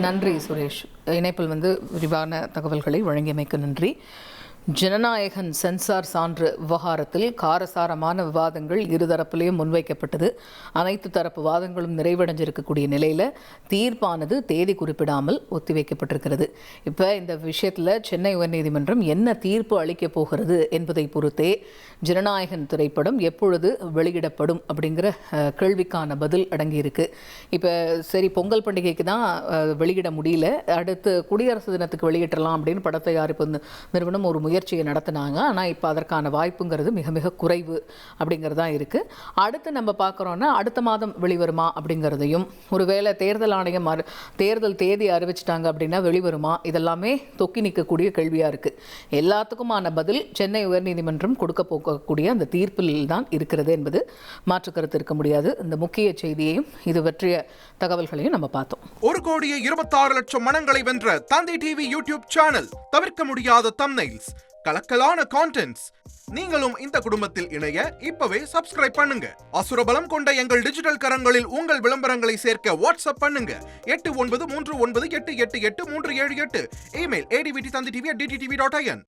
நன்றி சுரேஷ், இணைப்பில் வந்து விரிவான தகவல்களை வழங்கியமைக்கு நன்றி. ஜனநாயகன் சென்சார் சான்று விவகாரத்தில் காரசாரமான விவாதங்கள் இருதரப்பிலையும் முன்வைக்கப்பட்டது. அனைத்து தரப்பு வாதங்களும் நிறைவடைஞ்சிருக்கக்கூடிய நிலையில் தீர்ப்பானது தேதி குறிப்பிடாமல் ஒத்திவைக்கப்பட்டிருக்கிறது. இப்போ இந்த விஷயத்தில் சென்னை உயர்நீதிமன்றம் என்ன தீர்ப்பு அளிக்கப் போகிறது என்பதை பொறுத்தே ஜனநாயகன் திரைப்படம் எப்பொழுது வெளியிடப்படும் அப்படிங்கிற கேள்விக்கான பதில் அடங்கியிருக்கு. இப்போ சரி, பொங்கல் பண்டிகைக்கு தான் வெளியிட முடியல, அடுத்து குடியரசு தினத்துக்கு வெளியிடலாம் அப்படின்னு பட தயாரிப்பு நிறுவனம் ஒரு முயற்சியை நடத்தினாங்க. ஆனால் இப்போ அதற்கான வாய்ப்புங்கிறது மிக மிக குறைவு அப்படிங்கிறது தான் இருக்குது. அடுத்து நம்ம பார்க்குறோன்னா அடுத்த மாதம் வெளிவருமா அப்படிங்கிறதையும், ஒருவேளை தேர்தல் ஆணையம் தேர்தல் தேதி அறிவிச்சிட்டாங்க அப்படின்னா வெளிவருமா, இதெல்லாமே தொக்கி நிற்கக்கூடிய கேள்வியாக இருக்குது. எல்லாத்துக்குமான பதில் சென்னை உயர்நீதிமன்றம் கொடுக்க போகக்கூடிய அந்த தீர்ப்பில் தான் இருக்கிறது என்பது மாற்று கருத்து இருக்க முடியாது. இந்த முக்கிய செய்தியையும் இது பற்றிய தகவல்களையும் நம்ம பார்த்தோம். 1,26,00,000 மனங்களை வென்ற தந்தை டிவி யூடியூப் சேனல், தவிர்க்க முடியாத தம்ப்நெயில்ஸ், கலக்கலான கான்டென்ட்ஸ். நீங்களும் இந்த குடும்பத்தில் இணைய இப்பவே சப்ஸ்கிரைப் பண்ணுங்க. அசுரபலம் கொண்ட எங்கள் டிஜிட்டல் கரங்களில் உங்கள் விளம்பரங்களை சேர்க்க வாட்ஸ்அப் பண்ணுங்க. 8939888838. Email advttv@dttv.in.